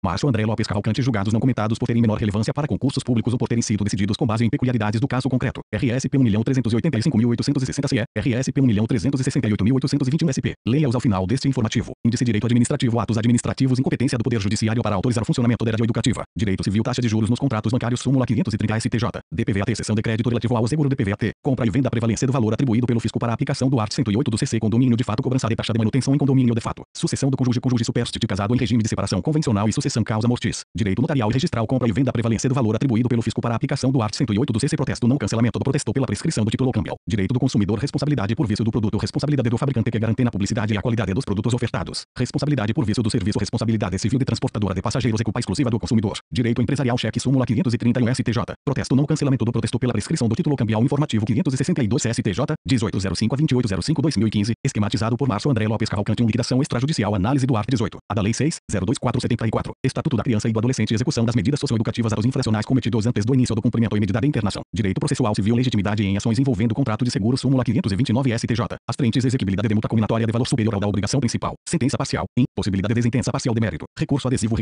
Márcio André Lopes Cavalcante, julgados não comentados por terem menor relevância para concursos públicos ou por terem sido decididos com base em peculiaridades do caso concreto. RSP 1.385.860 CE, RSP 1.368.821 SP. Leia-os ao final deste informativo. Índice Direito Administrativo, atos administrativos, incompetência do Poder Judiciário para autorizar o funcionamento da rádio educativa. Direito Civil, taxa de juros nos contratos bancários, súmula 530 STJ. DPVAT, seção de crédito relativo ao seguro DPVAT. Compra e venda, prevalência do valor atribuído pelo fisco para a aplicação do art. 108 do CC, condomínio de fato, cobrança de taxa de manutenção em condomínio de fato. Sucessão do cônjuge, cônjuge superstite casado em regime de separação convencional e sucessão causa mortis. Direito notarial e registral, compra e venda, prevalência do valor atribuído pelo fisco para a aplicação do art. 108 do CC, protesto não cancelamento do protesto pela prescrição do título cambial. Direito do consumidor, responsabilidade por vício do produto, responsabilidade do fabricante que garante a publicidade e a qualidade dos produtos ofertados. Responsabilidade por vício do serviço, responsabilidade civil de transportadora de passageiros e culpa exclusiva do consumidor. Direito empresarial, cheque, súmula 531 STJ. Protesto não cancelamento do protesto pela prescrição do título cambial informativo 562 STJ, 1805 a 2805/2015, esquematizado por Márcio André Lopes Cavalcante, liquidação extrajudicial, análise do art. 18, a da Lei 6.02474, Estatuto da Criança e do Adolescente, execução das medidas socioeducativas aos infracionais cometidos antes do início do cumprimento e medida de internação. Direito processual civil, legitimidade em ações envolvendo contrato de seguro, súmula 529 STJ, as frentes, exequibilidade de multa combinatória de valor superior ao da obrigação principal, sentença parcial, impossibilidade de sentença parcial de mérito, recurso adesivo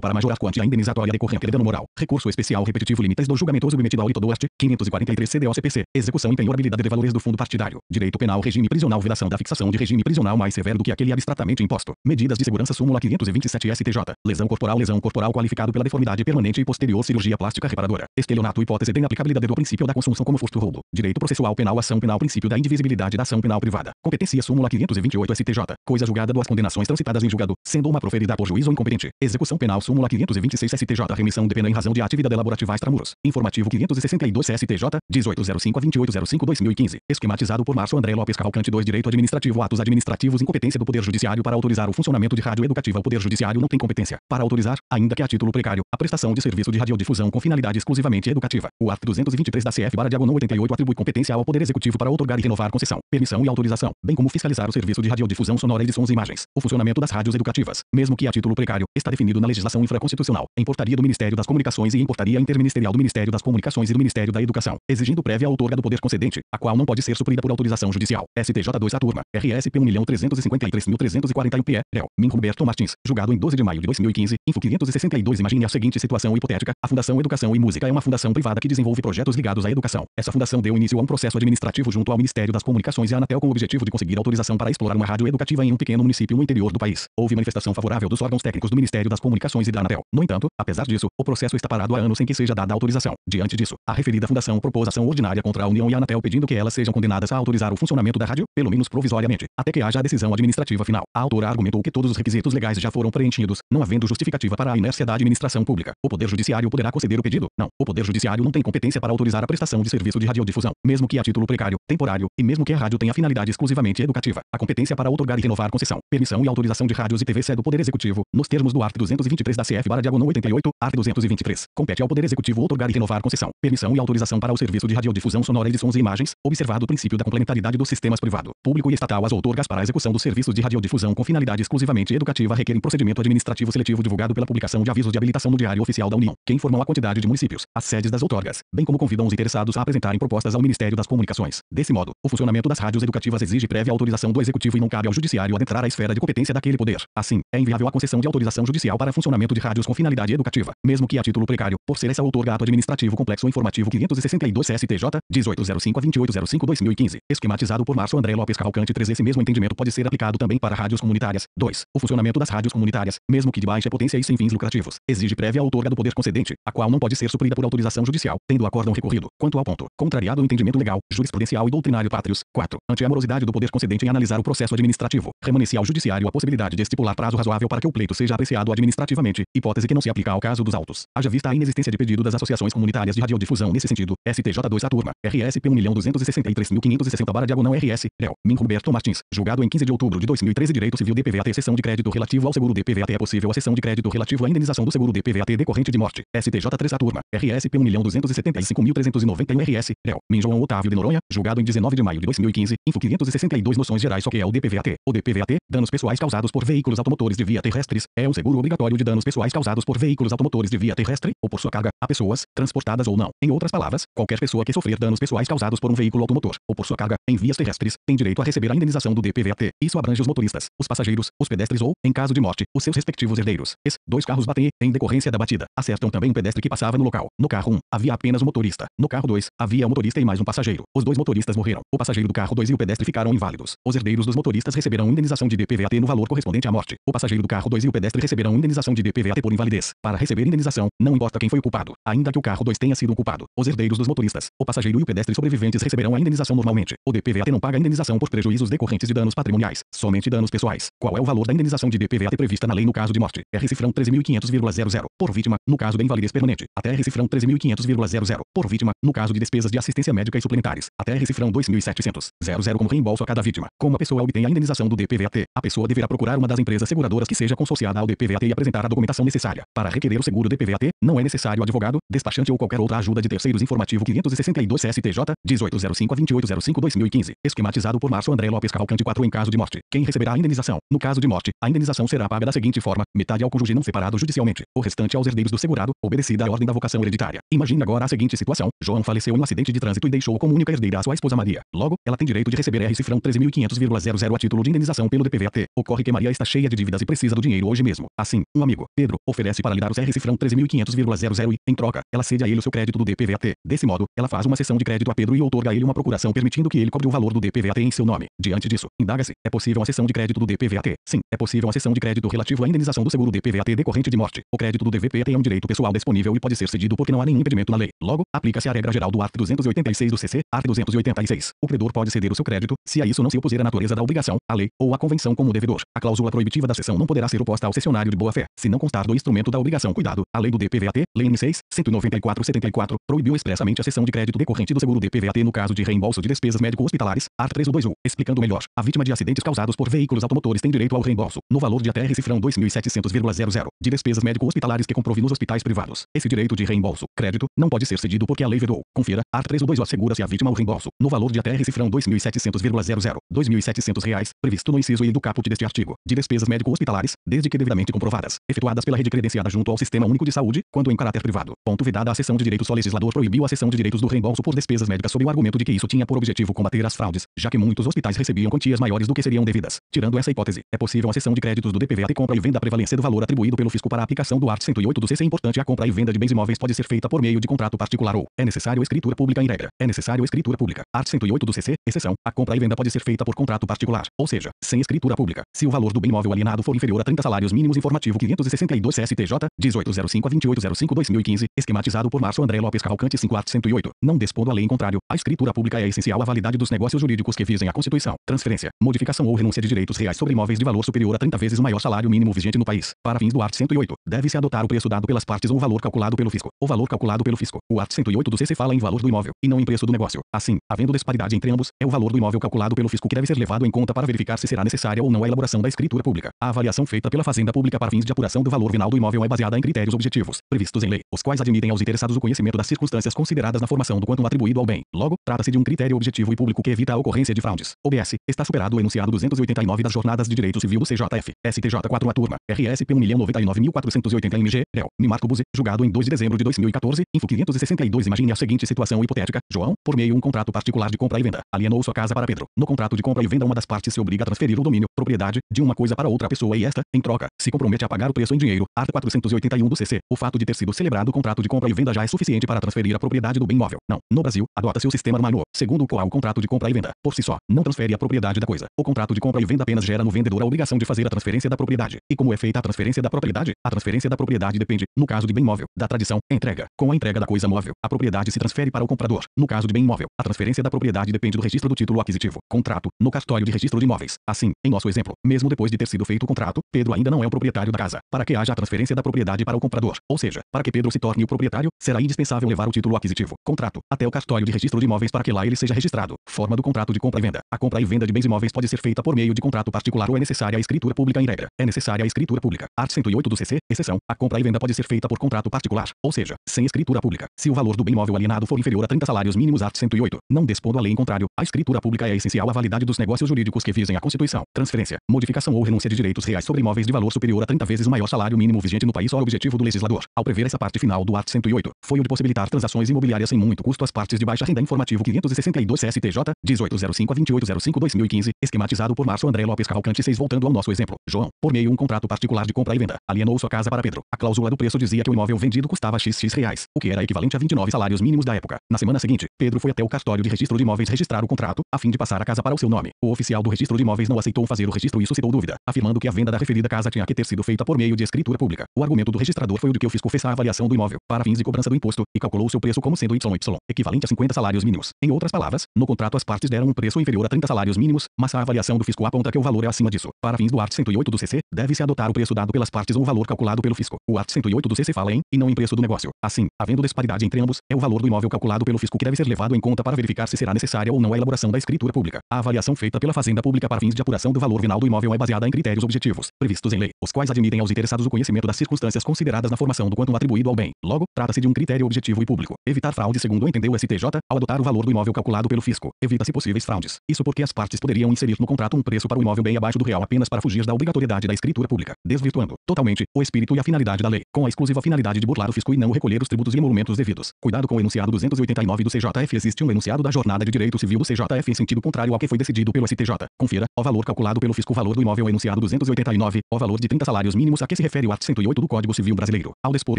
para majorar quantia indenizatória decorrente de dano moral, recurso especial repetitivo, limites do julgamento submetido ao audito do art. 543 CDO-CPC, execução e penhorabilidade de valores do fundo partidário. Direito penal, regime prisional, vedação da fixação de regime prisional mais severo do que aquele abstratamente imposto. Medidas de segurança, súmula 527 STJ. Lesão corporal qualificado pela deformidade permanente e posterior, cirurgia plástica reparadora. Estelionato, hipótese de inaplicabilidade do princípio da consunção como furto, roubo. Direito processual penal, ação penal, princípio da indivisibilidade da ação penal privada. Competência, súmula 528 STJ. Coisa julgada das condenações transitadas em julgado, sendo uma proferida por juiz ou incompetente. Execução penal, súmula 526 STJ. Remissão de pena em razão de atividade elaborativa extramuros. Informativo 562 STJ, 1805 a 2805/2015. Esquematizado por Márcio André Lopes Cavalcante. 2. Direito administrativo, atos administrativos, incompetência do Poder Judiciário para autorizar o funcionamento de rádio educativa. O Poder Judiciário não tem competência para autorizar, ainda que a título precário, a prestação de serviço de radiodifusão com finalidade exclusivamente educativa. O art. 223 da CF/88 atribui competência ao Poder Executivo para outorgar e renovar concessão, permissão e autorização, bem como fiscalizar o serviço de radiodifusão sonora de sons e imagens. O funcionamento das rádios educativas, mesmo que a título precário, está definido na legislação infraconstitucional, em portaria do Ministério das Comunicações e em portaria interministerial do Ministério das Comunicações e do Ministério da Educação, exigindo prévia outorga do poder concedente, a qual não pode ser suprida por autorização judicial. STJ 2, a turma. RSP 1.353.341 PE, réu. Min Roberto Martins, julgado em 12 de maio de 2015, info 562. Imagine a seguinte situação hipotética: a Fundação Educação e Música é uma fundação privada que desenvolve projetos ligados à educação. Essa fundação deu início a um processo administrativo junto ao Ministério das Comunicações e à Anatel com o objetivo de conseguir autorização para explorar uma rádio educativa em um pequeno município no interior do país. Houve manifestação favorável dos órgãos técnicos do Ministério das Comunicações e da Anatel. No entanto, apesar disso, o processo está parado há anos sem que seja dada a autorização. Diante disso, a referida fundação propôs ação ordinária contra a União e a Anatel pedindo que elas sejam condenadas a autorizar o funcionamento da rádio, pelo menos provisoriamente, até que haja a decisão administrativa final. A autora argumentou que todos os requisitos legais já foram preenchidos, não havendo justificativa para a inércia da administração pública. O Poder Judiciário poderá conceder o pedido? Não. O Poder Judiciário não tem competência para autorizar a prestação de serviço de radiodifusão, mesmo que a título precário, temporário, e mesmo que a rádio tenha finalidade exclusivamente educativa. A competência para outorgar e renovar concessão, permissão e autorização de rádios e TVs é do Poder Executivo, nos termos do art. 223 da CF/88, art. 223. Compete ao Poder Executivo outorgar e renovar concessão, permissão e autorização para o serviço de radiodifusão sonora e de sons e imagens, observado o princípio da complementaridade dos sistemas privado, público e estatal. As outorgas para a execução dos serviços de radiodifusão com finalidade exclusivamente educativa requerem procedimento administrativo seletivo divulgado pela publicação de avisos de habilitação no Diário Oficial da União, que informam a quantidade de municípios, as sedes das outorgas, bem como convidam os interessados a apresentarem propostas ao Ministério das Comunicações. Desse modo, o funcionamento das rádios educativas exige prévia autorização do Executivo e não cabe ao Judiciário adentrar a esfera de competência daquele poder. Assim, é inviável a concessão de autorização judicial para funcionamento de rádios com finalidade educativa, mesmo que a título precário, por ser essa outorga ato administrativo complexo informativo 562 STJ, 1805 a 2805/2015, esquematizado por Márcio André Lopes Cavalcante. 3. Esse mesmo entendimento pode ser aplicado também para rádios comunitárias. 2. O funcionamento das rádios comunitárias, mesmo que de baixa potência e sem fins lucrativos, exige prévia outorga do poder concedente, a qual não pode ser suprida por autorização judicial, tendo o acórdão recorrido. Quanto ao ponto, contrariado o entendimento legal, jurisprudencial e doutrinário pátrios. 4. Ante a morosidade do poder concedente em analisar o processo administrativo, remanesce ao Judiciário a possibilidade de estipular prazo razoável para que o pleito seja apreciado administrativamente, hipótese que não se aplica ao caso dos autos. Haja vista a inexistência de pedido das associações comunitárias de radiodifusão nesse sentido. STJ 2, a turma. RSP 1.263.560/RS, réu. Min Roberto Martins, julgado em 15 de outubro de 2013. Direito Civil DPVAT, sessão de crédito relativo ao seguro DPVAT. É possível a sessão de crédito relativo à indenização do seguro DPVAT decorrente de morte. STJ 3, a turma. RSP 1.275.391/RS, réu. Min João Otávio de Noronha, julgado em 19 de maio de 2015. Info 562. Noções gerais. O que é o DPVAT? O DPVAT, danos pessoais causados por veículos automotores de via terrestres, é o seguro obrigatório de danos pessoais causados por veículos automotores de via terrestre, ou por sua carga, a pessoas, transportadas ou não. Em outras palavras, qualquer pessoa que sofrer danos pessoais causados por um veículo automotor, ou por sua carga, em vias terrestres, tem direito a receber a indenização do DPVAT. Isso abrange os motoristas, os passageiros, os pedestres ou, em caso de morte, os seus respectivos herdeiros. Dois carros batem e, em decorrência da batida, acertam também um pedestre que passava no local. No carro 1, havia apenas um motorista. No carro 2, havia um motorista e mais um passageiro. Os dois motoristas morreram. O passageiro do carro 2 e o pedestre ficaram inválidos. Os herdeiros dos motoristas receberão indenização de DPVAT no valor correspondente à morte. O passageiro do carro 2 e o pedestre receberão indenização de DPVAT por invalidez. Para receber indenização, não importa quem foi o culpado, ainda que o carro 2 tenha sido o culpado. Os herdeiros dos motoristas, o passageiro e o pedestre sobreviventes receberão a indenização normalmente. O DPVAT não paga indenização por prejuízos decorrentes de danos patrimoniais, somente danos pessoais. Qual é o valor da indenização de DPVAT prevista na lei no caso de morte? R cifrão 13.500,00 por vítima, no caso da invalidez permanente, até R cifrão 13.500,00 por vítima, no caso de despesas de assistência médica e suplementares, até R cifrão 2.700,00 como reembolso a cada vítima. Como a pessoa obtém a indenização do DPVAT, a pessoa deverá procurar uma das empresas seguradoras que seja consorciada ao DPVAT e apresentar a documentação necessária. Para requerer o seguro DPVAT, não é necessário advogado, despachante ou qualquer outra ajuda de terceiros. Informativo 562 CSTJ, 1805/28/05/2015, esquematizado por Márcio André Lopes Cavalcante 4. Em caso de morte, quem receberá a indenização? No caso de morte, a indenização será paga da seguinte forma: metade ao cônjuge não separado judicialmente, o restante aos herdeiros do segurado, obedecida a ordem da vocação hereditária. Imagine agora a seguinte situação: João faleceu em um acidente de trânsito e deixou como única herdeira a sua esposa Maria. Logo, ela tem direito de receber R cifrão 13.500,00 a título de indenização pelo DPVAT. Ocorre que Maria está cheia de dívidas e precisa do dinheiro hoje mesmo. Assim, um amigo, Pedro, oferece para lhe dar os R cifrão 13.500,00 e, em troca, ela cede a ele o seu crédito do DPVAT. Desse modo, ela faz uma cessão de crédito a Pedro e outorga a ele uma procuração permitindo que ele cobre o valor do DPVAT em seu nome. Diante disso, indaga-se: é possível uma cessão de crédito do DPVAT? Sim, é possível uma cessão de crédito relativo à indenização do seguro DPVAT decorrente de morte. O crédito do DVPAT é um direito pessoal disponível e pode ser cedido porque não há nenhum impedimento na lei. Logo, aplica-se a regra geral do art. 286 do CC, art. 286. O credor pode ceder o seu crédito, se a isso não se opuser a natureza da obrigação, a lei, ou a convenção como devedor. A cláusula proibitiva da cessão não poderá ser oposta ao cessionário de boa-fé, se não constar do instrumento da obrigação. Cuidado, a lei do DPVAT, Lei N. 6, 194/74, proibiu expressamente a cessão de crédito decorrente do seguro DPVAT no caso de reembolso de despesas médico-hospitalares, art. 3.2u. Explicando melhor, a vítima de acidentes causados por veículos automotores tem direito ao reembolso, no valor de até R cifrão 2.700,00, de despesas médico-hospitalares que comprove nos hospitais privados. Esse direito de reembolso, crédito, não pode ser cedido porque a lei vedou. Confira, art. 3.2u assegura-se à vítima o reembolso, no valor de até R cifrão 2.700,00, R$ 2.700, previsto no inciso I do caput deste artigo, de despesas médico-hospitalares, desde que devidamente comprovadas, efetuadas pela rede credenciada junto ao Sistema Único de Saúde, quando em caráter privado. Ponto vedada a cessão de direitos. O legislador proibiu a cessão de direitos do reembolso por despesas médicas sob o argumento de que isso tinha por objetivo combater as fraudes, já que muitos hospitais recebiam quantias maiores do que seriam devidas. Tirando essa hipótese, é possível a cessão de créditos do DPVAT compra e venda. A prevalência do valor atribuído pelo fisco para a aplicação do art. 108 do CC. Importante: a compra e venda de bens imóveis pode ser feita por meio de contrato particular ou é necessário escritura pública. Em regra, é necessário escritura pública. Art. 108 do CC. Exceção: a compra e venda pode ser feita por contrato particular, ou seja, sem escritura pública, se o valor do bem imóvel alienado for inferior a 30 salários mínimos. Informativo 562 CSTJ, 1805/28/05/2015, esquematizado por Márcio André Lopes Cavalcante 5. Art. 108. Não dispondo a lei em contrário, a escritura pública é essencial à validade dos negócios jurídicos que visem a constituição, transferência, modificação ou renúncia de direitos reais sobre imóveis de valor superior a 30 vezes o maior salário mínimo vigente no país. Para fins do art. 108, deve-se adotar o preço dado pelas partes ou o valor calculado pelo fisco. O valor calculado pelo fisco. O art. 108 do CC fala em valor do imóvel, e não em preço do negócio. Assim, havendo disparidade entre ambos, é o valor do imóvel calculado pelo fisco que deve ser levado em conta para verificar se será necessária ou não a elaboração da escritura pública. A avaliação feita pela Fazenda Pública para fins de apuração do valor venal do imóvel é baseada em critérios objetivos, previstos em lei, os quais admitem aos interessados o conhecimento das circunstâncias consideradas na formação do quantum atribuído ao bem. Logo, trata-se de um critério objetivo e público que evita a ocorrência de fraudes. OBS. Está superado o enunciado 289 das Jornadas de Direito Civil do CJF. STJ 4. A turma. RSP 1.099.480 MG. Réu. Nimarco Buzzi. Julgado em 2 de dezembro de 2014. Info 562. Imagine a seguinte situação hipotética. João, por meio de um contrato particular de compra e venda, alienou sua casa para Pedro. No contrato de compra e venda, uma das partes se obriga a transferir o domínio, propriedade, de uma coisa para outra pessoa e esta, em troca, se compromete a pagar o preço em dinheiro. Art. 481 do CC. O fato de ter sido celebrado o contrato de compra e venda já é suficiente para transferir a propriedade do bem imóvel. Não. No Brasil, adota-se o sistema Manu, segundo o qual o contrato de compra e venda, por si só, não transfere a propriedade da coisa. O contrato de compra e venda apenas gera no vendedor a obrigação de fazer a transferência da propriedade. E como é feita a transferência da propriedade? A transferência da propriedade depende, no caso de bem imóvel, da tradição, entrega. Com a entrega da coisa móvel, a propriedade se transfere para o comprador. No caso de bem imóvel, a transferência da propriedade depende do registro do título aquisitivo, contrato, no cartório de registro de imóveis. Assim, em nosso exemplo, mesmo depois de ter sido feito o contrato, Pedro ainda não é o proprietário da casa, para que haja a transferência da propriedade para o comprador. Ou seja, para que Pedro se torne o proprietário, será indispensável levar o título aquisitivo, contrato, até o cartório de registro de imóveis para que lá ele seja registrado. Forma do contrato de compra e venda. A compra e venda de bens imóveis pode ser feita por meio de contrato particular ou é necessária a escritura pública. Em regra, é necessária a escritura pública. Art. 108 do CC. Exceção: a compra e venda pode ser feita por contrato particular, ou seja, sem escritura pública, se o valor do bem imóvel alienado for inferior a 30 salários mínimos. Art. 108. Não dispondo a lei em contrário, a escritura pública é essencial à validade dos negócios jurídicos que visem a constituição, transferência, modificação ou renúncia de direitos reais sobre imóveis de valor superior a 30 vezes o maior salário mínimo vigente no país. Só o objetivo do legislador, ao prever essa parte final do art. 108, foi o de possibilitar transações imobiliárias sem muito custo às partes de baixa renda. Informativo 562 CSTJ, 1805/28/05/2015, esquematizado por Márcio André Lopes Cavalcante 6. Voltando ao nosso exemplo, João, por meio de um contrato particular de compra compra e venda. Alienou sua casa para Pedro. A cláusula do preço dizia que o imóvel vendido custava XX reais, o que era equivalente a 29 salários mínimos da época. Na semana seguinte, Pedro foi até o cartório de registro de imóveis registrar o contrato, a fim de passar a casa para o seu nome. O oficial do registro de imóveis não aceitou fazer o registro e suscitou dúvida, afirmando que a venda da referida casa tinha que ter sido feita por meio de escritura pública. O argumento do registrador foi o de que o fisco fez a avaliação do imóvel, para fins de cobrança do imposto, e calculou seu preço como sendo YY, equivalente a 50 salários mínimos. Em outras palavras, no contrato as partes deram um preço inferior a 30 salários mínimos, mas a avaliação do fisco aponta que o valor é acima disso. Para fins do art. 108 do CC, deve-se adotar o preço dado pelas partes ou o valor calculado pelo fisco. O art. 108 do CC fala em, e não em preço do negócio. Assim, havendo disparidade entre ambos, é o valor do imóvel calculado pelo fisco que deve ser levado em conta para verificar se será necessária ou não a elaboração da escritura pública. A avaliação feita pela Fazenda Pública para fins de apuração do valor final do imóvel é baseada em critérios objetivos, previstos em lei, os quais admitem aos interessados o conhecimento das circunstâncias consideradas na formação do quantum atribuído ao bem. Logo, trata-se de um critério objetivo e público. Evitar fraude segundo entendeu o STJ, ao adotar o valor do imóvel calculado pelo fisco, evita-se possíveis fraudes. Isso porque as partes poderiam inserir no contrato um preço para o imóvel bem abaixo do real apenas para fugir da obrigatoriedade da escritura pública, desvirtuando totalmente o espírito e a finalidade da lei, com a exclusiva finalidade de burlar o fisco e não recolher os tributos e emolumentos devidos. Cuidado com o enunciado 289 do CJF. Existe um enunciado da Jornada de Direito Civil do CJF em sentido contrário ao que foi decidido pelo STJ. Confira, o valor calculado pelo fisco, o valor do imóvel enunciado 289, o valor de 30 salários mínimos a que se refere o art. 108 do Código Civil Brasileiro. Ao dispor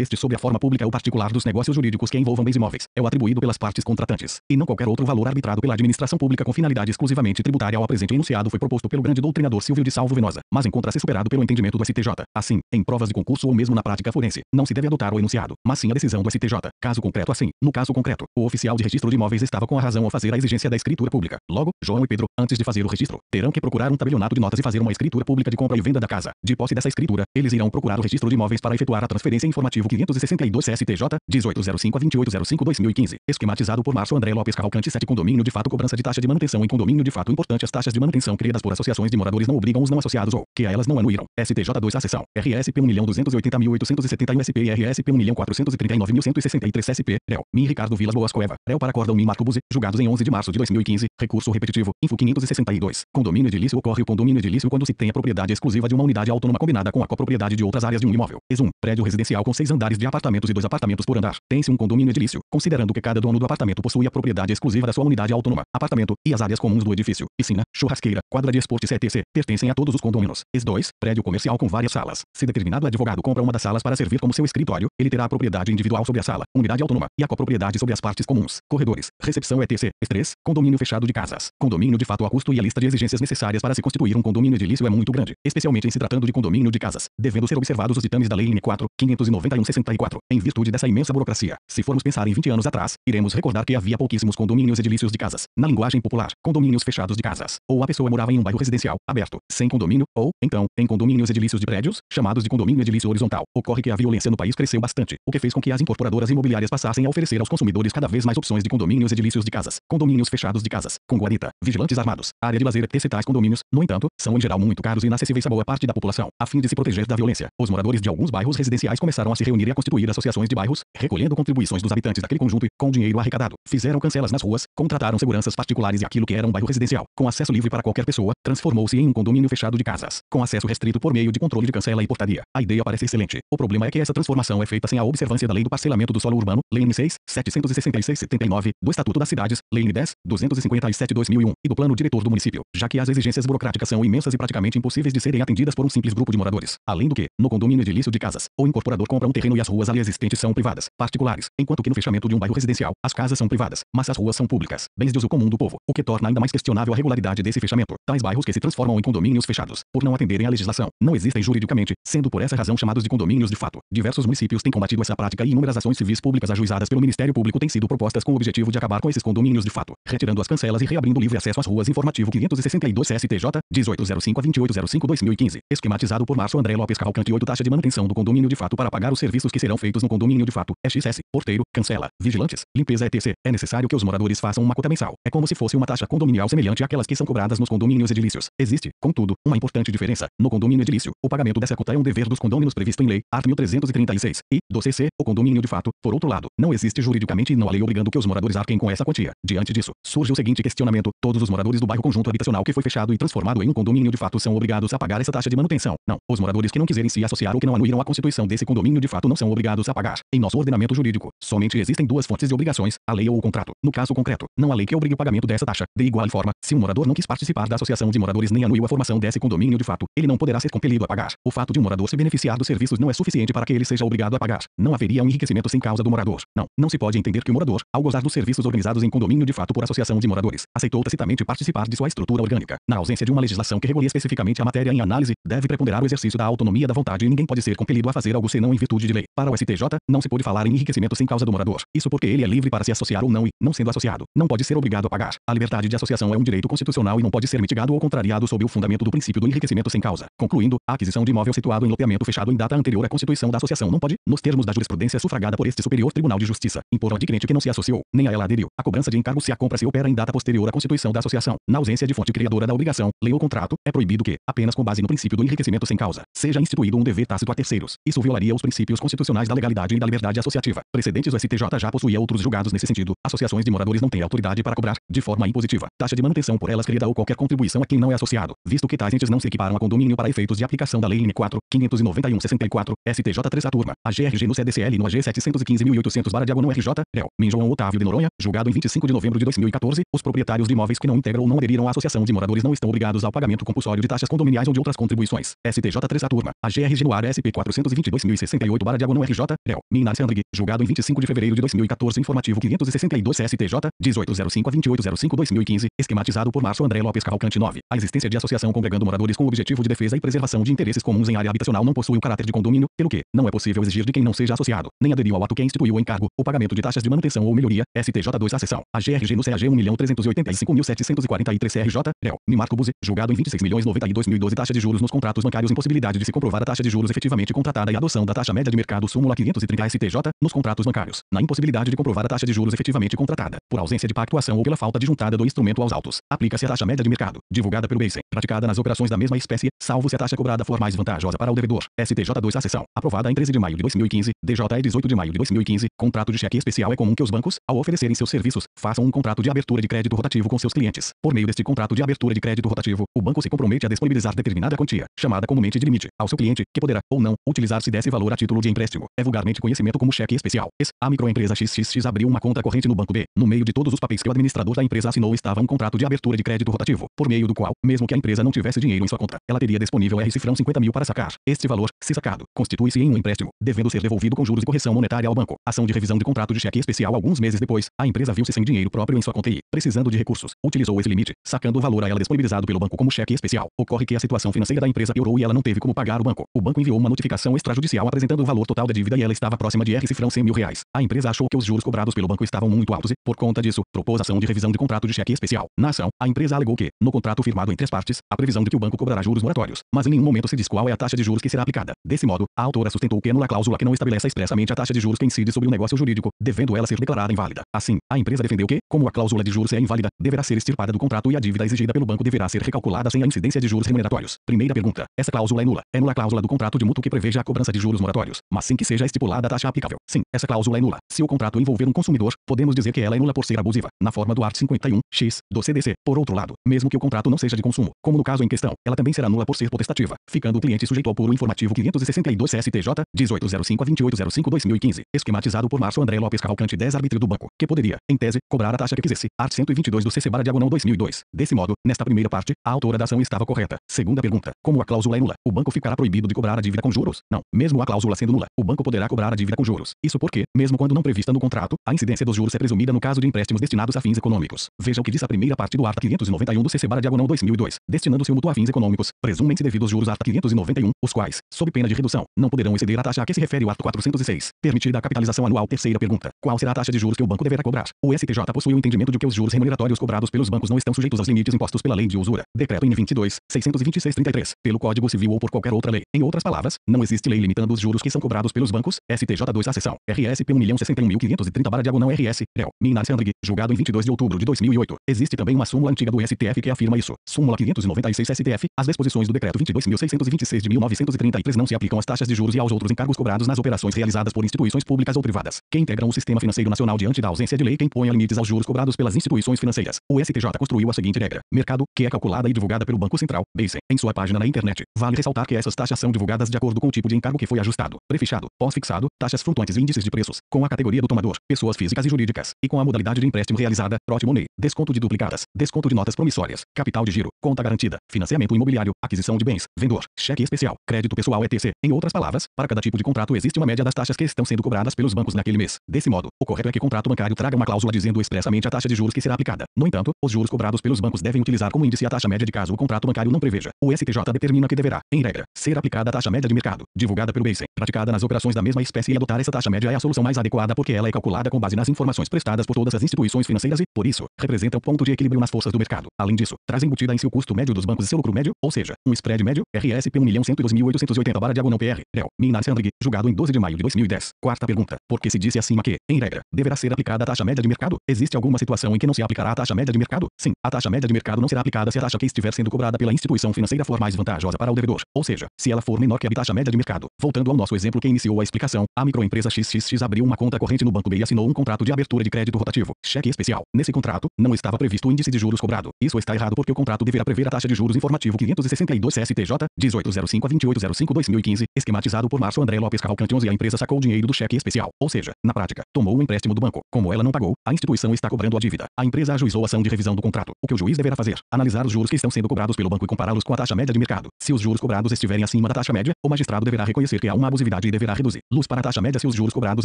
este sobre a forma pública ou particular dos negócios jurídicos que envolvam bens imóveis, é o atribuído pelas partes contratantes, e não qualquer outro valor arbitrado pela administração pública com finalidade exclusivamente tributária. Ao presente enunciado foi proposto pelo grande doutrinador Silvio de Salvo Venosa, mas encontra-se superado pelo entendimento do STJ. Assim, em provas de concurso ou mesmo na prática forense, não se deve adotar o enunciado, mas sim a decisão do STJ. Caso concreto. Assim, no caso concreto, o oficial de registro de imóveis estava com a razão ao fazer a exigência da escritura pública. Logo, João e Pedro, antes de fazer o registro, terão que procurar um tabelionato de notas e fazer uma escritura pública de compra e venda da casa. De posse dessa escritura, eles irão procurar o registro de imóveis para efetuar a transferência informativo 562 STJ 1805/2805/2015, esquematizado por Márcio André Lopes Cavalcante. 7 Condomínio de fato. Cobrança de taxa de manutenção em condomínio de fato. Importante: as taxas de manutenção criadas por associações de moradores não obrigam os não associados ou que a elas não anuíram. STJ 2 a seção RSP 1.280.871 SP e RSP 1.439.163 SP. Réu Min Ricardo Vilas Boas Cueva. Réu para acórdão Min Marco Buzi, julgados em 11 de março de 2015. Recurso repetitivo Info 562. Condomínio edilício. Ocorre o condomínio edilício quando se tem a propriedade exclusiva de uma unidade autônoma combinada com a copropriedade de outras áreas de um imóvel. Ex 1. Prédio residencial com 6 andares de apartamentos e 2 apartamentos por andar. Tem-se um condomínio edilício, considerando que cada dono do apartamento possui a propriedade exclusiva da sua unidade autônoma, apartamento e as áreas comuns do edifício, piscina, churrasqueira, quadra de esportes etc. pertencem a todos os condôminos. Ex 2. Prédio comercial com várias salas. Se determinado advogado compra uma das salas para servir como seu escritório, ele terá a propriedade individual sobre a sala, unidade autônoma, e a copropriedade sobre as partes comuns, corredores, recepção etc. Ex 3. Condomínio fechado de casas. Condomínio de fato. A custo e a lista de exigências necessárias para se constituir um condomínio edilício é muito grande, especialmente em se tratando de condomínio de casas, devendo ser observados os ditames da Lei N 4.591/64. Em virtude dessa imensa burocracia, se formos pensar em 20 anos atrás, iremos recordar que havia pouquíssimos condomínios edilícios de casas. Na linguagem popular, condomínios fechados de casas. Ou a pessoa morava em um bairro residencial, aberto, sem condomínio, ou, então, em condomínios edilícios de prédios, chamados de condomínio edilício horizontal. Ocorre que a violência no país cresceu bastante, o que fez com que as incorporadoras imobiliárias passassem a oferecer aos consumidores cada vez mais opções de condomínios edilícios de casas. Condomínios fechados de casas, com guarita, vigilantes armados, área de lazer etc. Tais condomínios, no entanto, são em geral muito caros e inacessíveis a boa parte da população. A fim de se proteger da violência, os moradores de alguns bairros residenciais começaram a se reunir e a constituir associações de bairros, recolhendo contribuições dos habitantes daquele conjunto e, com o dinheiro arrecadado, fizeram cancelas nas ruas, contrataram seguranças particulares e aquilo que era um bairro residencial, com acesso livre para qualquer pessoa, transformou-se em um condomínio fechado de casas, com acesso restrito por meio de controle de cancela e portaria. A ideia parece excelente. O problema é que essa transformação é feita sem a observância da Lei do Parcelamento do Solo Urbano, Lei N 6.766/79, do Estatuto das Cidades, Lei N 10.257/2001, e do Plano Diretor do município, já que as exigências burocráticas são imensas e praticamente impossíveis de serem atendidas por um simples grupo de moradores. Além do que, no condomínio edilício de casas, o incorporador compra um terreno e as ruas ali existentes são privadas, particulares, enquanto que no fechamento de um bairro residencial, as casas são privadas, mas as ruas são públicas, bens de uso comum do povo, o que torna ainda mais questionável a regularidade desse fechamento. Tais bairros que se transformam em condomínios fechados, por não atenderem à legislação, não existem juridicamente, sendo por essa razão chamados de condomínios de fato. Diversos municípios têm combatido essa prática e inúmeras ações civis públicas ajuizadas pelo Ministério Público têm sido propostas com o objetivo de acabar com esses condomínios de fato, retirando as cancelas e reabrindo livre acesso às ruas. Informativo 562 STJ 1805/2805/2015, esquematizado por Márcio André Lopes Cavalcante. 8 Taxa de manutenção do condomínio de fato. Para pagar os serviços que serão feitos no condomínio de fato, XS, porteiro, cancela, vigilantes, limpeza etc. É necessário que os moradores façam uma cota mensal. É como se fosse uma taxa condominial semelhante àquelas que são cobradas nos condomínios edilícios. Existe, contudo, uma importante diferença. No condomínio edilício, o pagamento dessa cota é um dever dos condôminos previsto em lei, art. 1336, e, do CC, o condomínio de fato, por outro lado, não existe juridicamente e não há lei obrigando que os moradores arquem com essa quantia. Diante disso, surge o seguinte questionamento: todos os moradores do bairro conjunto habitacional que foi fechado e transformado em um condomínio de fato são obrigados a pagar essa taxa de manutenção? Não. Os moradores que não quiserem se associar ou que não anuíram a constituição desse condomínio de fato não são obrigados a pagar. Em nosso ordenamento jurídico, somente existem duas fontes de obrigações, a lei ou o contrato. No caso concreto, não há lei que obrigue o pagamento dessa taxa. De igual forma, se um morador não quis participar da associação de moradores nem anuiu a formação desse condomínio de fato, ele não poderá ser compelido a pagar. O fato de um morador se beneficiar dos serviços não é suficiente para que ele seja obrigado a pagar. Não haveria um enriquecimento sem causa do morador. Não se pode entender que o morador, ao gozar dos serviços organizados em condomínio de fato por associação de moradores, aceitou tacitamente participar de sua estrutura orgânica. Na ausência de uma legislação que regule especificamente a matéria em análise, deve preponderar o exercício da autonomia da vontade e ninguém pode ser compelido a fazer algo senão em virtude de lei. Para o STJ, não se pode falar em enriquecimento sem causa do morador. Isso porque ele é livre para se associar ou não e, não sendo associado, não pode ser obrigado a pagar. A liberdade de associação é um direito constitucional e não pode ser mitigado ou contrariado sob o fundamento do princípio do enriquecimento sem causa. Concluindo, a aquisição de imóvel situado em loteamento fechado em data anterior à constituição da associação não pode, nos termos da jurisprudência sufragada por este Superior Tribunal de Justiça, impor ao adquirente que não se associou, nem a ela aderiu, a cobrança de encargo se a compra se opera em data posterior à constituição da associação. Na ausência de fonte criadora da obrigação, lei ou contrato, é proibido que, apenas com base no princípio do enriquecimento sem causa, seja instituído um dever tácito a terceiros. Isso violaria os princípios constitucionais da legalidade e da liberdade associativa. Precedentes o STJ já possuía outros julgados nesse sentido. Associações de moradores não têm autoridade para cobrar, de forma impositiva, taxa de manutenção por elas criada ou qualquer contribuição a quem não é associado, visto que tais entes não se equiparam a condomínio para efeitos de aplicação da Lei N. 4.591/64, STJ 3 a turma, a GRG no CDCL no AG 715.800/RJ, réu, Minjoão Otávio de Noronha, julgado em 25 de novembro de 2014, os proprietários de imóveis que não integram ou não aderiram à associação de moradores não estão obrigados ao pagamento compulsório de taxas condominiais ou de outras contribuições. STJ 3 a turma, a GRG no AR SP 422.068/RJ, réu, Minas Andrighi, julgado em 25 de fevereiro de 2014, informativo 562 STJ, 1805 a 2805/2015, esquematizado por Márcio André Lopes Cavalcante 9. A existência de associação congregando moradores com o objetivo de defesa e preservação de interesses comuns em área habitacional não possui o caráter de condomínio, pelo que não é possível exigir de quem não seja associado, nem aderiu ao ato que instituiu o encargo, o pagamento de taxas de manutenção ou melhoria. STJ 2 a seção, a GRG no CAG 1.385.743/RJ, réu, Mimarco Buzzi, julgado em 26.092.012, taxa de juros nos contratos bancários, impossibilidade de se comprovar a taxa de juros efetivamente contratada e a adoção da taxa média de mercado, súmula 530 STJ, nos contratos bancários, na impossibilidade de comprovar a taxa de juros efetivamente contratada, por ausência de pactuação ou pela falta de juntada do instrumento aos autos, aplica-se a taxa média de mercado, divulgada pelo BACEN, praticada nas operações da mesma espécie, salvo se a taxa cobrada for mais vantajosa para o devedor. STJ 2 a seção, aprovada em 13 de maio de 2015, DJ 18 de maio de 2015, contrato de cheque especial. É comum que os bancos, ao oferecerem seus serviços, façam um contrato de abertura de crédito rotativo com seus clientes. Por meio deste contrato de abertura de crédito rotativo, o banco se compromete a disponibilizar determinada quantia, chamada comumente de limite, ao seu cliente, que poderá, ou não, utilizar-se desse valor a título de empréstimo. É vulgarmente conhecimento como cheque especial. A microempresa XXX abriu uma conta corrente no banco B. No meio de todos os papéis que o administrador da empresa assinou estava um contrato de abertura de crédito rotativo, por meio do qual, mesmo que a empresa não tivesse dinheiro em sua conta, ela teria disponível R$ 50 mil para sacar. Este valor, se sacado, constitui-se em um empréstimo, devendo ser devolvido com juros e correção monetária ao banco. Ação de revisão de contrato de cheque especial. Alguns meses depois, a empresa viu-se sem dinheiro próprio em sua conta e, precisando de recursos, utilizou esse limite, sacando o valor a ela disponibilizado pelo banco como cheque especial. Ocorre que a situação financeira da empresa piorou e ela não teve como pagar o banco. O banco enviou uma notificação extrajudicial apresentando o valor total da dívida e ela estava próxima de R$ 100 mil. A empresa achou que os juros cobrados pelo banco estavam muito altos e, por conta disso, propôs ação de revisão de contrato de cheque especial. Na ação, a empresa alegou que, no contrato firmado entre as partes, a previsão de que o banco cobrará juros moratórios, mas em nenhum momento se diz qual é a taxa de juros que será aplicada. Desse modo, a autora sustentou que anula a cláusula que não estabelece expressamente a taxa de juros que incide sobre o negócio jurídico, devendo ela ser declarada inválida. Assim, a empresa defendeu que, como a cláusula de juros é inválida, deverá ser extirpada do contrato e a dívida exigida pelo banco deverá ser recalculada sem a incidência de juros remuneratórios. Primeira pergunta: essa cláusula é nula? É nula a cláusula do contrato de mútuo que preveja a cobrança de juros moratórios, mas sem que seja estipulada a taxa aplicável. Sim, essa cláusula é nula. Se o contrato envolver um consumidor, podemos dizer que ela é nula por ser abusiva, na forma do art. 51-X do CDC. Por outro lado, mesmo que o contrato não seja de consumo, como no caso em questão, ela também será nula por ser potestativa, ficando o cliente sujeito ao puro informativo 562 STJ, 1805 a 2805/2015, esquematizado por Márcio André Lopes Cavalcante 10, árbitro do banco, que poderia, em tese, cobrar a taxa que quisesse. Art. 122 do CC/2002. Desse modo, nesta primeira parte, a autora da ação estava correta. Segunda pergunta: como a cláusula é nula, o banco ficará proibido de cobrar a dívida com juros? Não. Mesmo a cláusula sendo nula, o banco poderá cobrar a dívida com juros. Isso porque, mesmo quando não prevista no contrato, a incidência dos juros é presumida no caso de empréstimos destinados a fins econômicos. Veja o que diz a primeira parte do art. 591 do CC/2002. Destinando-se o mútuo a fins econômicos, presumem-se devidos juros art. 591, os quais, sob pena de redução, não poderão exceder a taxa a que se refere o art. 406. Permitida a capitalização anual. Terceira pergunta: qual será a taxa de juros que o banco deverá cobrar? O STJ possui o entendimento de que os juros remuneratórios cobrados pelos bancos não estão sujeitos aos limites impostos pela Lei de Usura, Decreto N. 22.626/33, pelo Código Civil ou por qualquer outra lei. Em outras palavras, não existe lei limitando os juros que são cobrados pelos bancos. STJ 2 a seção, RSP 1.061.530/2030, réu, Minas Andrighi, julgado em 22 de outubro de 2008. Existe também uma súmula antiga do STF que afirma isso. Súmula 596 STF. As disposições do Decreto 22.626 de 1933 não se aplicam às taxas de juros e aos outros encargos cobrados nas operações realizadas por instituições públicas ou privadas, que integram o sistema financeiro nacional diante da ausência de lei que imponha limites aos juros cobrados pelas instituições financeiras. O STJ construiu a seguinte regra: mercado, que é calculada e divulgada pelo Banco Central, BACEN, em sua página na internet. Vale ressaltar que essas taxas são divulgadas de acordo com o tipo de encargo que foi ajustado, prefixado, pós-fixado, taxas flutuantes e índices de preços, com a categoria do tomador, pessoas físicas e jurídicas, e com a modalidade de empréstimo realizada, Trot Money, desconto de duplicadas, desconto de notas promissórias, capital de giro, conta garantida, financiamento imobiliário, aquisição de bens, vendedor, cheque especial, crédito pessoal etc. Em outras palavras, para cada tipo de contrato existe uma média das taxas que estão sendo cobradas pelos bancos naquele mês. Desse modo, o correto é que o contrato bancário traga uma cláusula dizendo expressamente a taxa de juros que será aplicada. No entanto, os juros cobrados pelos bancos devem utilizar como índice a taxa média de caso o contrato bancário não preveja. O STJ determina que deverá, em regra, ser aplicada a taxa média de mercado, divulgada pelo BACEN, praticada nas operações da mesma espécie e adotar essa taxa média é a solução mais adequada porque ela é calculada com base nas informações prestadas por todas as instituições financeiras e, por isso, representa um ponto de equilíbrio nas forças do mercado. Além disso, traz embutida em si o custo médio dos bancos e seu lucro médio, ou seja, um spread médio, RSP 1.102.880/diagonal PR, Minas Sandrig, julgado em 12 de maio de 2010. Quarta pergunta. Por que se disse acima que, em regra, deverá ser aplicada a taxa média de mercado? Existe alguma situação em que não se aplicará a taxa média de mercado? Sim, a taxa média de mercado não será aplicada se a taxa que estiver sendo cobrada pela instituição financeira for mais vantajosa para o devedor, ou seja, se ela for menor que a taxa média de mercado. Voltando ao nosso exemplo que iniciou a explicação, a microempresa XXX abriu uma conta corrente no banco B e assinou um contrato de abertura de crédito rotativo, cheque especial. Nesse contrato, não estava previsto o índice de juros cobrado. Isso está errado porque o contrato deverá prever a taxa de juros informativo 562 CSTJ, 1805/2805/2015, esquematizado por Márcio André Lopes Cavalcante 11 e a empresa sacou o dinheiro do cheque especial, ou seja, na prática, tomou o empréstimo do banco. Como ela não pagou, a instituição está cobrando a dívida. A empresa ajuizou a ação de revisão do contrato. O que o juiz deverá fazer? Analisar os juros que estão sendo cobrados pelo banco e compará-los com a taxa média de mercado. Se os juros cobrados estiverem acima da taxa média, o magistrado deverá reconhecer que há uma abusividade e deverá reduzir luz para a taxa média. Se os juros cobrados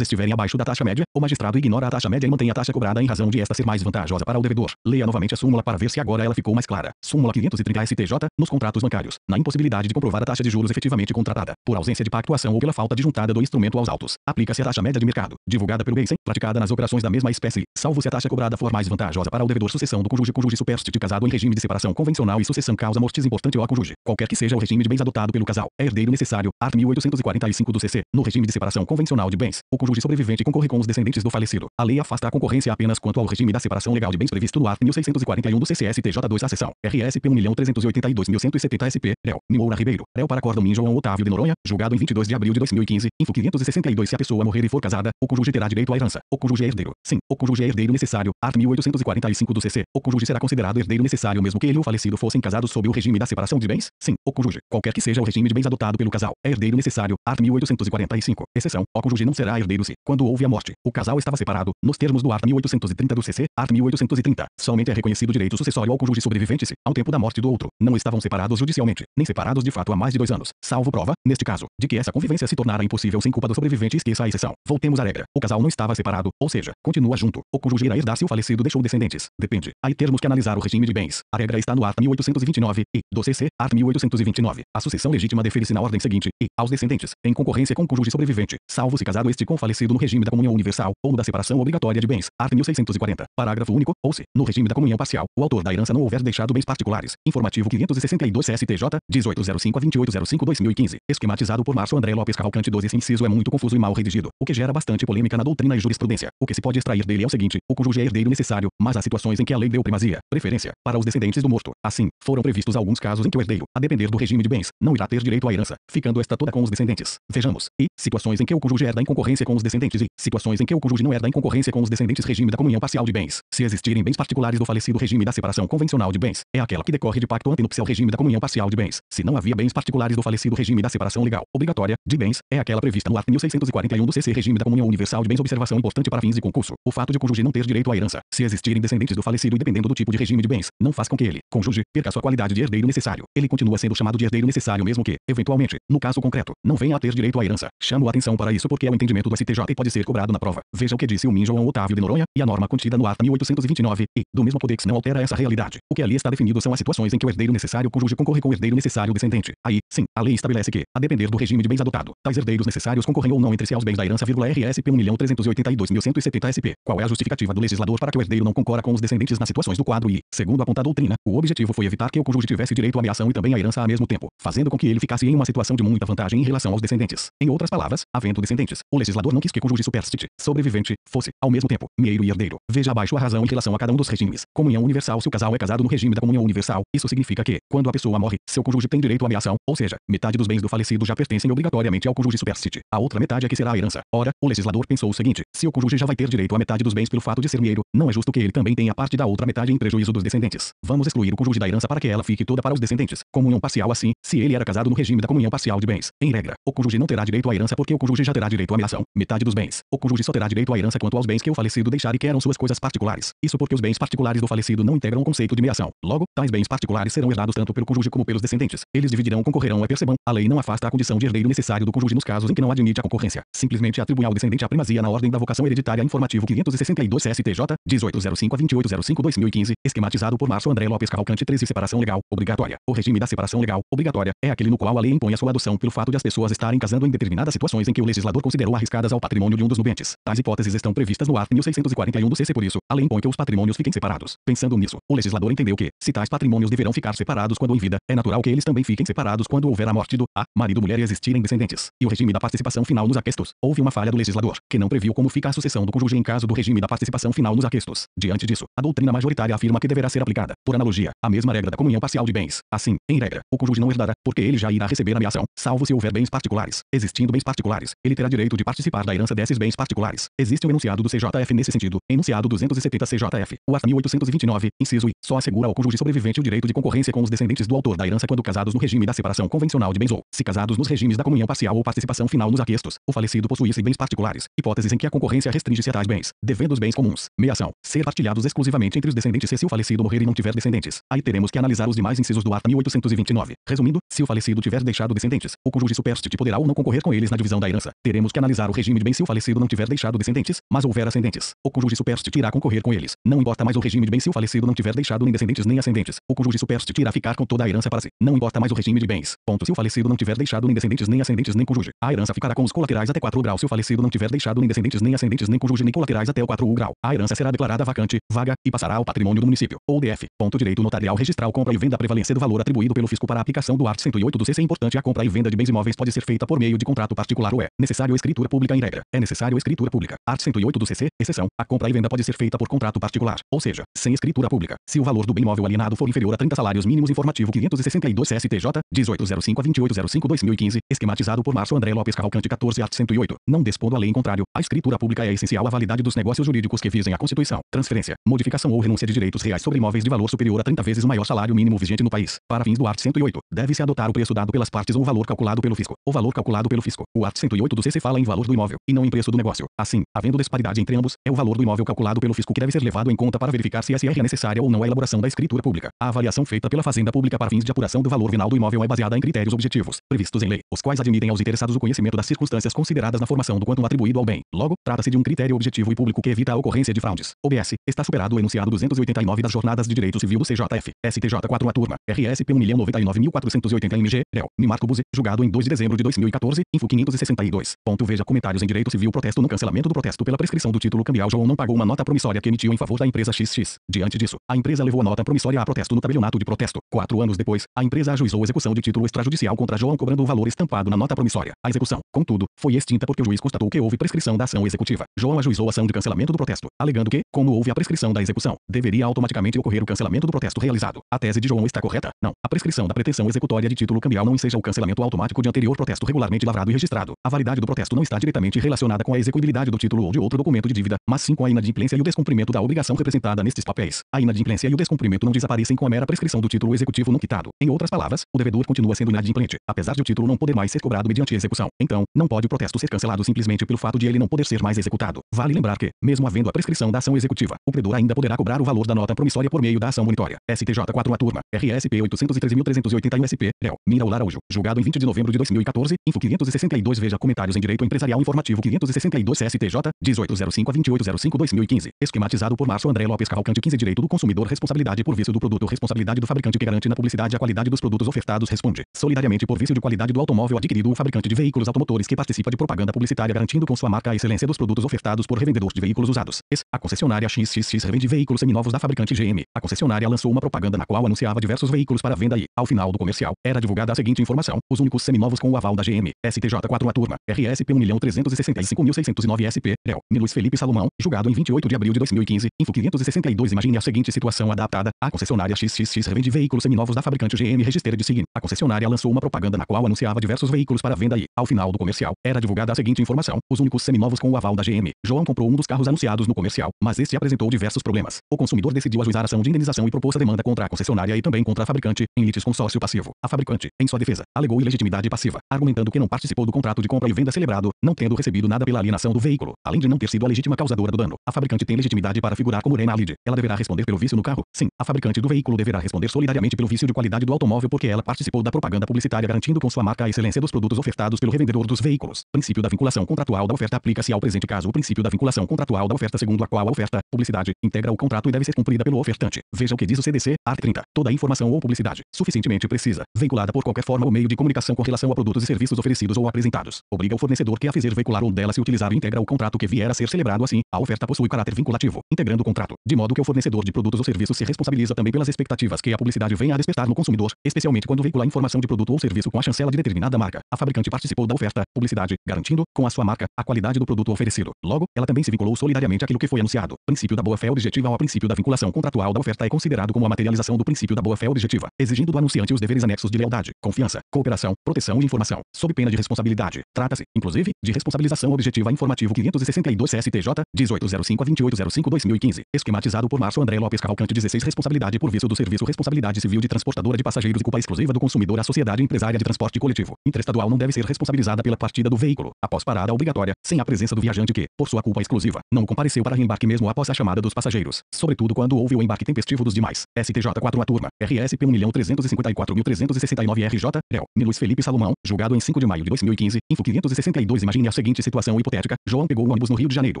estiverem abaixo da taxa média, o magistrado ignora a taxa média e mantém a taxa cobrada em razão de esta ser mais vantajosa para o devedor. Leia novamente a súmula para ver se agora ela ficou mais clara. Súmula 530 STJ, nos contratos bancários, na impossibilidade de comprovar a taxa de juros efetivamente contratada, por ausência de pactuação ou pela falta de juntada do instrumento aos autos, aplica-se a taxa média de mercado, divulgada pelo BACEN, praticada nas operações da mesma espécie, salvo se a taxa cobrada for mais vantajosa para o devedor. Sucessão do cônjuge superstite casado em regime de separação convencional e sucessão causa mortis importante ao cônjuge. Qualquer que seja o regime de bens adotado pelo casal, é herdeiro necessário, art. 1845 do CC. No regime de separação convencional de bens, o cônjuge sobrevivente concorre com os descendentes do falecido. A lei afasta a concorrência apenas quanto ao regime da separação legal de bens previsto no art. 1641 do CCSTJ2 a seção RSP 1.382.170 SP, réu, Moura Ribeiro, réu para acórdão Min João Otávio de Noronha, julgado em 22 de abril de 2015, info 562. Se a pessoa morrer e for casada, o cônjuge terá direito à herança. O cônjuge é herdeiro. Sim, o cônjuge é herdeiro necessário, art. 1845 do CC. O cônjuge será considerado herdeiro necessário mesmo que ele e o falecido fossem casados sob o regime da separação de bens? Sim, o cônjuge, qualquer que seja o regime de bens adotado pelo casal, é herdeiro necessário, art. 1845. Exceção, o cônjuge não será herdeiro se, quando houve a morte, o casal estava separado, nos termos do art. 1830 do CC, art. 1830, somente é reconhecido direito sucessório ao cônjuge sobrevivente se, ao tempo da morte do outro, não estavam separados judicialmente, nem separados de fato há mais de 2 anos, salvo prova, neste caso, de que essa convivência se tornara impossível sem culpa do sobrevivente. Esqueça a exceção. Voltemos à regra. O casal não estava separado, ou seja, continua junto. O cônjuge irá herdar se o falecido deixou descendentes. Depende. Aí termos que analisar o regime de bens. A regra está no art. 1829 e, do CC, art. 1829. A sucessão legítima defere-se na ordem seguinte e, aos descendentes, em concorrência com o cônjuge sobrevivente, salvo se casado este com o falecido no regime da comunhão universal ou da separação obrigatória de bens. Art. 1640. Parágrafo único, ou se, no regime da comunhão parcial, o autor da herança não houver deixado bens particulares. Informativo 562 STJ, 1805/2805/2015. Esquematizado por Márcio André Lopes Cavalcante 12. Esse inciso é muito confuso e mal redigido, o que gera bastante polêmica na doutrina e jurisprudência. O que se pode extrair dele é o seguinte: o cônjuge é herdeiro necessário, mas há situações em que a lei deu primazia, preferência, para os descendentes do morto. Assim, foram previstos alguns casos em que o herdeiro, a depender do regime de bens, não irá ter direito à herança, ficando esta toda com os descendentes. Vejamos. E, situações em que o cônjuge herda em concorrência com os descendentes e, situações em que o cônjuge não herda em concorrência com os descendentes. Regime da comunhão parcial de bens. Se existirem bens particulares do falecido, regime da separação convencional de bens, é aquela que decorre de pacto antenupcial. Regime da comunhão parcial de bens. Se não havia bens particulares do falecido, regime da separação legal, obrigatória, de bens, é aquela prevista no art. 1641 do CC. Regime da comunhão universal de bens. Observação importante para fins de concurso. O fato de o cônjuge não ter direito à herança, se existirem descendentes do falecido e dependendo do tipo de regime de bens, não faz com que ele, cônjuge, perca sua qualidade de herdeiro necessário. Ele continua sendo chamado de herdeiro necessário mesmo que, eventualmente, no caso concreto, não venha a ter direito à herança. Chamo a atenção para isso porque é o entendimento do STJ e pode ser cobrado na prova. Veja o que disse o Min João Otávio de Noronha e a norma contida no art. 1829 e, do mesmo codex, não altera essa realidade. O que ali está definido são as situações em que o herdeiro necessário cônjuge concorre com o herdeiro necessário descendente. Aí, sim, a lei estabelece que, a depender do regime de bens adotado, tais herdeiros necessários concorrem ou não entre si aos bens da herança, RSP 1.382.170 SP. Qual é a justificativa do legislador para que o herdeiro não concorra com os descendentes nas situações do quadro e, segundo aponta a doutrina, o objetivo foi evitar que o cônjuge tivesse direito à meação e também à herança ao mesmo tempo, fazendo com que ele ficasse em uma situação de muita vantagem em relação aos descendentes. Em outras palavras, havendo descendentes, o legislador não quis que o cônjuge superstite, sobrevivente, fosse, ao mesmo tempo, meio e herdeiro. Veja abaixo a razão em relação a cada um dos regimes. Comunhão universal. Se o casal é casado no regime da comunhão universal, isso significa que, quando a pessoa morre, seu cônjuge tem direito à meação, ou seja, metade dos bens do falecido já pertencem obrigatoriamente ao cônjuge superstite. A outra metade é que será a herança. Ora, o legislador pensou o seguinte: se o cônjuge já vai ter direito à metade dos bens pelo fato de ser meio, não é justo que ele também tenha parte da outra metade em prejuízo dos descendentes. Vamos excluir o cônjuge da herança para que ela fique toda para os descendentes. Comunhão parcial. Assim, se ele era casado no regime da comunhão parcial de bens, em regra, o cônjuge não terá direito à herança porque o cônjuge já terá direito à meação, metade dos bens. O cônjuge só terá direito à herança quanto aos bens que o falecido deixar e que eram suas coisas particulares. Isso porque os bens particulares do falecido não integram o conceito de meação. Logo, tais bens particulares serão herdados tanto pelo cônjuge como pelos descendentes. Eles dividirão o concorrerão percebam, a lei não afasta a condição de herdeiro necessário do cônjuge nos casos em que não admite a concorrência. Simplesmente atribui ao descendente a primazia na ordem da vocação hereditária. Informativo 562 CSTJ, 1805 a 2805/2015, esquematizado por Márcio André Lopes Cavalcante. 13. Separação legal obrigatória. O regime da separação legal obrigatória é aquele no qual a lei impõe a sua adoção pelo fato de as pessoas estarem casando em determinadas situações em que o legislador considerou arriscadas ao patrimônio de um dos nubentes. Tais hipóteses estão previstas no art. 1641 do CC. Por isso, a lei impõe que os patrimônios fiquem separados. Pensando nisso, o legislador entendeu que, se tais patrimônios deverão ficar separados quando em vida, é natural que eles também fiquem separados quando houver a morte do a marido, mulher e existirem descendentes. E o regime da participação final nos aquestos. Houve uma falha do legislador, que não previu como fica a sucessão do cônjuge em caso do regime da participação final nos aquestos. Diante disso, a doutrina majoritária afirma que deverá ser aplicada, por analogia, a mesma regra da comunhão parcial de bens. Assim, em regra, o cônjuge não herdará, porque ele já irá receber ameação, salvo se houver bens particulares. Existindo bens particulares, ele terá direito de participar da herança desses bens particulares. Existe um enunciado do CJF nesse sentido, enunciado 270 CJF. O art. 1829, inciso I, só assegura ao cônjuge sobrevivente o direito de concorrência com os descendentes do autor da herança quando casados no regime da separação convencional de bens ou, se casados nos regimes da comunhão parcial ou participação final nos aquestos, o falecido possuísse bens particulares, hipóteses em que a concorrência restringe-se a tais bens, devendo os bens comuns, meiação, ser partilhados exclusivamente entre os descendentes se o falecido morrer e não tiver descendentes. Aí teremos que analisar os demais incisos do art. 1829. Resumindo, se o falecido tiver deixado descendentes, o cônjuge superstite poderá ou não concorrer com eles na divisão da herança. Teremos que analisar o regime de bens se o falecido não tiver deixado descendentes, mas houver ascendentes. O cônjuge superstite irá concorrer com eles. Não importa mais o regime de bens se o falecido não tiver deixado nem descendentes nem ascendentes. O cônjuge superstite irá ficar com toda a herança para si. Não importa mais o regime de bens. Ponto. Se o falecido não tiver deixado nem descendentes nem ascendentes nem cônjuge, a herança ficará com os colaterais até 4 graus. Se o falecido não tiver deixado nem descendentes nem ascendentes nem cônjuge nem colaterais até o 4 grau, a herança será declarada vacante, vaga, e passará ao patrimônio do município. Ou DF. Ponto. Direito notarial registral. Compra e venda. A prevalência do valor atribuído pelo fisco para a aplicação do art. 108 do CC. Importante: a compra e venda de bens imóveis pode ser feita por meio de contrato particular ou é necessário escritura pública. Em regra, é necessário escritura pública. Art. 108 do CC. Exceção: a compra e venda pode ser feita por contrato particular, ou seja, sem escritura pública, se o valor do bem imóvel alienado for inferior a 30 salários mínimos. Informativo 562 CSTJ, 1805 a 2805/2015, esquematizado por Márcio André Lopes Cavalcante. 14. Art. 108. Não dispondo a lei em contrário, a escritura pública é essencial à validade dos negócios jurídicos que visem a constituição, transferência, modificação ou renúncia de direitos reais sobre imóveis de valor superior a 30 vezes o maior salário mínimo vigente no país. Para fins do art. 108, deve-se adotar o preço dado pelas partes ou o valor calculado pelo fisco. O valor calculado pelo fisco. O art. 108 do CC fala em valor do imóvel, e não em preço do negócio. Assim, havendo disparidade entre ambos, é o valor do imóvel calculado pelo fisco que deve ser levado em conta para verificar se é necessária ou não a elaboração da escritura pública. A avaliação feita pela Fazenda Pública para fins de apuração do valor venal do imóvel é baseada em critérios objetivos, previstos em lei, os quais admitem aos interessados o conhecimento das circunstâncias consideradas na formação do quantum atribuído ao bem. Logo, trata-se de um critério objetivo e público que evita a ocorrência de fraudes. OBS. Está superado o enunciado 289 das Jornadas de Direito Civil do CJF. STJ 4 a turma. RSP 1.099.480 MG. Réu. Nimarco Buzzi. Julgado em 2 de dezembro de 2014. Info 562. Veja comentários em direito civil. Protesto no cancelamento do protesto pela prescrição do título cambial. João não pagou uma nota promissória que emitiu em favor da empresa XX. Diante disso, a empresa levou a nota promissória a protesto no tabelionato de protesto. 4 anos depois, a empresa ajuizou execução de título extrajudicial contra João cobrando o valor estampado na nota promissória. A execução, contudo, foi extinta porque o juiz constatou que houve prescrição da ação executiva. João ajuizou a ação de cancelamento do protesto, alegando que, como houve a prescrição da execução, deveria automaticamente ocorrer o cancelamento do protesto realizado. A tese de João está correta? Não. A prescrição da pretensão executória de título cambial não enseja o cancelamento automático de anterior protesto regularmente lavrado e registrado. A validade do protesto não está diretamente relacionada com a execuibilidade do título ou de outro documento de dívida, mas sim com a inadimplência e o descumprimento da obrigação representada nestes papéis. A inadimplência e o descumprimento não desaparecem com a mera prescrição do título executivo não quitado. Em outras palavras, o devedor continua sendo inadimplente, apesar de o título não poder mais ser cobrado mediante execução. Então, não pode o protesto ser cancelado simplesmente pelo fato de ele não poder ser mais executado. Vale lembrar que, mesmo havendo a prescrição da ação executiva, o credor ainda poderá cobrar o valor da nota promissória por meio da ação monitória. STJ 4 a turma. RSP 813.381 SP. Réu. Mira Araújo. Julgado em 20 de novembro de 2014. Info 562. Veja comentários em direito empresarial. Informativo 562 CSTJ, 1805 a 2805/2015. Esquematizado por Márcio André Lopes Cavalcante. 15. Direito do consumidor. Responsabilidade por vício do produto. Responsabilidade do fabricante que garante na publicidade a qualidade dos produtos ofertados. Responde solidariamente por vício de qualidade do automóvel adquirido o fabricante de veículos automotores que participa de propaganda publicitária garantindo com sua marca a excelência dos produtos ofertados por revendedor de veículos usados. A concessionária XXX revende veículos seminovos da fabricante GM. A concessionária lançou uma propaganda na qual anunciava diversos veículos para venda e, ao final do comercial, era divulgada a seguinte informação: os únicos seminovos com o aval da GM. STJ 4 a turma. RSP 1.365.609 SP. Réu. Luiz Felipe Salomão. Julgado em 28 de abril de 2015. Info 562. Imagine a seguinte situação adaptada. A concessionária XXX revende veículos seminovos da fabricante GM registrada de seguinte. A concessionária lançou uma propaganda na qual anunciava diversos veículos para venda e, ao final do comercial, era divulgada a seguinte informação: os únicos seminovos com o aval da GM. João comprou um dos carros anunciados no comercial, mas este apresentou diversos problemas. O consumidor decidiu ajuizar ação de indenização e propôs a demanda contra a concessionária e também contra a fabricante, em litisconsórcio passivo. A fabricante, em sua defesa, alegou ilegitimidade passiva, argumentando que não participou do contrato de compra e venda celebrado, não tendo recebido nada pela alienação do veículo, além de não ter sido a legítima causadora do dano. A fabricante tem legitimidade para figurar como rei na lide. Ela deverá responder pelo vício no carro? Sim. A fabricante do veículo deverá responder solidariamente pelo vício de qualidade do automóvel porque ela participou participou da propaganda publicitária garantindo com sua marca a excelência dos produtos ofertados pelo revendedor dos veículos. Princípio da vinculação contratual da oferta aplica-se ao presente caso o princípio da vinculação contratual da oferta segundo a qual a oferta, publicidade, integra o contrato e deve ser cumprida pelo ofertante. Veja o que diz o CDC, art. 30. Toda informação ou publicidade, suficientemente precisa, vinculada por qualquer forma ou meio de comunicação com relação a produtos e serviços oferecidos ou apresentados, obriga o fornecedor que a fizer veicular ou dela se utilizar e integra o contrato que vier a ser celebrado assim, a oferta possui caráter vinculativo, integrando o contrato, de modo que o fornecedor de produtos ou serviços se responsabiliza também pelas expectativas que a publicidade venha a despertar no consumidor, especialmente quando veicular informação de produto ou serviço com a chancela de determinada marca. A fabricante participou da oferta, publicidade, garantindo, com a sua marca, a qualidade do produto oferecido. Logo, ela também se vinculou solidariamente àquilo que foi anunciado. Princípio da boa-fé objetiva ao princípio da vinculação contratual da oferta é considerado como a materialização do princípio da boa-fé objetiva, exigindo do anunciante os deveres anexos de lealdade, confiança, cooperação, proteção e informação, sob pena de responsabilidade. Trata-se, inclusive, de responsabilização objetiva informativo 562 CSTJ, 1805-2805-2015, esquematizado por Márcio André Lopes Cavalcante. 16 Responsabilidade por vício do serviço. Responsabilidade civil de transportadora de passageiros e culpa exclusiva do consumidor. A sociedade empresária de transporte coletivo interestadual não deve ser responsabilizada pela partida do veículo, após parada obrigatória, sem a presença do viajante que, por sua culpa exclusiva, não compareceu para reembarque mesmo após a chamada dos passageiros, sobretudo quando houve o embarque tempestivo dos demais. STJ 4 a turma, RSP 1.354.369 RJ, réu, Luiz Felipe Salomão, julgado em 5 de maio de 2015, info 562. Imagine a seguinte situação hipotética: João pegou o ônibus no Rio de Janeiro,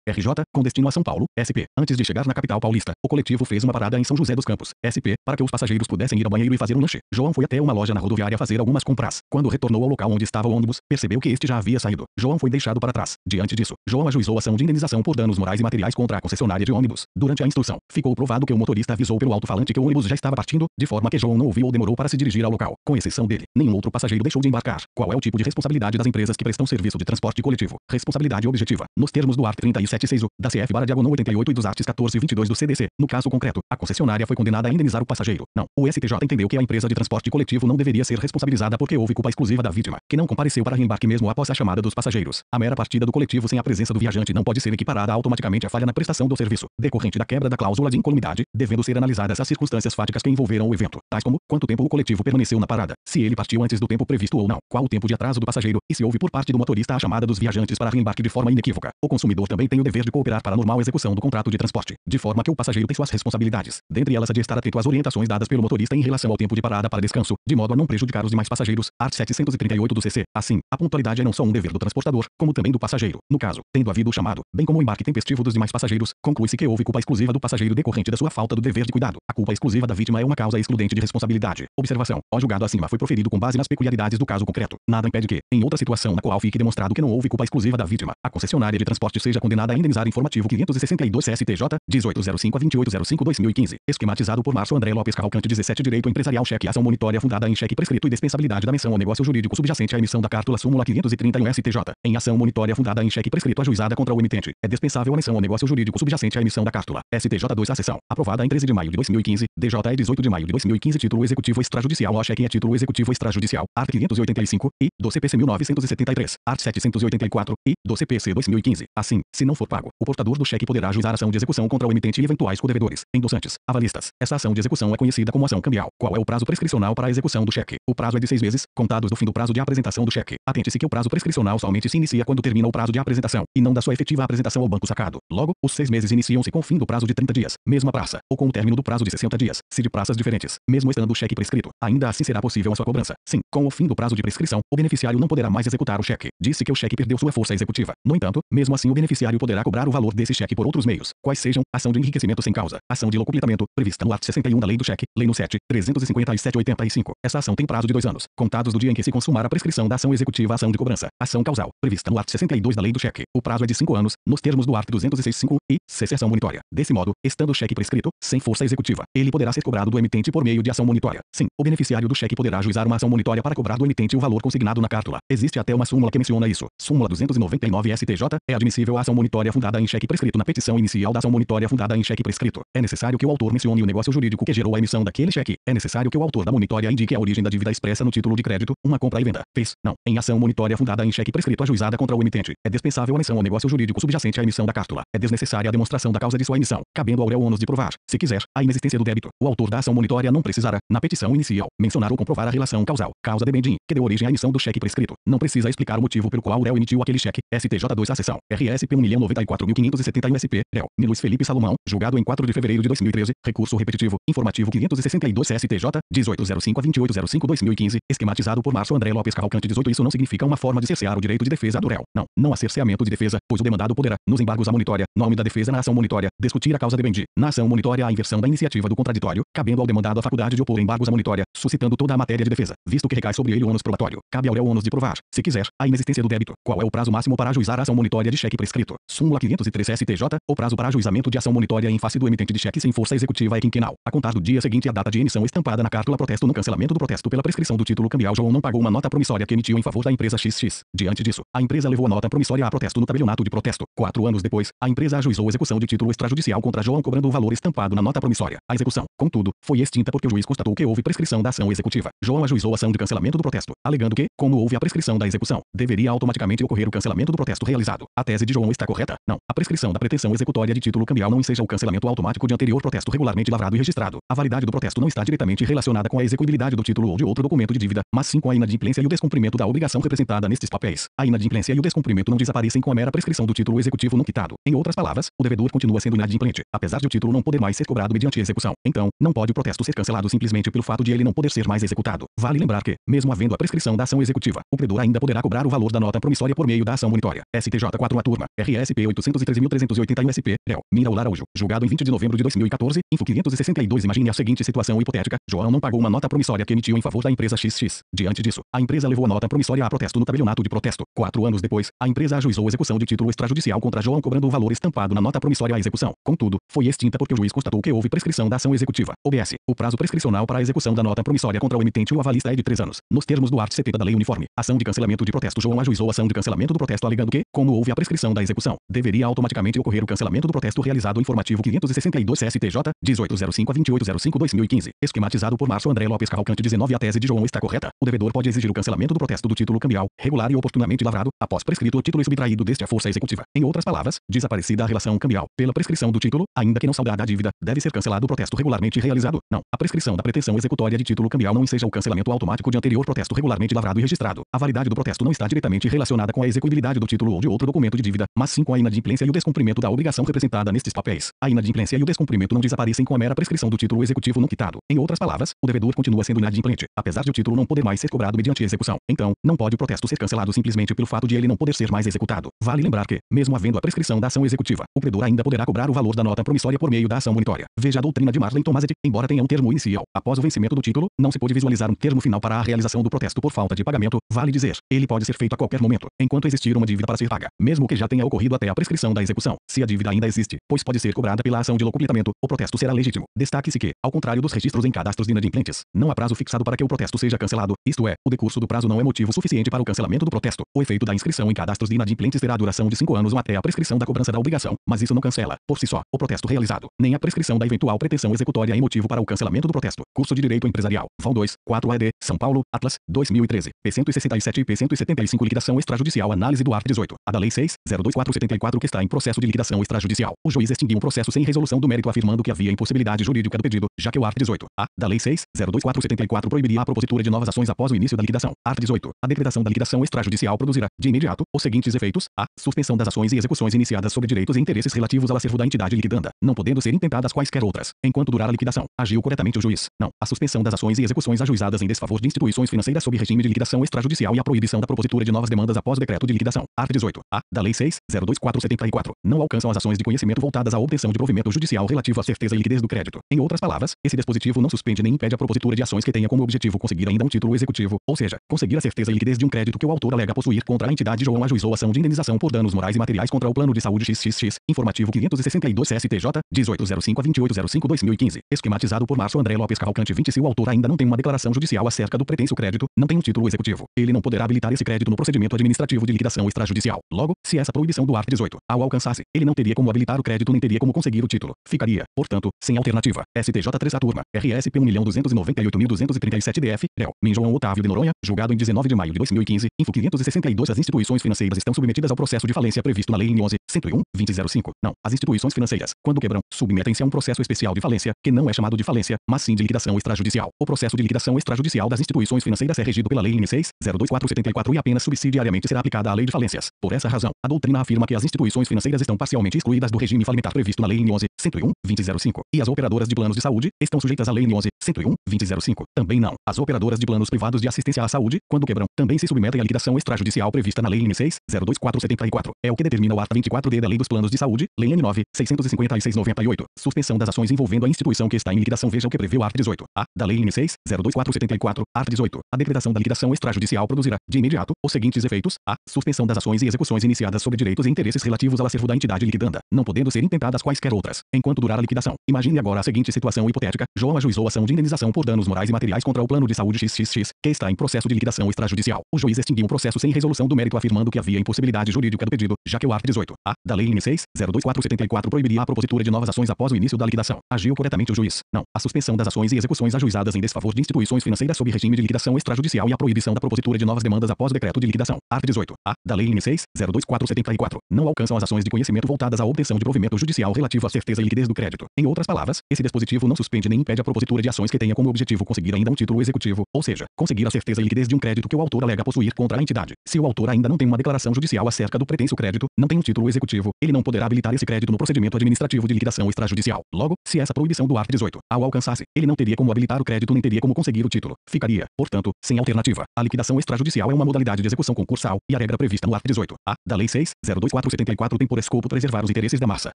RJ, com destino a São Paulo, SP. Antes de chegar na capital paulista, o coletivo fez uma parada em São José dos Campos, SP, para que os passageiros pudessem ir ao banheiro e fazer um lanche. João foi até uma loja na rodoviária fazer algumas compras. Quando retornou ao local onde estava o ônibus, percebeu que este já havia saído. João foi deixado para trás. Diante disso, João ajuizou ação de indenização por danos morais e materiais contra a concessionária de ônibus. Durante a instrução, ficou provado que o motorista avisou pelo alto-falante que o ônibus já estava partindo, de forma que João não ouviu ou demorou para se dirigir ao local. Com exceção dele, nenhum outro passageiro deixou de embarcar. Qual é o tipo de responsabilidade das empresas que prestam serviço de transporte coletivo? Responsabilidade objetiva, nos termos do art. 37.6 da CF/88 e dos arts. 14 e 22 do CDC. No caso concreto, a concessionária foi condenada a indenizar o passageiro. Não, o STJ entendeu que a empresa de transporte coletivo não deveria ser responsabilizada porque houve culpa exclusiva da vítima, que não compareceu para reembarque mesmo após a chamada dos passageiros. A mera partida do coletivo sem a presença do viajante não pode ser equiparada automaticamente à falha na prestação do serviço, decorrente da quebra da cláusula de incolumidade, devendo ser analisadas as circunstâncias fáticas que envolveram o evento, tais como quanto tempo o coletivo permaneceu na parada, se ele partiu antes do tempo previsto ou não, qual o tempo de atraso do passageiro e se houve por parte do motorista a chamada dos viajantes para reembarque de forma inequívoca. O consumidor também tem o dever de cooperar para a normal execução do contrato de transporte, de forma que o passageiro tem suas responsabilidades, dentre elas a de estar atento às orientações dadas pelo motorista em relação ao tempo de parada para descanso, de modo a não prejudicar os demais passageiros. Art. 738 do CC. Assim, a pontualidade é não só um dever do transportador, como também do passageiro. No caso, tendo havido o chamado, bem como o embarque tempestivo dos demais passageiros, conclui-se que houve culpa exclusiva do passageiro decorrente da sua falta do dever de cuidado. A culpa exclusiva da vítima é uma causa excludente de responsabilidade. Observação: o julgado acima foi proferido com base nas peculiaridades do caso concreto. Nada impede que, em outra situação na qual fique demonstrado que não houve culpa exclusiva da vítima, a concessionária de transporte seja condenada a indenizar. Informativo 562 CSTJ, 1805-2805-2015, esquematizado por Márcio André Lopes Cavalcante. 17 Direito empresarial. Cheque. Ação monitória fundada em cheque prescrito e dispensabilidade da menção ao negócio jurídico subjacente à emissão da cártula. Súmula 531 STJ. Em ação monitória fundada em cheque prescrito ajuizada contra o emitente, é dispensável a menção ao negócio jurídico subjacente à emissão da cártula. STJ 2. A seção, aprovada em 13 de maio de 2015, DJ é 18 de maio de 2015. Título executivo extrajudicial. O cheque é título executivo extrajudicial. Art. 585 e do CPC 1973, art. 784 e do CPC 2015. Assim, se não for pago, o portador do cheque poderá ajuizar ação de execução contra o emitente e eventuais codevedores, endossantes, avalistas. Essa ação de execução é conhecida como ação cambial. Qual é o prazo prescricional para a execução do cheque? O prazo é de 6 meses, contados do fim do prazo de apresentação do cheque. Atente-se que o prazo prescricional somente se inicia quando termina o prazo de apresentação, e não da sua efetiva apresentação ao banco sacado. Logo, os 6 meses iniciam-se com o fim do prazo de 30 dias, mesma praça, ou com o término do prazo de 60 dias, se de praças diferentes, mesmo estando o cheque prescrito. Ainda assim será possível a sua cobrança. Sim, com o fim do prazo de prescrição, o beneficiário não poderá mais executar o cheque. Disse que o cheque perdeu sua força executiva. No entanto, mesmo assim o beneficiário poderá cobrar o valor desse cheque por outros meios, quais sejam ação de enriquecimento sem causa, ação de locupletamento, prevista no art. 61 da Lei do Cheque, Lei no 7, 357/85. Essa ação tem prazo de 2 anos, contados do dia em que se consumar a prescrição da ação executiva. Ação de cobrança, ação causal, prevista no art. 62 da Lei do Cheque. O prazo é de 5 anos, nos termos do art. 206.5 e CC ação monitória. Desse modo, estando o cheque prescrito, sem força executiva, ele poderá ser cobrado do emitente por meio de ação monitória. Sim, o beneficiário do cheque poderá ajuizar uma ação monitória para cobrar do emitente o valor consignado na cártula. Existe até uma súmula que menciona isso. Súmula 299 STJ. É admissível a ação monitória fundada em cheque prescrito na petição inicial da ação monitória fundada em cheque prescrito. É necessário que o autor mencione o negócio jurídico que gerou a emissão daquele cheque. É necessário que o autor da monitória indique a origem da dívida expressa no título de crédito, uma compra e venda. Fez, não, em ação monitória fundada em cheque prescrito ajuizada contra o emitente, é dispensável a menção ao negócio jurídico subjacente à emissão da cártula. É desnecessária a demonstração da causa de sua emissão, cabendo ao réu o ônus de provar, se quiser, a inexistência do débito. O autor da ação monitória não precisará, na petição inicial, mencionar ou comprovar a relação causal, causa de bem-din, que deu origem à emissão do cheque prescrito. Não precisa explicar o motivo pelo qual o réu emitiu aquele cheque. STJ 2. A seção, RSP 1.094.571 SP, réu, Luiz Felipe Salomão, julgado em 4 de fevereiro de 2013, recurso repetitivo, informativo 562 STJ, 1805-2805. 1805/2015, esquematizado por Márcio André Lopes Cavalcante 18. Isso não significa uma forma de cercear o direito de defesa do réu. Não há cerceamento de defesa, pois o demandado poderá, nos embargos à monitória, nome da defesa na ação monitória, discutir a causa dependi. Na ação monitória a inversão da iniciativa do contraditório, cabendo ao demandado a faculdade de opor embargos à monitória, suscitando toda a matéria de defesa, visto que recai sobre ele o ônus probatório. Cabe ao réu o ônus de provar, se quiser, a inexistência do débito. Qual é o prazo máximo para ajuizar a ação monitória de cheque prescrito? Súmula 503 STJ, o prazo para ajuizamento de ação monitória em face do emitente de cheque sem força executiva é quinquenal, a contar do dia seguinte à data de emissão estampada na cartula protesto no cancelamento do protesto pela prescrição do título cambial. João não pagou uma nota promissória que emitiu em favor da empresa XX. Diante disso, a empresa levou a nota promissória a protesto no tabelionato de protesto. 4 anos depois, a empresa ajuizou execução de título extrajudicial contra João cobrando o valor estampado na nota promissória. A execução, contudo, foi extinta porque o juiz constatou que houve prescrição da ação executiva. João ajuizou a ação de cancelamento do protesto, alegando que, como houve a prescrição da execução, deveria automaticamente ocorrer o cancelamento do protesto realizado. A tese de João está correta? Não. A prescrição da pretensão executória de título cambial não enseja o cancelamento automático de anterior protesto regularmente lavrado e registrado. A validade do protesto não está diretamente relacionada com a execuibilidade do título ou de outro documento de dívida, mas sim com a inadimplência e o descumprimento da obrigação representada nestes papéis. A inadimplência e o descumprimento não desaparecem com a mera prescrição do título executivo não quitado. Em outras palavras, o devedor continua sendo inadimplente, apesar de o título não poder mais ser cobrado mediante execução. Então, não pode o protesto ser cancelado simplesmente pelo fato de ele não poder ser mais executado. Vale lembrar que, mesmo havendo a prescrição da ação executiva, o credor ainda poderá cobrar o valor da nota promissória por meio da ação monitória. STJ 4 a turma, RSP 813.381 SP, réu, Mira Araújo, julgado em 20 de novembro de 2014, info 562. Imagine a seguinte situação hipotética: João não pagou uma nota promissória que emitiu em favor da empresa XX. Diante disso, a empresa levou a nota promissória a protesto no tabelionato de protesto. 4 anos depois, a empresa ajuizou execução de título extrajudicial contra João cobrando o valor estampado na nota promissória à execução. Contudo, foi extinta porque o juiz constatou que houve prescrição da ação executiva. OBS. O prazo prescricional para a execução da nota promissória contra o emitente ou avalista é de 3 anos. Nos termos do art. 70 da Lei Uniforme, ação de cancelamento de protesto. João ajuizou ação de cancelamento do protesto alegando que, como houve a prescrição da execução, deveria automaticamente ocorrer o cancelamento do protesto realizado. Informativo 562 STJ, 1805 a 2805/2015. Esquematizado por Márcio André Lopes Cavalcante 19. A tese de João está correta. O devedor pode exigir o cancelamento do protesto do título cambial, regular e oportunamente lavrado, após prescrito o título e subtraído deste a força executiva. Em outras palavras, desaparecida a relação cambial, pela prescrição do título, ainda que não saldada a dívida, deve ser cancelado o protesto regularmente realizado. Não. A prescrição da pretensão executória de título cambial não enseja o cancelamento automático de anterior protesto regularmente lavrado e registrado. A validade do protesto não está diretamente relacionada com a execuibilidade do título ou de outro documento de dívida, mas sim com a inadimplência e o descumprimento da obrigação representada nestes papéis. A inadimplência e o descumprimento não desaparecem com a mera prescrição do título executivo não quitado. Em outras palavras, o devedor continua sendo inadimplente, apesar de o título não poder mais ser cobrado mediante execução. Então, não pode o protesto ser cancelado simplesmente pelo fato de ele não poder ser mais executado. Vale lembrar que, mesmo havendo a prescrição da ação executiva, o credor ainda poderá cobrar o valor da nota promissória por meio da ação monitória. Veja a doutrina de Marley Tomasetti. Embora tenha um termo inicial, após o vencimento do título, não se pôde visualizar um termo final para a realização do protesto por falta de pagamento. Vale dizer, ele pode ser feito a qualquer momento, enquanto existir uma dívida para ser paga, mesmo que já tenha ocorrido até a prescrição da execução. Se a dívida ainda existe, pois pode ser cobrada pela ação de locupletamento, o protesto será legítimo. Destaque-se que, ao contrário dos registros em cadastros de inadimplentes, não há prazo fixado para que o protesto seja cancelado, isto é, o decurso do prazo não é motivo suficiente para o cancelamento do protesto. O efeito da inscrição em cadastros de inadimplentes terá a duração de 5 anos ou até a prescrição da cobrança da obrigação, mas isso não cancela, por si só, o protesto realizado, nem a prescrição da eventual pretensão executória é motivo para o cancelamento do protesto. Curso de Direito Empresarial, Vol 2, 4 AD, São Paulo, Atlas, 2013, P167 e P175. Liquidação extrajudicial. Análise do art. 18. A da Lei 6.024/74 que está em processo de liquidação extrajudicial. O juiz extinguiu o processo sem resolução do mérito afirmando que havia impossibilidade jurídica do pedido, já que o art. 18. A da Lei 6.024/74 proibiria a propositura de novas ações após o início da liquidação. Art. 18. A decretação da liquidação extrajudicial produzirá, de imediato, os seguintes efeitos: a suspensão das ações e execuções iniciadas sobre direitos e interesses relativos ao acervo da entidade liquidanda, não podendo ser intentadas quaisquer outras, enquanto durar a liquidação. Agiu corretamente o juiz. Não. A suspensão das ações e execuções ajuizadas em desfavor de instituições financeiras sob regime de liquidação extrajudicial e a proibição da propositura de novas demandas após o decreto de liquidação. Art. 18. A da Lei 6.024/74 não alcançam as ações de conhecimento voltadas à obtenção de provimento judicial relativo à certeza e liquidez do crédito. Em outras palavras, esse dispositivo não suspende nem impede a propositura de ações que tenha como objetivo conseguir ainda um título executivo, ou seja, conseguir a certeza e liquidez de um crédito que o autor alega possuir contra a entidade. João ajuizou ação de indenização por danos morais e materiais contra o plano de saúde XXX. Informativo 562 STJ, 1805 a 2805/2015. Esquematizado por Márcio André Lopes Cavalcante 20. Se o autor ainda não tem uma declaração judicial acerca do pretenso crédito, não tem um título executivo, ele não poderá habilitar esse crédito no procedimento administrativo de liquidação extrajudicial. Logo, se essa proibição do art. 18 ao alcançasse, ele não teria como habilitar o crédito nem teria como conseguir o título. Ficaria, portanto, sem alternativa. STJ 3 a turma, RSP 1.298.237 DF, réu, João Otávio de Noronha, julgado em 19 de maio de 2015, info 562. As instituições financeiras estão submetidas ao processo de falência previsto na Lei N. 11.101/2005. Não, as instituições financeiras, quando quebram, submetem-se a um processo especial de falência, que não é chamado de falência, mas sim de liquidação extrajudicial. O processo de liquidação extrajudicial das instituições financeiras é regido pela Lei N. 6.024/74 e apenas subsidiariamente será aplicada a Lei de Falências. Por essa razão, a doutrina afirma que as instituições financeiras estão parcialmente excluídas do regime falimentar previsto na Lei N. 101.2005. E as operadoras de planos de saúde estão sujeitas à Lei nº 11.101.2005. Também não. As operadoras de planos privados de assistência à saúde, quando quebram, também se submetem à liquidação extrajudicial prevista na Lei nº 6.02474. É o que determina o artigo 24D da Lei dos Planos de Saúde, Lei N. 9.656/98. Suspensão das ações envolvendo a instituição que está em liquidação. Veja o que prevê o artigo 18A da Lei nº 6.02474. Artigo 18. A decretação da liquidação extrajudicial produzirá, de imediato, os seguintes efeitos: a suspensão das ações e execuções iniciadas sobre direitos e interesses relativos ao acervo da entidade liquidanda, não podendo ser intentadas quaisquer outras, enquanto durar a liquidação. Imagine agora a seguinte situação hipotética: João ajuizou ação de indenização por danos morais e materiais contra o plano de saúde XXX, que está em processo de liquidação extrajudicial. O juiz extinguiu o processo sem resolução do mérito, afirmando que havia impossibilidade jurídica do pedido, já que o artigo 18A da Lei nº 6.02474 proibiria a propositura de novas ações após o início da liquidação. Agiu corretamente o juiz? Não. A suspensão das ações e execuções ajuizadas em desfavor de instituições financeiras sob regime de liquidação extrajudicial e a proibição da propositura de novas demandas após o decreto de liquidação. Artigo 18A da Lei nº 6.02474 não alcançam as ações de conhecimento voltadas à obtenção de provimento judicial relativo à certeza e liquidez do crédito. Em outras palavras, esse dispositivo não suspende nem impede a propositura de ações que tenha como objetivo conseguir ainda um título executivo, ou seja, conseguir a certeza e liquidez de um crédito que o autor alega possuir contra a entidade. Se o autor ainda não tem uma declaração judicial acerca do pretenso crédito, não tem um título executivo, ele não poderá habilitar esse crédito no procedimento administrativo de liquidação extrajudicial. Logo, se essa proibição do artigo 18 ao alcançasse, ele não teria como habilitar o crédito nem teria como conseguir o título. Ficaria, portanto, sem alternativa. A liquidação extrajudicial é uma modalidade de execução concursal, e a regra prevista no artigo 18A da Lei 6.02474 tem por escopo preservar os interesses da massa,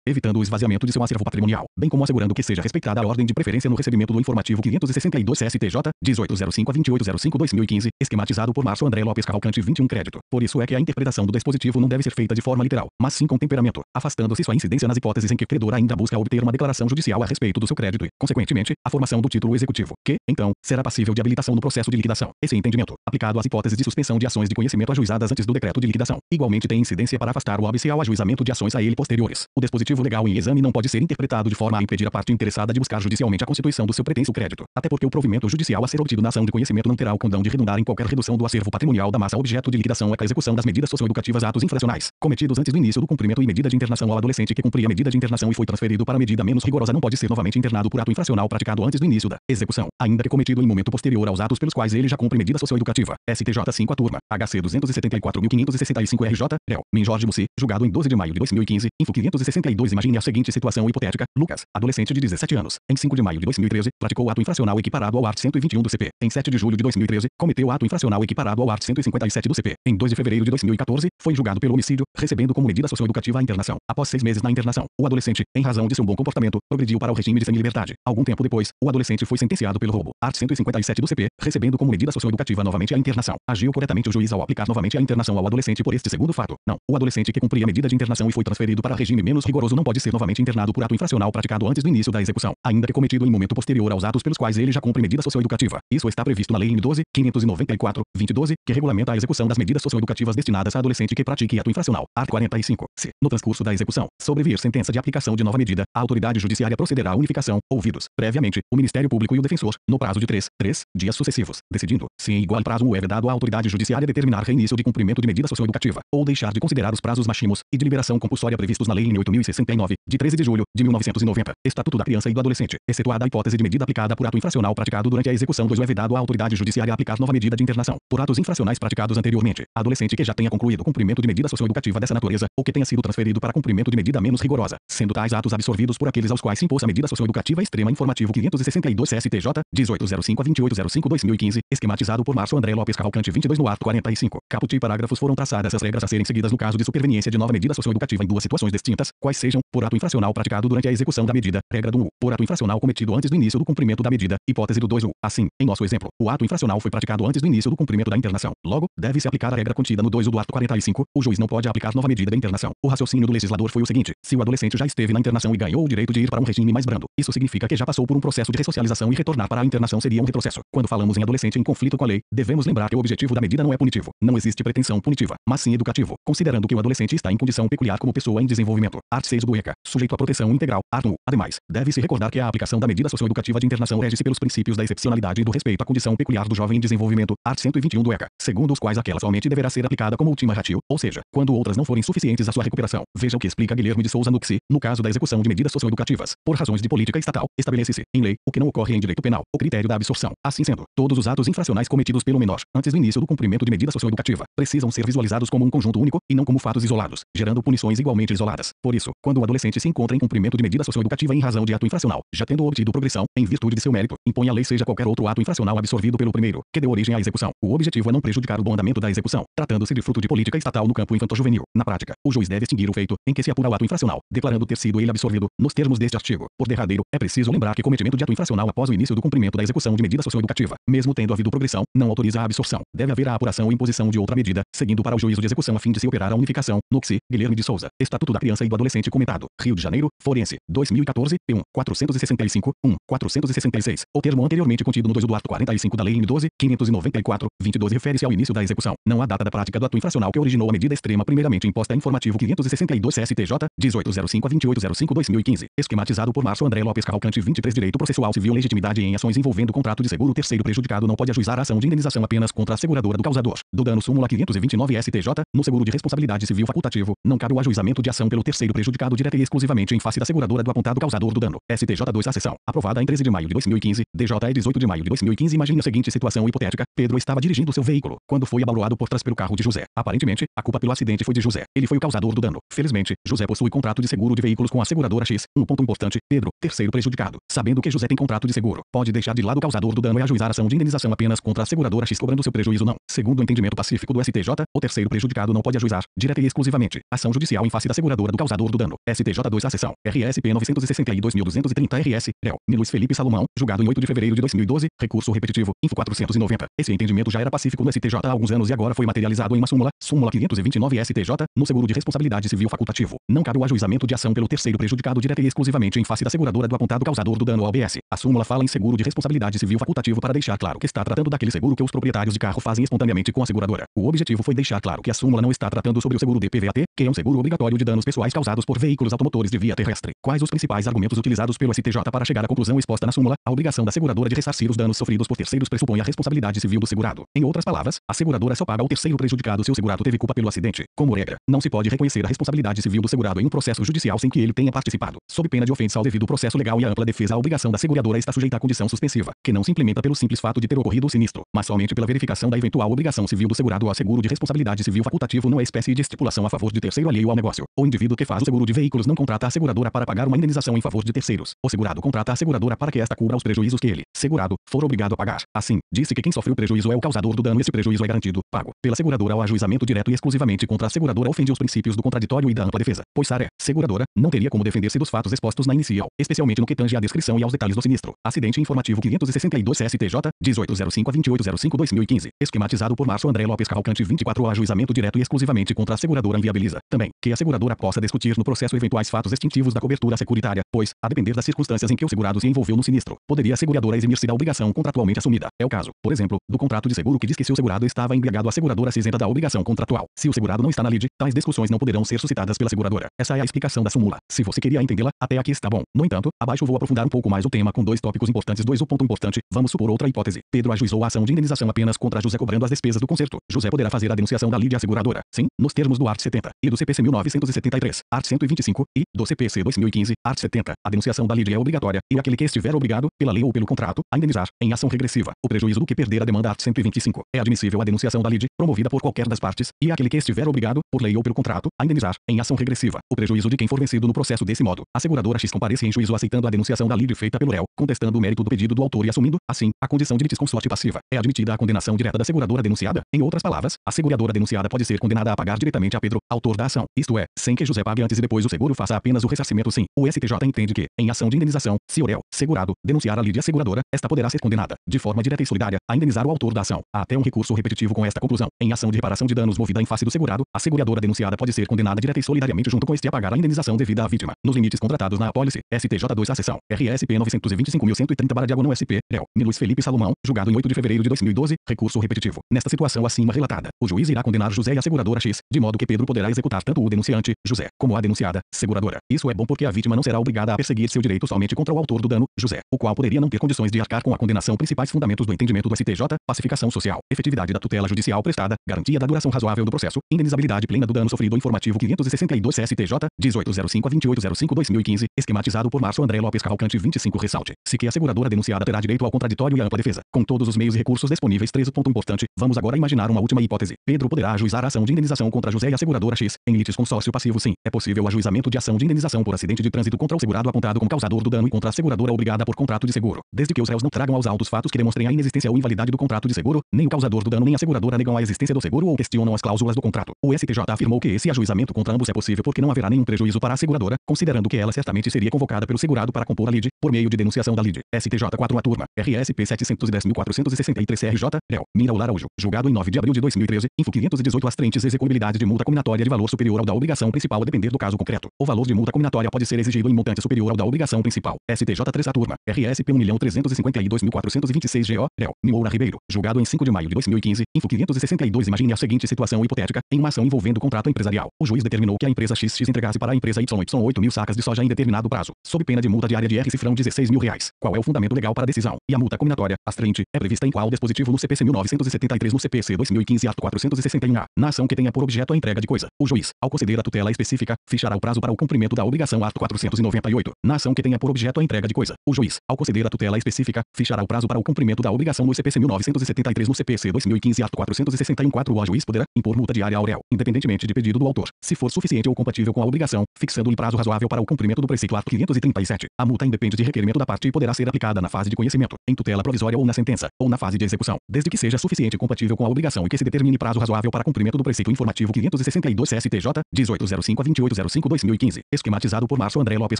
evitando o esvaziamento de seu acervo patrimonial, bem como assegurando que seja respeitada a ordem de preferência no recebimento do informativo 562 STJ 1805/28/2015, esquematizado por Márcio André Lopes Cavalcante 21 crédito. Por isso é que a interpretação do dispositivo não deve ser feita de forma literal, mas sim com temperamento, afastando-se sua incidência nas hipóteses em que o credor ainda busca obter uma declaração judicial a respeito do seu crédito e, consequentemente, a formação do título executivo, que, então, será passível de habilitação no processo de liquidação. Esse entendimento, aplicado às hipóteses de suspensão de ações de conhecimento ajuizadas antes do decreto de liquidação, igualmente tem incidência para afastar o óbice ao ajuizamento de ações a ele posteriores. O dispositivo legal em exame não pode ser interpretado de forma a impedir a parte interessada de buscar judicialmente a constituição do seu pretenso crédito, até porque o provimento judicial a ser obtido na ação de conhecimento não terá o condão de redundar em qualquer redução do acervo patrimonial da massa objeto de liquidação a execução das medidas socioeducativas atos infracionais, cometidos antes do início do cumprimento e medida de internação ao adolescente que cumpria a medida de internação e foi transferido para medida menos rigorosa não pode ser novamente internado por ato infracional praticado antes do início da execução, ainda que cometido em momento posterior aos atos pelos quais ele já cumpre medida socioeducativa. STJ 5 a turma, HC 274.565 RJ, réu, Min Jorge Mussi, julgado em 12 de maio de 2015, info 562. Imagine a seguinte situação hipotética: Lucas, adolescente de 17 anos, em 5 de maio de 2013, praticou ato infracional equiparado ao art. 121 do CP. Em 7 de julho de 2013, cometeu ato infracional equiparado ao art. 157 do CP. Em 2 de fevereiro de 2014, foi julgado pelo homicídio, recebendo como medida socioeducativa a internação. Após 6 meses na internação, o adolescente, em razão de seu bom comportamento, progrediu para o regime de semi-liberdade. Algum tempo depois, o adolescente foi sentenciado pelo roubo, art. 157 do CP, recebendo como medida socioeducativa novamente a internação. Agiu corretamente o juiz ao aplicar novamente a internação ao adolescente por este segundo fato? Não. O adolescente que cumpria a medida de internação e foi transferido para regime menos rigoroso não pode ser novamente internado por ato infracional praticado antes do início da execução, ainda que cometido em momento posterior aos atos pelos quais ele já cumpre medida socioeducativa. Isso está previsto na Lei nº 12.594/2012, que regulamenta a execução das medidas socioeducativas destinadas a adolescente que pratique ato infracional. Art. 45. Se, no transcurso da execução, sobrevir sentença de aplicação de nova medida, a autoridade judiciária procederá à unificação, ouvidos, previamente, o Ministério Público e o defensor, no prazo de 3 dias sucessivos, decidindo, se em igual prazo é vedado à autoridade judiciária determinar reinício de cumprimento de medida socioeducativa, ou deixar de considerar os prazos máximos e de liberação compulsória previstos na Lei nº 8.069, de 13 de julho de 1990, Estatuto da Criança e do Adolescente, excetuada a hipótese de medida aplicada por ato infracional praticado durante a execução, pois é vedado à autoridade judiciária aplicar nova medida de internação por atos infracionais praticados anteriormente. Adolescente que já tenha concluído o cumprimento de medida socioeducativa dessa natureza, ou que tenha sido transferido para cumprimento de medida menos rigorosa, sendo tais atos absorvidos por aqueles aos quais se impôs a medida socioeducativa extrema. Informativo 562 STJ 1805/28/2015, esquematizado por Márcio André Lopes Cavalcante 22 no artigo 45. Caput e parágrafos foram traçadas as regras a serem seguidas no caso de superveniência de nova medida socioeducativa em duas situações distintas, quais sejam: por ato infracional praticado durante a execução da medida, regra do 1, por ato infracional cometido antes do início do cumprimento da medida, hipótese do 2 Assim, em nosso exemplo, o ato infracional foi praticado antes do início do cumprimento da internação. Logo, deve-se aplicar a regra contida no 2 do artigo 45. O juiz não pode aplicar nova medida de internação. O raciocínio do legislador foi o seguinte: se o adolescente já esteve na internação e ganhou o direito de ir para um regime mais brando, isso significa que já passou por um processo de ressocialização e retornar para a internação seria um retrocesso. Quando falamos em adolescente em conflito com a lei, devemos lembrar que o objetivo da medida não é punitivo. Não existe pretensão punitiva, mas sim educativo, considerando que o adolescente está em condição peculiar como pessoa em desenvolvimento. Art. 6 do ECA, sujeito à proteção integral. Art. 1. Ademais, deve-se recordar que a aplicação da medida socioeducativa de internação rege-se pelos princípios da excepcionalidade e do respeito à condição peculiar do jovem em desenvolvimento. Art. 121 do ECA, segundo os quais aquela somente deverá ser aplicada como última ratio, ou seja, quando outras não forem suficientes à sua recuperação. Veja o que explica Guilherme de Souza Nuxi, no caso da execução de medidas socioeducativas. Por razões de política estatal, estabelece-se, em lei, o que não ocorre em direito penal, o critério da absorção. Assim sendo, todos os atos infracionais cometidos pelo menor, antes do início do cumprimento de medida socioeducativa, precisam ser visualizados como um conjunto único, e não como fatos isolados, gerando punições igualmente isoladas. Por isso, quando o adolescente se encontra em cumprimento de medida socioeducativa em razão de ato infracional, já tendo obtido progressão, em virtude de seu mérito, impõe a lei seja qualquer outro ato infracional absorvido pelo primeiro, que deu origem à execução. O objetivo é não prejudicar o bom andamento da execução, tratando-se de fruto de política estatal no campo infanto-juvenil. Na prática, o juiz deve extinguir o feito em que se apura o ato infracional, declarando ter sido ele absorvido, nos termos deste artigo. Por derradeiro, é preciso lembrar que cometimento de ato infracional após o início do cumprimento da execução de medida socioeducativa, mesmo tendo havido progressão, não autoriza a absorção. Deve haver a apuração ou imposição de outra medida, seguindo para o juízo de execução a fim de se operar a unificação. Noxi, Guilherme de Souza. Estatuto da Criança e do Adolescente comentado. Rio de Janeiro, Forense, 2014, P1, 465, 466. O termo anteriormente contido no 2 do art. 45 da Lei N. 12, 594, 22 refere-se ao início da execução, não à data da prática do ato infracional que originou a medida extrema primeiramente imposta. Informativo 562 STJ, 1805 a 2805 2015. Esquematizado por Márcio André Lopes Cavalcante. 23 Direito Processual Civil. Legitimidade em ações envolvendo contrato de seguro. O terceiro prejudicado não pode ajuizar a ação de indenização apenas contra a seguradora do causador do dano. Súmula 529 STJ. No seguro de responsabilidade civil facultativo, não cabe o ajuizamento de ação pelo terceiro prejudicado direta e exclusivamente em face da seguradora do apontado causador do dano. STJ 2 a seção. Aprovada em 13 de maio de 2015. DJ é 18 de maio de 2015. Imagine a seguinte situação hipotética. Pedro estava dirigindo seu veículo quando foi abaloado por trás pelo carro de José. Aparentemente, a culpa pelo acidente foi de José. Ele foi o causador do dano. Felizmente, José possui contrato de seguro de veículos com a seguradora X. Um ponto importante. Pedro, terceiro prejudicado, sabendo que José tem contrato de seguro, pode deixar de lado o causador do dano e ajuizar ação de indenização apenas contra a seguradora X, cobrando seu prejuízo. Não. Segundo o entendimento pacífico do STJ, o terceiro prejudicado não pode ajuizar, direta e exclusivamente, ação judicial em face da seguradora do causador do dano. STJ 2 a seção. RSP 962.230 RS. Réu. Luiz Felipe Salomão, julgado em 8 de fevereiro de 2012. Recurso repetitivo. Info 490. Esse entendimento já era pacífico no STJ há alguns anos e agora foi materializado em uma súmula. Súmula 529 STJ. No seguro de responsabilidade civil facultativo, não cabe o ajuizamento de ação pelo terceiro prejudicado direta e exclusivamente em face da seguradora do apontado causador do dano. OBS. A súmula fala em seguro de responsabilidade civil facultativo para deixar claro que está tratando daquele seguro que os proprietários de carro fazem espontaneamente com a seguradora. O objetivo foi deixar claro que a súmula não está tratando sobre o seguro DPVAT, que é um seguro obrigatório de danos pessoais causados por veículos automotores de via terrestre. Quais os principais argumentos utilizados pelo STJ para chegar à conclusão exposta na súmula? A obrigação da seguradora de ressarcir os danos sofridos por terceiros pressupõe a responsabilidade civil do segurado. Em outras palavras, a seguradora só paga ao terceiro prejudicado se o segurado teve culpa pelo acidente. Como regra, não se pode reconhecer a responsabilidade civil do segurado em um processo judicial sem que ele tenha participado. Sob pena de ofensa ao devido processo legal e a ampla defesa, a obrigação da seguradora está sujeita à condição suspensiva, que não se implementa pelo simples fato de ter ocorrido o sinistro, mas somente pela verificação da eventual obrigação civil do segurado ao seguro de responsabilidade civil facultativo numa espécie de estipulação a favor de terceiro alheio ao negócio. O indivíduo que faz o seguro de veículos não contrata a seguradora para pagar uma indenização em favor de terceiros. O segurado contrata a seguradora para que esta cubra os prejuízos que ele, segurado, for obrigado a pagar. Assim, disse que quem sofre o prejuízo é o causador do dano e esse prejuízo é garantido, pago, pela seguradora ao ajuizamento direto e exclusivamente contra a seguradora ofende os princípios do contraditório e da ampla defesa, pois Saré, seguradora, não teria como defender-se dos fatos expostos na inicial, especialmente no que tange à descrição e aos detalhes do sinistro. Acidente informativo 562 STJ, 1805 a 2805 2015, esquematizado por Márcio André Lopes Cavalcante. 24 O ajuizamento direto e exclusivamente contra a seguradora inviabiliza, também, que a seguradora possa discutir no processo eventuais fatos extintivos da cobertura securitária, pois, a depender das circunstâncias em que o segurado se envolveu no sinistro, poderia a seguradora eximir-se da obrigação contratualmente assumida. É o caso, por exemplo, do contrato de seguro que diz que se o segurado estava embriagado, a seguradora se isenta da obrigação contratual. Se o segurado não está na lide, tais discussões não poderão ser suscitadas pela seguradora. Essa é a explicação da súmula. Se você queria entendê-la, até aqui está bom. No entanto, abaixo vou aprofundar um pouco mais o tema com dois tópicos importantes. 2 O ponto importante, vamos supor outra hipótese. Pedro ajuizou a ação de indenização apenas contra José cobrando as despesas do conserto. José poderá fazer a denunciação da lide à seguradora, sim, nos termos do art. 70 e do CPC 1973, art. 125 e do CPC 2015, art. 70. A denunciação da lide é obrigatória e aquele que estiver obrigado, pela lei ou pelo contrato, a indenizar, em ação regressiva, o prejuízo do que perder a demanda art. 125. É admissível a denunciação da lide, promovida por qualquer das partes, e aquele que estiver obrigado, por lei ou pelo contrato, a indenizar, em ação regressiva, o prejuízo de quem for vencido no processo. Desse modo, a seguradora X comparece em juízo aceitando a denunciação da lide feita pelo réu, contestando o mérito do pedido do autor e assumindo, assim, a condição de litisconsorte passiva. É admitida a condenação direta da seguradora denunciada. Em outras palavras, a seguradora denunciada pode ser condenada a pagar diretamente a Pedro, autor da ação, isto é, sem que José pague antes e depois o seguro faça apenas o ressarcimento. Sim, o STJ entende que, em ação de indenização, se o réu, segurado, denunciar a lide à seguradora, esta poderá ser condenada, de forma direta e solidária, a indenizar o autor da ação. Há até um recurso repetitivo com esta conclusão. Em ação de reparação de danos movida em face do segurado, a seguradora denunciada pode ser condenada direta e solidariamente junto com este a pagar a indenização devida à vítima, nos limites contratados na apólice. STJ 2 a seção. RSP 925.130/SP, réu, Luiz Felipe Salomão, julgado em 8 de fevereiro de 2012, recurso repetitivo. Nesta situação acima relatada, o juiz irá condenar José e a seguradora X, de modo que Pedro poderá executar tanto o denunciante, José, como a denunciada, seguradora. Isso é bom porque a vítima não será obrigada a perseguir seu direito somente contra o autor do dano, José, o qual poderia não ter condições de arcar com a condenação. Principais fundamentos do entendimento do STJ: pacificação social, efetividade da tutela judicial prestada, garantia da duração razoável do processo, indenizabilidade plena do dano sofrido. Informativo 562 STJ, 1805 a 2805 2015, esquematizado por Márcio André Lopes Cavalcante. 25 Ressalte, se que a seguradora denunciada terá direito ao contraditório e à ampla defesa, com todos os meios e recursos disponíveis. 3 Ponto importante, vamos agora imaginar uma última hipótese. Pedro poderá ajuizar a ação de indenização contra José e a seguradora X, em litisconsórcio passivo. Sim, é possível o ajuizamento de ação de indenização indenização por acidente de trânsito contra o segurado apontado como causador do dano e contra a seguradora obrigada por contrato de seguro, desde que os réus não tragam aos autos fatos que demonstrem a inexistência ou invalidade do contrato de seguro, nem o causador do dano nem a seguradora negam a existência do seguro ou questionam as cláusulas do contrato. O STJ afirmou que esse ajuizamento contra ambos é possível porque não haverá nenhum prejuízo para a seguradora, considerando que ela certamente seria convocada pelo segurado para compor a lide, por meio de denunciação da lide. STJ 4 a turma, RSP 710.463 CRJ, réu, Mira Araújo, julgado em 9 de abril de 2013, info 518 as trentes execuibilidade de multa cominatória de valor superior ao da obrigação principal a depender do caso concreto. O valor de multa cominatória pode ser exigido em montante superior ao da obrigação principal. STJ 3 a turma, RSP 1.352.426 GO, réu, Moura Ribeiro, julgado em 5 de maio de 2015, info 562. Imagine a seguinte situação hipotética, em uma ação envolvendo contrato empresarial. O juiz determinou que a empresa XX entregasse para a empresa YY 8.000 sacas de soja em determinado prazo, sob pena de multa diária de R cifrão R$16.000. Qual é o fundamento legal para a decisão? E a multa cominatória, astrente, é prevista em qual dispositivo no CPC 1973 no CPC 2015 ato 461-A, na ação que tenha por objeto a entrega de coisa. O juiz, ao conceder a tutela específica, fichará o prazo para o cumprimento da obrigação ato 498, na ação que tenha por objeto a entrega de coisa. O juiz, ao conceder a tutela específica, fichará o prazo para o cumprimento da obrigação no CPC 1973 no CPC 2015 ato 461-4. O juiz poderá impor multa diária ao réu, independentemente de pedido do autor, se for suficiente ou compatível com a obrigação, fixando-lhe prazo razoável para o cumprimento do preceito ato 537. A multa independe de requerimento da parte e poderá ser aplicada na fase de conhecimento, em tutela provisória ou na sentença, ou na fase de execução, desde que seja suficiente e compatível com a obrigação e que se determine prazo razoável para cumprimento do preceito informativo 562 STJ 1805 a 2805/2015, esquematizado por Márcio André Lopes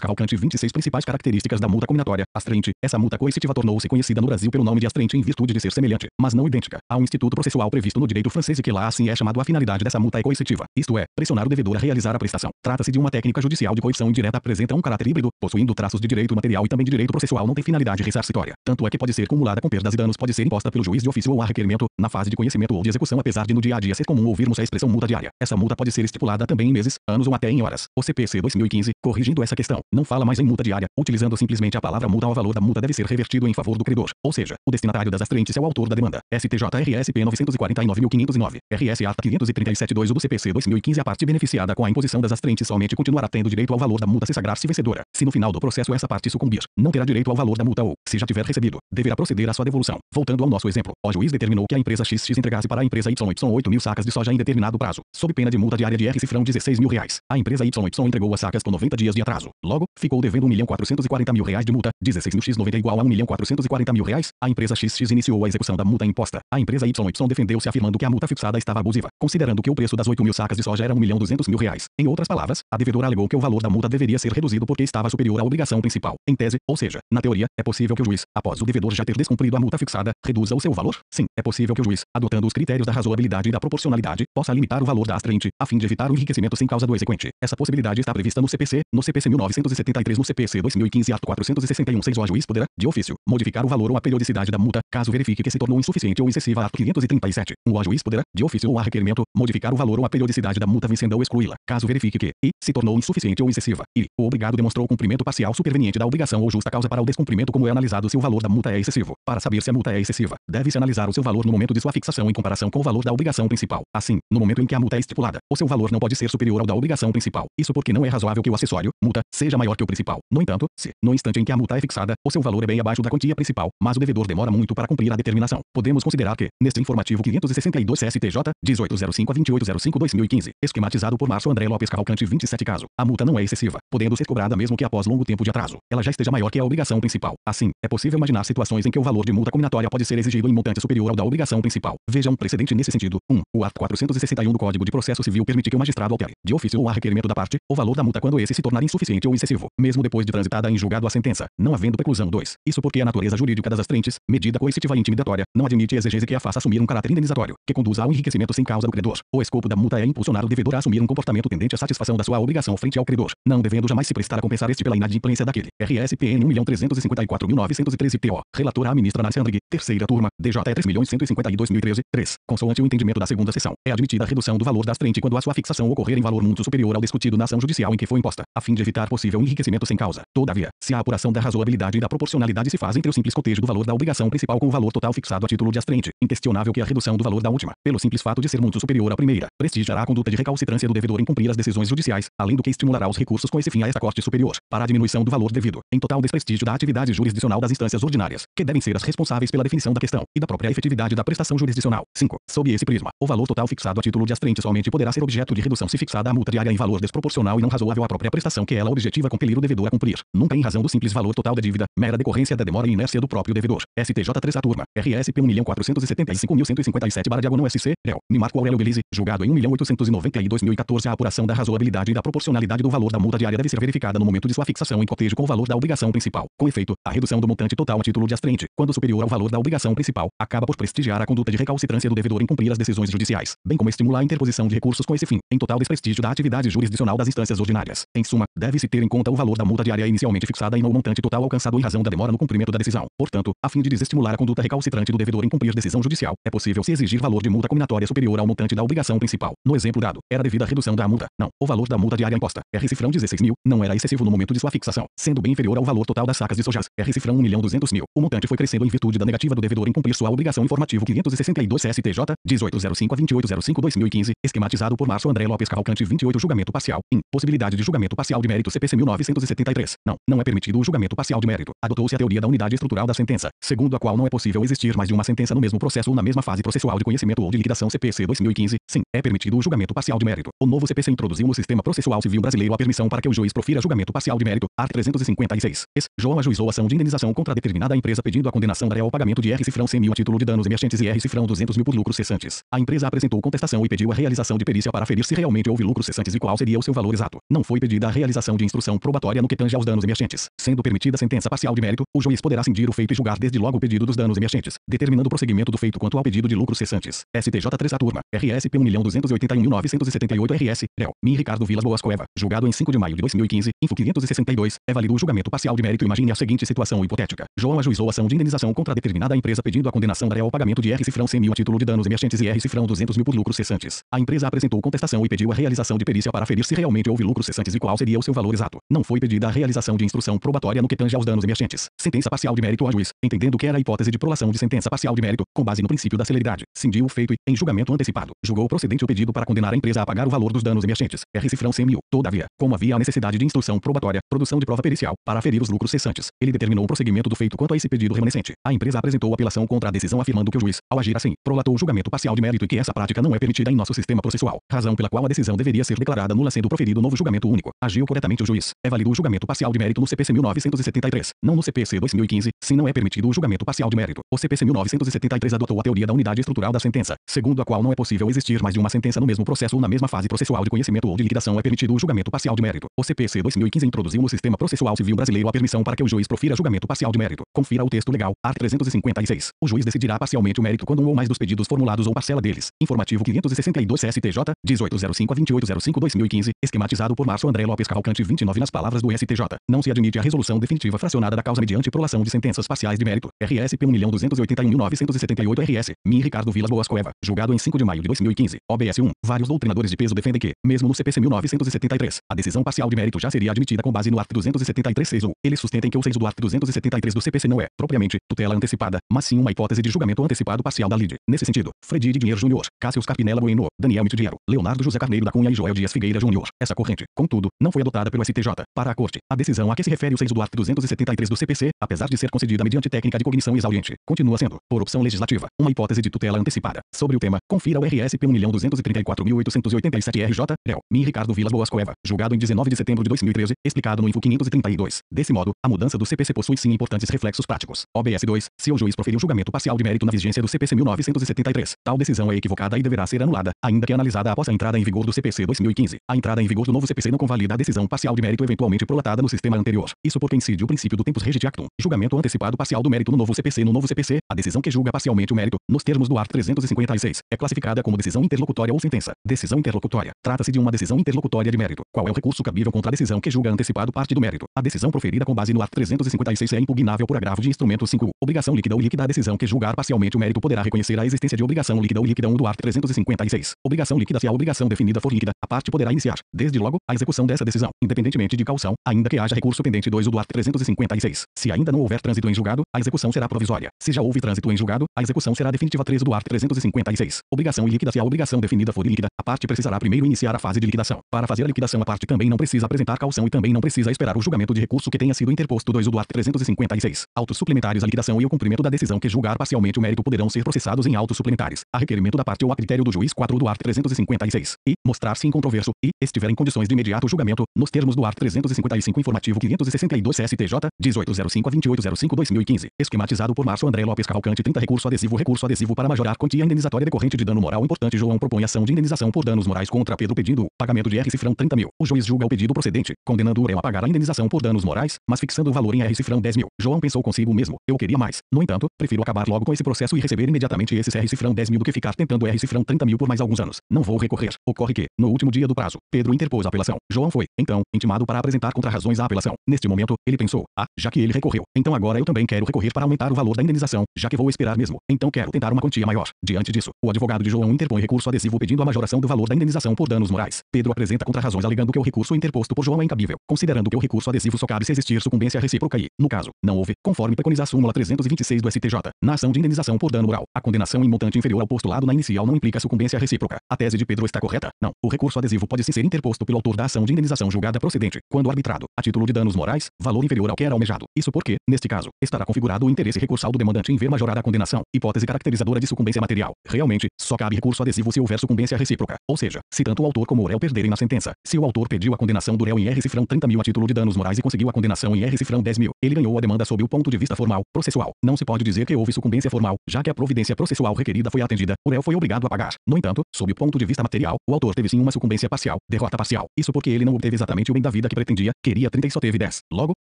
Cavalcante. 26 principais características da multa cominatória. Astrente. Essa multa coercitiva tornou-se conhecida no Brasil pelo nome de astrente em virtude de ser semelhante, mas não idêntica, a um instituto processual previsto no direito francês e que lá assim é chamado. A finalidade dessa multa é coercitiva, isto é, pressionar o devedor a realizar a prestação. Trata-se de uma técnica judicial de coerção indireta, apresenta um caráter híbrido, possuindo traços de direito material e também de direito processual, não tem finalidade ressarcitória, tanto é que pode ser cumulada com perdas e danos, pode ser imposta pelo juiz de ofício ou a requerimento, na fase de conhecimento ou de execução, apesar de no dia a dia ser comum ouvirmos a expressão multa diária. Essa multa pode ser estipulada também em meses, anos ou até em horas. O CPC 2015, corrigindo essa questão, não fala mais em multa diária, utilizando simplesmente a palavra multa. O valor da multa deve ser revertido em favor do credor, ou seja, o destinatário das astrentes é o autor da demanda. STJ RSP 949.509, RSA 537-2 do CPC 2015. A parte beneficiada com a imposição das astrentes somente continuará tendo direito ao valor da multa se sagrar-se vencedora. Se no final do processo essa parte sucumbir, não terá direito ao valor da multa ou, se já tiver recebido, deverá proceder à sua devolução. Voltando ao nosso exemplo, o juiz determinou que a empresa XX entregasse para a empresa YY 8.000 sacas de soja em determinado prazo, sob pena de multa diária de R cifrão R$16.000. A empresa YY entregou as sacas com 90 dias de atraso. Logo, ficou devendo R$1.440.000 de multa. 16.000x90 igual a R$1.440.000. A empresa XX iniciou a execução da multa imposta. A empresa YY defendeu-se afirmando que a multa fixada estava abusiva, considerando que o preço das 8.000 sacas de soja era R$1.200.000. Em outras palavras, a devedora alegou que o valor da multa deveria ser reduzido porque estava superior à obrigação principal. Em tese, ou seja, na teoria, é possível que o juiz, após o devedor já ter descumprido a multa fixada, reduza o seu valor? Sim, é possível que o juiz, adotando os critérios da razoabilidade e da proporcionalidade, possa limitar o valor da astrente, a fim de evitar o enriquecimento sem causa do exequente. Essa possibilidade está prevista no CPC 1973 no CPC 2015 ato 461-6. O juiz poderá, de ofício, modificar o valor ou a periodicidade da multa, caso verifique que se tornou insuficiente ou excessiva. Ato 537. O juiz poderá, de ofício ou a requerimento, modificar o valor ou a periodicidade da multa vencendo ou excluí-la, caso verifique que, se tornou insuficiente ou excessiva, e o obrigado demonstrou cumprimento parcial superveniente da obrigação ou justa causa para o descumprimento. Como é analisado se o valor da multa é excessivo? Para saber se a multa é excessiva, deve-se analisar o seu valor no momento de sua fixação em comparação com o valor da obrigação principal. Assim, no momento em que a multa é estipulada, o seu valor não pode ser superior ao da obrigação principal. Isso porque não é razoável que o acessório, multa, seja maior que o principal. No entanto, se, no instante em que a multa é fixada, o seu valor é bem abaixo da quantia principal, mas o devedor demora muito para cumprir a determinação, podemos considerar que, neste informativo 562 STJ 1805 a 2805/2015, esquematizado por Márcio André Lopes Cavalcante. 27 caso, a multa não é excessiva, podendo ser cobrada mesmo que após longo tempo de atraso, ela já esteja maior que a obrigação principal. Assim, é possível imaginar situações em que o valor de multa cominatória pode ser exigido em montante superior ao da obrigação principal. Veja um precedente nesse sentido. 1. O ato 461 do Código de Processo Civil permite que o magistrado altere, de ofício ou a requerimento da parte, o valor da multa quando esse se tornar insuficiente ou excessivo, mesmo depois de transitada em julgado a sentença, não havendo preclusão. 2. Isso porque a natureza jurídica das astrentes, medida coercitiva e intimidatória, não admite exegese que a faça assumir um caráter indenizatório, que conduza ao enriquecimento sem causa do credor. O escopo da multa é impulsionar o devedor a assumir um comportamento tendente à satisfação da sua obrigação frente ao credor, não devendo jamais se prestar a compensar este pela inadimplência daquele. RSPN 1.354.913 TO. Relatora a ministra Narcia Andrighi. Terceira turma. DJ 3.152.013. 3. Consoante o entendimento da segunda seção, é admitida a redução do valor da astrente quando a sua fixação ocorrer em valor muito superior ao discutido na ação judicial em que foi imposta, a fim de evitar possível enriquecimento sem causa. Todavia, se a apuração da razoabilidade e da proporcionalidade se faz entre o simples cotejo do valor da obrigação principal com o valor total fixado a título de astrente, inquestionável que a redução do valor da última, pelo simples fato de ser muito superior à primeira, prestigiará a conduta de recalcitrância do devedor em cumprir as decisões judiciais, além do que estimulará os recursos com esse fim a esta corte superior, para a diminuição do valor devido, em total desprestígio da atividade jurisdicional das instâncias ordinárias, que devem ser as responsáveis pela definição da questão, e da própria efetividade da prestação jurisdicional. 5. Sob esse prisma, o valor total fixado a título de astrente somente poderá ser objeto de redução se fixada a multa diária em valor desproporcional e não razoável à própria a prestação que ela objetiva compelir o devedor a cumprir, nunca em razão do simples valor total da dívida, mera decorrência da demora e inércia do próprio devedor. STJ3 a turma, RSP 1.475.157/SC, réu, Marco Aurélio Belize, julgado em 1.892.014. A apuração da razoabilidade e da proporcionalidade do valor da multa diária deve ser verificada no momento de sua fixação em cotejo com o valor da obrigação principal. Com efeito, a redução do montante total a título de astrente, quando superior ao valor da obrigação principal, acaba por prestigiar a conduta de recalcitrância do devedor em cumprir as decisões judiciais, bem como estimular a interposição de recursos com esse fim, em total desprestígio da atividade jurisdicional das instâncias ordinárias. Em suma, deve-se ter em conta o valor da multa diária inicialmente fixada e não o montante total alcançado em razão da demora no cumprimento da decisão. Portanto, a fim de desestimular a conduta recalcitrante do devedor em cumprir decisão judicial, é possível se exigir valor de multa cominatória superior ao montante da obrigação principal. No exemplo dado, era devida a redução da multa. Não, o valor da multa diária imposta, R-cifrão 16.000, não era excessivo no momento de sua fixação, sendo bem inferior ao valor total das sacas de sojas, R-cifrão 1.200.000. O montante foi crescendo em virtude da negativa do devedor em cumprir sua obrigação informativo 562 STJ, 1805 a 2805/2015, esquematizado por Márcio André Lopes Cavalcante. 28 Julgamento parcial. Impossibilidade de julgamento parcial de mérito. CPC 1973. Não é permitido o julgamento parcial de mérito. Adotou-se a teoria da unidade estrutural da sentença, segundo a qual não é possível existir mais de uma sentença no mesmo processo ou na mesma fase processual de conhecimento ou de liquidação. CPC 2015. Sim, é permitido o julgamento parcial de mérito. O novo CPC introduziu no sistema processual civil brasileiro a permissão para que o juiz profira julgamento parcial de mérito. Art. 356. João ajuizou ação de indenização contra determinada empresa pedindo a condenação da réu ao pagamento de R-cifrão 100.000 a título de danos emergentes e R-cifrão 200.000 por lucros cessantes. A empresa apresentou contestação e pediu a realização de perícia para aferir se realmente houve lucros cessantes e qual seria o seu valor exato. Não foi pedida a realização de instrução probatória no que tange aos danos emergentes. Sendo permitida a sentença parcial de mérito, o juiz poderá cindir o feito e julgar desde logo o pedido dos danos emergentes, determinando o prosseguimento do feito quanto ao pedido de lucros cessantes. STJ3 a turma, RSP 1.281.978 RS, réu, Ricardo Vilas Boas Cueva, julgado em 5 de maio de 2015, info 562, é válido o julgamento parcial de mérito. Imagine a seguinte situação hipotética. João ajuizou ação de indenização contra determinada empresa pedindo a condenação da réu ao pagamento de R-cifrão 100.000 a título de danos emergentes e R-cifrão 200.000 por lucros cessantes. A empresa apresentou contestação e pediu a realização de perícia para aferir se realmente houve lucros cessantes e qual seria o seu valor exato. Não foi pedida a realização de instrução probatória no que tange aos danos emergentes. Sentença parcial de mérito. A juiz, entendendo que era a hipótese de prolação de sentença parcial de mérito, com base no princípio da celeridade, cindiu o feito e, em julgamento antecipado, julgou procedente o pedido para condenar a empresa a pagar o valor dos danos emergentes, R-cifrão 100.000. Todavia, como havia a necessidade de instrução probatória, produção de prova pericial, para aferir os lucros cessantes, ele determinou o prosseguimento do feito quanto a esse pedido remanescente. A empresa apresentou apelação contra a decisão afirmando que o juiz, ao agir assim, prolatou o julgamento parcial de mérito e que essa prática não é permitida em nosso sistema processual, razão pela qual a decisão deveria ser declarada nula sendo proferido novo julgamento único. Agiu corretamente o juiz. É válido o julgamento parcial de mérito no CPC 1973, não no CPC 2015, se não é permitido o julgamento parcial de mérito. O CPC 1973 adotou a teoria da unidade estrutural da sentença, segundo a qual não é possível existir mais de uma sentença no mesmo processo ou na mesma fase processual de conhecimento ou de liquidação. É permitido o julgamento parcial de mérito. O CPC 2015 introduziu no sistema processual civil brasileiro a permissão para que o juiz profira julgamento parcial de mérito. Confira o texto legal, art. 356. O juiz decidirá parcialmente o mérito quando um ou mais dos pedidos formulados ou parcela deles. Informativo 562 STJ, 1805 a 2805/2015, esquematizado por Márcio André Lopes Cavalcante. 29 Nas palavras do STJ, não se admite a resolução definitiva fracionada da causa mediante prolação de sentenças parciais de mérito. RSP 1.281.978 RS, Ricardo Vilas Boas Cueva, julgado em 5 de maio de 2015. OBS 1. Vários doutrinadores de peso defendem que, mesmo no CPC 1973, a decisão parcial de mérito já seria admitida com base no art. 273 ou eles sustentem que o 6 do art. 273 do CPC não é, propriamente, tutela antecipada, mas sim uma hipótese de julgamento antecipado parcial da lide. Nesse sentido, Fredi de Dinheiro Júnior, Cássio Scarpinella Bueno, Daniel Mitidiero, Leonardo José Carneiro da Cunha e Joel Dias Figueira Júnior. Essa corrente, contudo, não foi adotada pelo STJ. Para a Corte, a decisão a que se refere o 6 do art. 273 do CPC, apesar de ser concedida mediante técnica de cognição exauriente, continua sendo, por opção legislativa, uma hipótese de tutela antecipada. Sobre o tema, confira o RSP 1.234.887 RJ, réu, Ricardo Vilas Boas Cueva, julgado em 19 de setembro de 2013, explicado no info 532. Desse modo, a mudança do CPC possui sim importantes reflexos práticos. OBS 2. Se o juiz proferiu julgamento parcial de mérito na vigência do CPC 1973, tal decisão é equivocada e deverá ser anulada, ainda que analisada após a entrada em vigor do CPC 2015. A entrada em vigor do novo CPC não convalida a decisão parcial de mérito eventualmente prolatada no sistema anterior. Isso porque incide o princípio do tempus regit actum. Julgamento antecipado parcial do mérito no novo CPC. No novo CPC, a decisão que julga parcialmente o mérito, nos termos do art. 356, é classificada como decisão interlocutória ou sentença. Decisão interlocutória. Trata-se de uma decisão interlocutória de mérito. Qual é o recurso cabível contra a decisão que julga antecipado parte do mérito? A decisão proferida com base no art. 356 é impugnável por agravo de instrumento 5. Obrigação líquida ou líquida. A decisão que julgar parcialmente o mérito poderá reconhecer a existência de obrigação líquida ou líquida 1 do art. 356. Obrigação líquida. Se a obrigação definida for líquida, a parte poderá iniciar, desde logo, a execução dessa decisão, independentemente de caução, ainda que haja recurso pendente 2 do art. 356. Se ainda não houver trânsito em julgado, a execução será provisória. Se já houve trânsito em julgado, a execução será definitiva 3 do art. 356. Obrigação ilíquida. Se a obrigação definida for ilíquida, a parte precisará primeiro iniciar a fase de liquidação. Para fazer a liquidação, a parte também não precisa apresentar caução e também não precisa esperar o julgamento de recurso que tenha sido interposto 2 do art. 356. Autos suplementares. A liquidação e o cumprimento da decisão que julgar parcialmente o mérito poderão ser processados em autos suplementares, a requerimento da parte ou a critério do juiz 4 do art. 356. E, mostrar-se incontroverso, e, estiver em condições de imediato julgamento julgamento, nos termos do art. 355 informativo 562 CSTJ, 1805-2805-2015, esquematizado por Márcio André Lopes Cavalcante 30 recurso adesivo para majorar quantia indenizatória decorrente de dano moral importante. João propõe ação de indenização por danos morais contra Pedro pedindo pagamento de R-cifrão 30 mil. O juiz julga o pedido procedente, condenando o réu a pagar a indenização por danos morais, mas fixando o valor em R-cifrão 10 mil. João pensou consigo mesmo, eu queria mais. No entanto, prefiro acabar logo com esse processo e receber imediatamente esse R-cifrão 10 mil do que ficar tentando R-cifrão 30 mil por mais alguns anos. Não vou recorrer. Ocorre que, no último dia do prazo, Pedro interpôs a apelação. João foi, então, intimado para apresentar contrarrazões à apelação. Neste momento, ele pensou, já que ele recorreu, então agora eu também quero recorrer para aumentar o valor da indenização, já que vou esperar mesmo. Então quero tentar uma quantia maior. Diante disso, o advogado de João interpõe recurso adesivo pedindo a majoração do valor da indenização por danos morais. Pedro apresenta contrarrazões alegando que o recurso interposto por João é incabível, considerando que o recurso adesivo só cabe se existir sucumbência recíproca e, no caso, não houve, conforme preconiza a súmula 326 do STJ. Na ação de indenização por dano moral, a condenação em montante inferior ao postulado na inicial não implica sucumbência recíproca. A tese de Pedro está correta? Não. O recurso adesivo pode sim ser interposto pelo autor da ação de indenização julgada procedente, quando arbitrado, a título de danos morais, valor inferior ao que era almejado. Isso porque, neste caso, estará configurado o interesse recursal do demandante em ver majorada a condenação, hipótese caracterizadora de sucumbência material. Realmente, só cabe recurso adesivo se houver sucumbência recíproca, ou seja, se tanto o autor como o réu perderem na sentença. Se o autor pediu a condenação do réu em R-cifrão 30 mil a título de danos morais e conseguiu a condenação em R-cifrão 10 mil, ele ganhou a demanda sob o ponto de vista formal, processual. Não se pode dizer que houve sucumbência formal, já que a providência processual requerida foi atendida, o réu foi obrigado a pagar. No entanto, sob o ponto de vista material, o autor teve sim uma sucumbência parcial, derrota parcial. Isso porque ele não obteve exatamente o bem da vida que pretendia, queria 30 e só teve 10. Logo,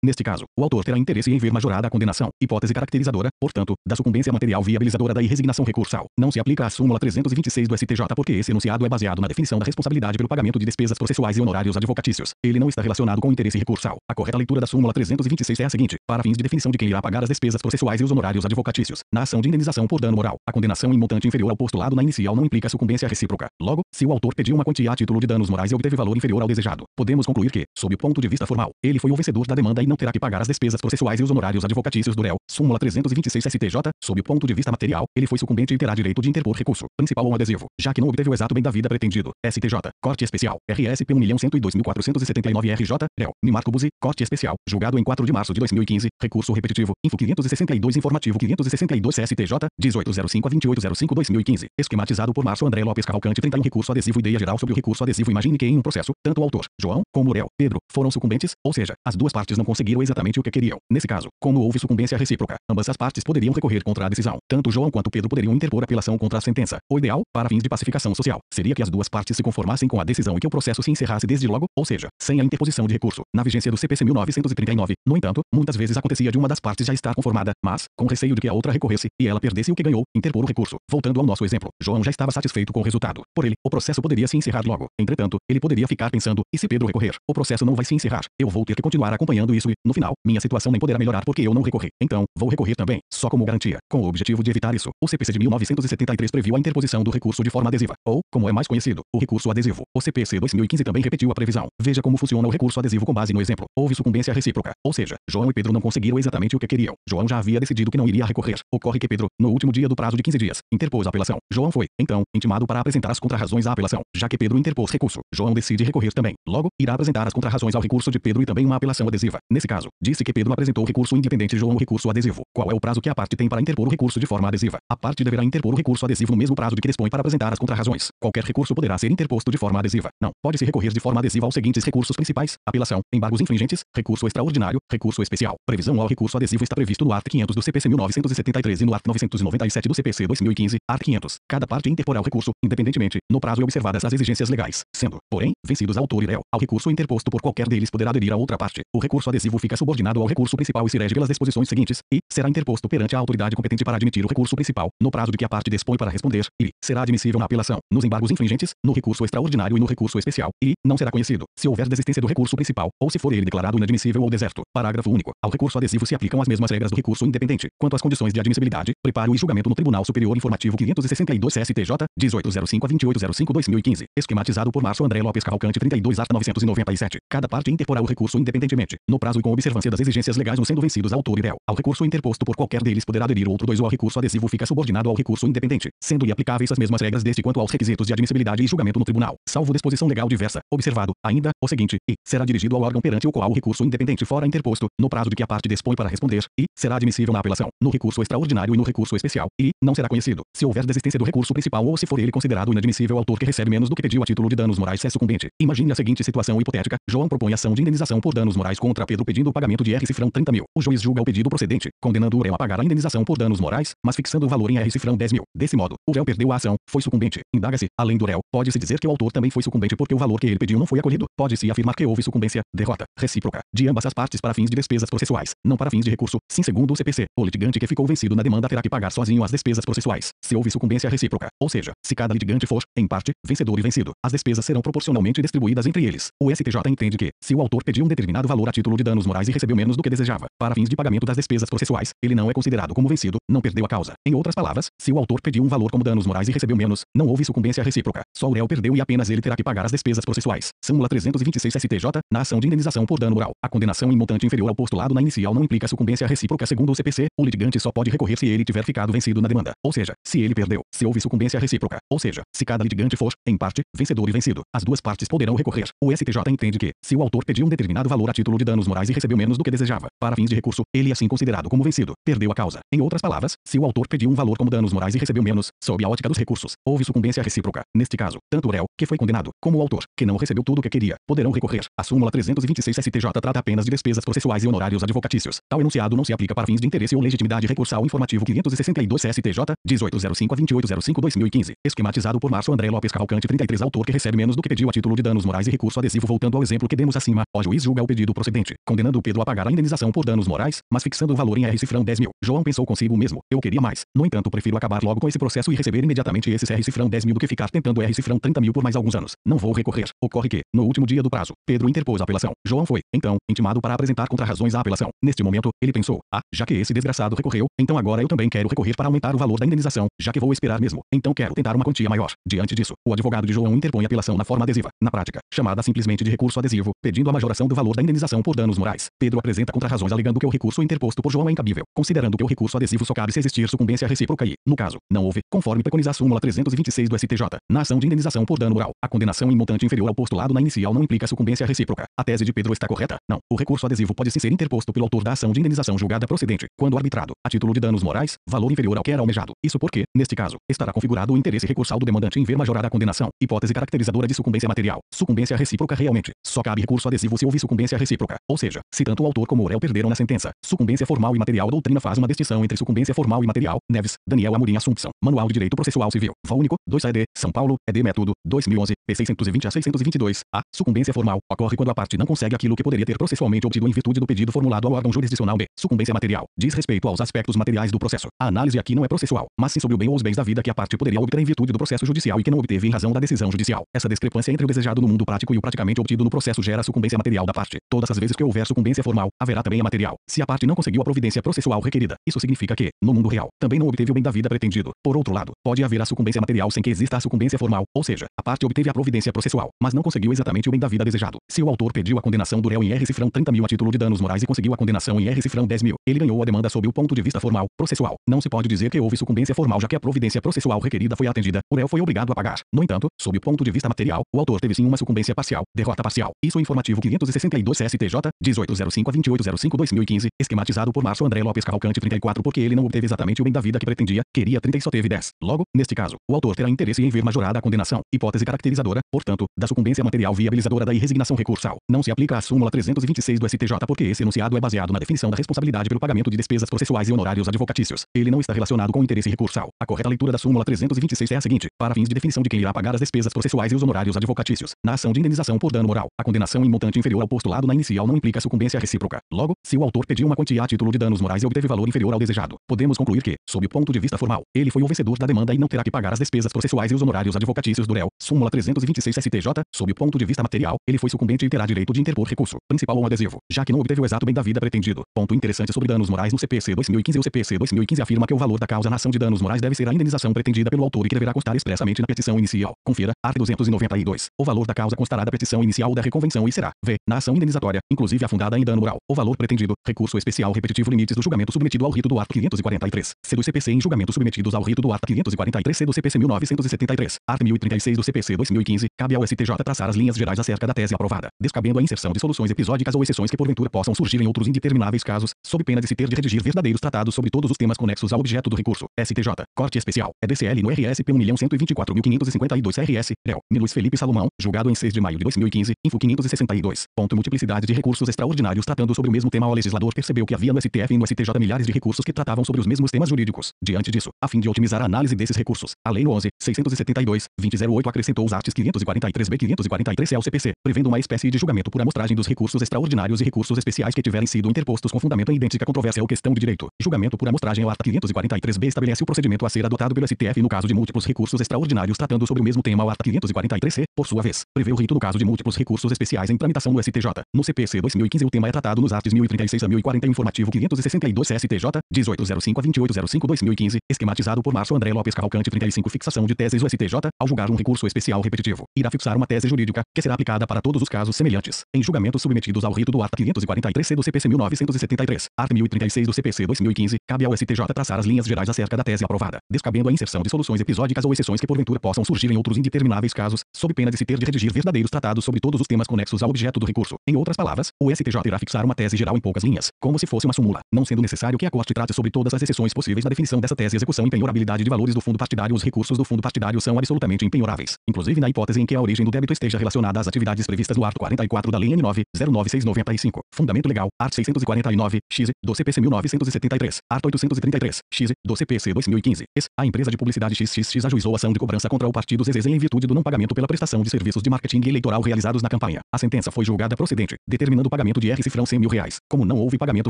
neste caso, o autor terá interesse em ver majorada a condenação, hipótese caracterizadora, portanto, da sucumbência material viabilizadora da irresignação recursal. Não se aplica a súmula 326 do STJ porque esse enunciado é baseado na definição da responsabilidade pelo pagamento de despesas processuais e honorários advocatícios. Ele não está relacionado com o interesse recursal. A correta leitura da súmula 326 é a seguinte: para fins de definição de quem irá pagar as despesas processuais e os honorários advocatícios, na ação de indenização por dano moral, a condenação em montante inferior ao postulado na inicial não implica sucumbência recíproca. Logo, se o autor pediu uma quantia a título de danos morais e obteve valor inferior ao desejado, podemos concluir que, sob o ponto de vista formal, ele foi o vencedor da demanda e não terá que pagar as despesas processuais e os honorários advocatícios do réu. Súmula 326 STJ, sob o ponto de vista material, ele foi sucumbente e terá direito de interpor recurso, principal ou adesivo, já que não obteve o exato bem da vida pretendido. STJ, Corte Especial, RSP 1.102.479 RJ, réu, Nimarco Buzi, Corte Especial, julgado em 4 de março de 2015, recurso repetitivo, Info 562 informativo 562 STJ, 1805-2805-2015, esquematizado por Márcio André Lopes Cavalcante 31 recurso adesivo ideia geral sobre o recurso adesivo. Imagine que em um processo, tanto o autor, João, como o réu, Pedro, foram sucumbentes, ou seja, as duas partes não conseguiram exatamente o que queriam. Nesse caso, como houve sucumbência recíproca, ambas as partes poderiam recorrer contra a decisão. Tanto João quanto Pedro poderiam interpor apelação contra a sentença. O ideal, para fins de pacificação social, seria que as duas partes se conformassem com a decisão e que o processo se encerrasse desde logo, ou seja, sem a interposição de recurso, na vigência do CPC 1939. No entanto, muitas vezes acontecia de uma das partes já estar conformada, mas, com receio de que a outra recorresse, e ela perdesse o que ganhou, interpor o recurso. Voltando ao nosso exemplo, João já estava satisfeito com o resultado. Por ele, o processo poderia se encerrar logo. Entretanto, ele poderia ficar pensando, e se Pedro recorrer, o processo não vai se encerrar. Eu vou ter que continuar acompanhando isso e, no final, minha situação nem poderá melhorar porque eu não recorri. Então, vou recorrer também, só como garantia. Com o objetivo de evitar isso, o CPC de 1973 previu a interposição do recurso de forma adesiva, ou, como é mais conhecido, o recurso adesivo. O CPC 2015 também repetiu a previsão. Veja como funciona o recurso adesivo com base no exemplo. Houve sucumbência recíproca, ou seja, João e Pedro não conseguiram exatamente o que queriam. João já havia decidido que não iria recorrer. Ocorre que Pedro, no último dia do prazo de 15 dias, interpôs a apelação. João foi, então, intimado para apresentar as contrarrazões à apelação. Já que Pedro interpôs recurso, João decide recorrer também. Logo, irá apresentar as contrarrazões ao recurso de Pedro e também uma apelação adesiva. Nesse caso, disse que Pedro apresentou o recurso independente e João o recurso adesivo. Qual é o prazo que a parte tem para interpor o recurso de forma adesiva? A parte deverá interpor o recurso adesivo no mesmo prazo de que dispõe para apresentar as contrarrazões. Qualquer recurso poderá ser interposto de forma adesiva. Não, pode-se recorrer de forma adesiva aos seguintes recursos principais: apelação, embargos infringentes, recurso extraordinário, recurso especial. Previsão ao recurso adesivo está previsto no art. 500 do CPC 1973 e no art. 997 do CPC 2015, art. 500. Cada parte interporá o recurso, independentemente, no prazo e observadas as exigências legais, sendo, porém, vencidos autor e réu, ao recurso interposto por qualquer deles poderá aderir a outra parte. O recurso adesivo fica subordinado ao recurso principal e se rege pelas disposições seguintes, e será interposto perante a autoridade competente para admitir o recurso principal, no prazo de que a parte dispõe para responder, e será admissível na apelação, nos embargos infringentes, no recurso extraordinário e no recurso especial, e não será conhecido, se houver desistência do recurso principal, ou se for ele declarado inadmissível ou deserto. Parágrafo único. Ao recurso adesivo se aplicam as mesmas regras do recurso independente, quanto às condições de admissibilidade, preparo e julgamento no Tribunal Superior Informativo 562 CSTJ, 1805-2805-2015, esquematizado por Márcio André Lopes Cavalcante 32 art. 997. Cada parte interporá o recurso independentemente, no prazo e com observância das exigências legais não sendo vencidos autor e réu. Ao recurso interposto por qualquer deles poderá aderir outro dois ou ao recurso adesivo fica subordinado ao recurso independente, sendo-lhe aplicáveis as mesmas regras deste quanto aos requisitos de admissibilidade e julgamento no tribunal, salvo disposição legal diversa, observado, ainda, o seguinte, e será dirigido ao órgão perante o qual o recurso independente fora interposto interposto, no prazo de que a parte dispõe para responder, e será admissível na apelação, no recurso extraordinário e no recurso especial, e não será conhecido, se houver desistência do recurso principal ou se for ele considerado inadmissível o autor que recebe menos do que pediu a título de danos morais é sucumbente. Imagine a seguinte situação hipotética: João propõe ação de indenização por danos morais contra Pedro pedindo o pagamento de R$ 30.000. O juiz julga o pedido procedente, condenando o réu a pagar a indenização por danos morais, mas fixando o valor em R$ 10.000. Desse modo, o réu perdeu a ação, foi sucumbente. Indaga-se, além do réu, pode-se dizer que o autor também foi sucumbente porque o valor que ele pediu não foi acolhido. Pode-se afirmar que houve sucumbência, derrota, recíproca, de ambas as partes para fins de despesas processuais, não para fins de recurso. Sim, segundo o CPC, o litigante que ficou vencido na demanda terá que pagar sozinho as despesas processuais, se houve sucumbência recíproca. Ou seja, se cada litigante for, em parte, vencedor e vencido, as despesas serão proporcionalmente distribuídas entre eles. O STJ entende que, se o autor pediu um determinado valor a título de danos morais e recebeu menos do que desejava, para fins de pagamento das despesas processuais, ele não é considerado como vencido, não perdeu a causa. Em outras palavras, se o autor pediu um valor como danos morais e recebeu menos, não houve sucumbência recíproca. Só o réu perdeu e apenas ele terá que pagar as despesas processuais. Súmula 326 STJ, na ação de indenização por dano moral, a condenação em montante inferior ao postulado na inicial não implica sucumbência recíproca segundo o CPC, o litigante só pode recorrer se ele tiver ficado vencido na demanda, ou seja, se ele perdeu, se houve sucumbência recíproca, ou seja, se cada litigante for, em parte, vencedor e vencido, as duas partes poderão recorrer. O STJ entende que, se o autor pediu um determinado valor a título de danos morais e recebeu menos do que desejava, para fins de recurso, ele é assim considerado como vencido, perdeu a causa. Em outras palavras, se o autor pediu um valor como danos morais e recebeu menos, sob a ótica dos recursos, houve sucumbência recíproca. Neste caso, tanto o réu, que foi condenado, como o autor, que não recebeu tudo o que queria, poderão recorrer. A súmula 326 STJ trata apenas de despesas processuais e honorários advocatícios. Tal enunciado não se aplica para fins de interesse ou legitimidade recursal informativo 562 STJ, 1805 a 2805/2015, esquematizado por Márcio André Lopes Cavalcante 33, autor que recebe menos do que pediu a título de danos morais e recurso adesivo. Voltando ao exemplo que demos acima, o juiz julga o pedido procedente, condenando Pedro a pagar a indenização por danos morais, mas fixando o valor em R$ 10.000. João pensou consigo mesmo: eu queria mais. No entanto, prefiro acabar logo com esse processo e receber imediatamente esses R$ 10.000 do que ficar tentando R$ 30.000 por mais alguns anos. Não vou recorrer. Ocorre que, no último dia do prazo, Pedro interpôs a apelação. João foi, então, intimado para apresentar contra-razões à apelação. Neste momento, ele pensou: já que esse desgraçado recorreu, então agora eu também quero recorrer para aumentar o valor da indenização, já que vou esperar mesmo. Então quero tentar uma quantia maior. Diante disso, o advogado de João interpõe a apelação na forma adesiva, na prática, chamada simplesmente de recurso adesivo, pedindo a majoração do valor da indenização por danos morais. Pedro apresenta contra-razões alegando que o recurso interposto por João é incabível, considerando que o recurso adesivo só cabe se existir sucumbência recíproca e, no caso, não houve, conforme preconiza a súmula 326 do STJ, na ação de indenização por dano moral, a condenação em montante inferior ao postulado na inicial não implica sucumbência recíproca. A tese de Pedro está correta? Não. O recurso adesivo pode sim ser interposto pelo autor da ação de indenização julgada procedente, quando arbitrado, a título de danos morais, valor inferior ao que era almejado. Isso porque, neste caso, estará configurado o interesse recursal do demandante em ver majorada a condenação, hipótese caracterizadora de sucumbência material. Sucumbência recíproca realmente. Só cabe recurso adesivo se houve sucumbência recíproca. Ou seja, se tanto o autor como o réu perderam na sentença. Sucumbência formal e material. A doutrina faz uma distinção entre sucumbência formal e material. Neves, Daniel Amorim Assumpção. Manual de Direito Processual Civil. Vol único, 2 AED, São Paulo, ED Método, 2011, p. 620 a 622. A sucumbência formal ocorre quando a parte não consegue aquilo que poderia ter processualmente obtido em virtude do pedido formulado ao órgão jurisdicional. B. Sucumbência material. Diz respeito aos aspectos materiais do processo. A análise aqui não é processual, mas sim sobre o bem ou os bens da vida que a parte poderia obter em virtude do processo judicial e que não obteve em razão da decisão judicial. Essa discrepância entre o desejado no mundo prático e o praticamente obtido no processo gera sucumbência material da parte. Todas as vezes que houver sucumbência formal, haverá também a material. Se a parte não conseguiu a providência processual requerida, isso significa que, no mundo real, também não obteve o bem da vida pretendido. Por outro lado, pode haver a sucumbência material sem que exista a sucumbência formal, ou seja, a parte obteve a providência processual, mas não conseguiu exatamente o bem da vida desejado. Se o autor pediu a condenação do réu em R$ 30.000 a título de danos morais e conseguiu a condenação em R$ 10.000, ele ganhou a demanda sob o ponto de vista formal, processual. Não se pode dizer que houve sucumbência formal já que a providência processual requerida foi atendida, o réu foi obrigado a pagar. No entanto, sob o ponto de vista material, o autor teve sim uma sucumbência parcial, derrota parcial. Isso informativo 562 STJ, 1805 a 2805/2015, esquematizado por Márcio André Lopes Cavalcante 34 porque ele não obteve exatamente o bem da vida que pretendia, queria 30 e só teve 10. Logo, neste caso, o autor terá interesse em ver majorada a condenação, hipótese caracterizadora, portanto, da sucumbência material viabilizadora da irresignação recursal. Não se aplica a súmula 326 do STJ porque esse enunciado é baseado na definição da responsabilidade pelo pagamento de despesas processuais e honorários advocatícios. Ele não está relacionado com o interesse recursal. A correta leitura da súmula 326 é a seguinte: para fins de definição de quem irá pagar as despesas processuais e os honorários advocatícios, na ação de indenização por dano moral, a condenação em montante inferior ao postulado na inicial não implica sucumbência recíproca. Logo, se o autor pediu uma quantia a título de danos morais e obteve valor inferior ao desejado, podemos concluir que, sob o ponto de vista formal, ele foi o vencedor da demanda e não terá que pagar as despesas processuais e os honorários advocatícios do réu. Súmula 326 STJ, sob o ponto de vista material, ele foi sucumbente e terá direito de interpor recurso, principal ou adesivo, já que não obteve o exato bem da vida pretendido. Ponto interessante sobre danos morais no CPC 2015. O CPC 2015 afirma que o valor da causa na ação de danos morais deve ser a indenização pretendida pelo autor e que deverá constar expressamente na petição inicial. Confira, art. 292. O valor da causa constará da petição inicial ou da reconvenção e será, v, na ação indenizatória, inclusive afundada em dano moral, o valor pretendido, recurso especial repetitivo limites do julgamento submetido ao rito do art. 543. C do CPC em julgamentos submetidos ao rito do art. 543. C do CPC 1973. Art. 1036 do CPC 2015. Cabe ao STJ traçar as linhas gerais acerca da tese aprovada, descabendo a inserção de soluções episódicas ou exceções que por porventura possam surgir em outros indetermináveis casos, sob pena de se ter de redigir verdadeiros tratados sobre todos os temas conexos ao objeto do recurso. STJ. Corte Especial. EDCL no RSP 1.124.552 CRS. Réu. Luiz Felipe Salomão. Julgado em 6 de maio de 2015. Info 562. Multiplicidade de recursos extraordinários tratando sobre o mesmo tema. O legislador percebeu que havia no STF e no STJ milhares de recursos que tratavam sobre os mesmos temas jurídicos. Diante disso, a fim de otimizar a análise desses recursos, a Lei no 11.672/2008 acrescentou os artigos 543b e 543c ao CPC, prevendo uma espécie de julgamento por amostragem dos recursos extraordinários e recursos especiais que tiverem sido interpostos com fundamento em idêntica controvérsia ou questão de direito. Julgamento por amostragem. O artigo 543b estabelece o procedimento a ser adotado pelo STF no caso de múltiplos recursos extraordinários tratando sobre o mesmo tema. O artigo 543c, por sua vez, prevê o rito no caso de múltiplos recursos especiais em tramitação no STJ. No CPC 2015 o tema é tratado nos artigos 1036 a 1040. Informativo 562 STJ 1805 a 2805 2015, esquematizado por Márcio André Lopes Cavalcante 35. Fixação de teses. O STJ, ao julgar um recurso especial repetitivo, irá fixar uma tese jurídica, que será aplicada para todos os casos semelhantes, em julgamentos submetidos ao rito do artigo 543c do CPC 1973. Art. 1036 do CPC 2015, cabe ao STJ traçar as linhas gerais acerca da tese aprovada, descabendo a inserção de soluções episódicas ou exceções que porventura possam surgir em outros indetermináveis casos, sob pena de se ter de redigir verdadeiros tratados sobre todos os temas conexos ao objeto do recurso. Em outras palavras, o STJ irá fixar uma tese geral em poucas linhas, como se fosse uma súmula, não sendo necessário que a Corte trate sobre todas as exceções possíveis na definição dessa tese. Execução e penhorabilidade de valores do fundo partidário. Os recursos do fundo partidário são absolutamente impenhoráveis, inclusive na hipótese em que a origem do débito esteja relacionada às atividades previstas no artigo 44 da Lei N. 9.096/95. Fundamento legal. Art. 649, X, do CPC 1973. Art. 833, X, do CPC 2015. A empresa de publicidade XXX ajuizou ação de cobrança contra o partido ZZZ em virtude do não pagamento pela prestação de serviços de marketing eleitoral realizados na campanha. A sentença foi julgada procedente, determinando o pagamento de cifrão R$100.000. Como não houve pagamento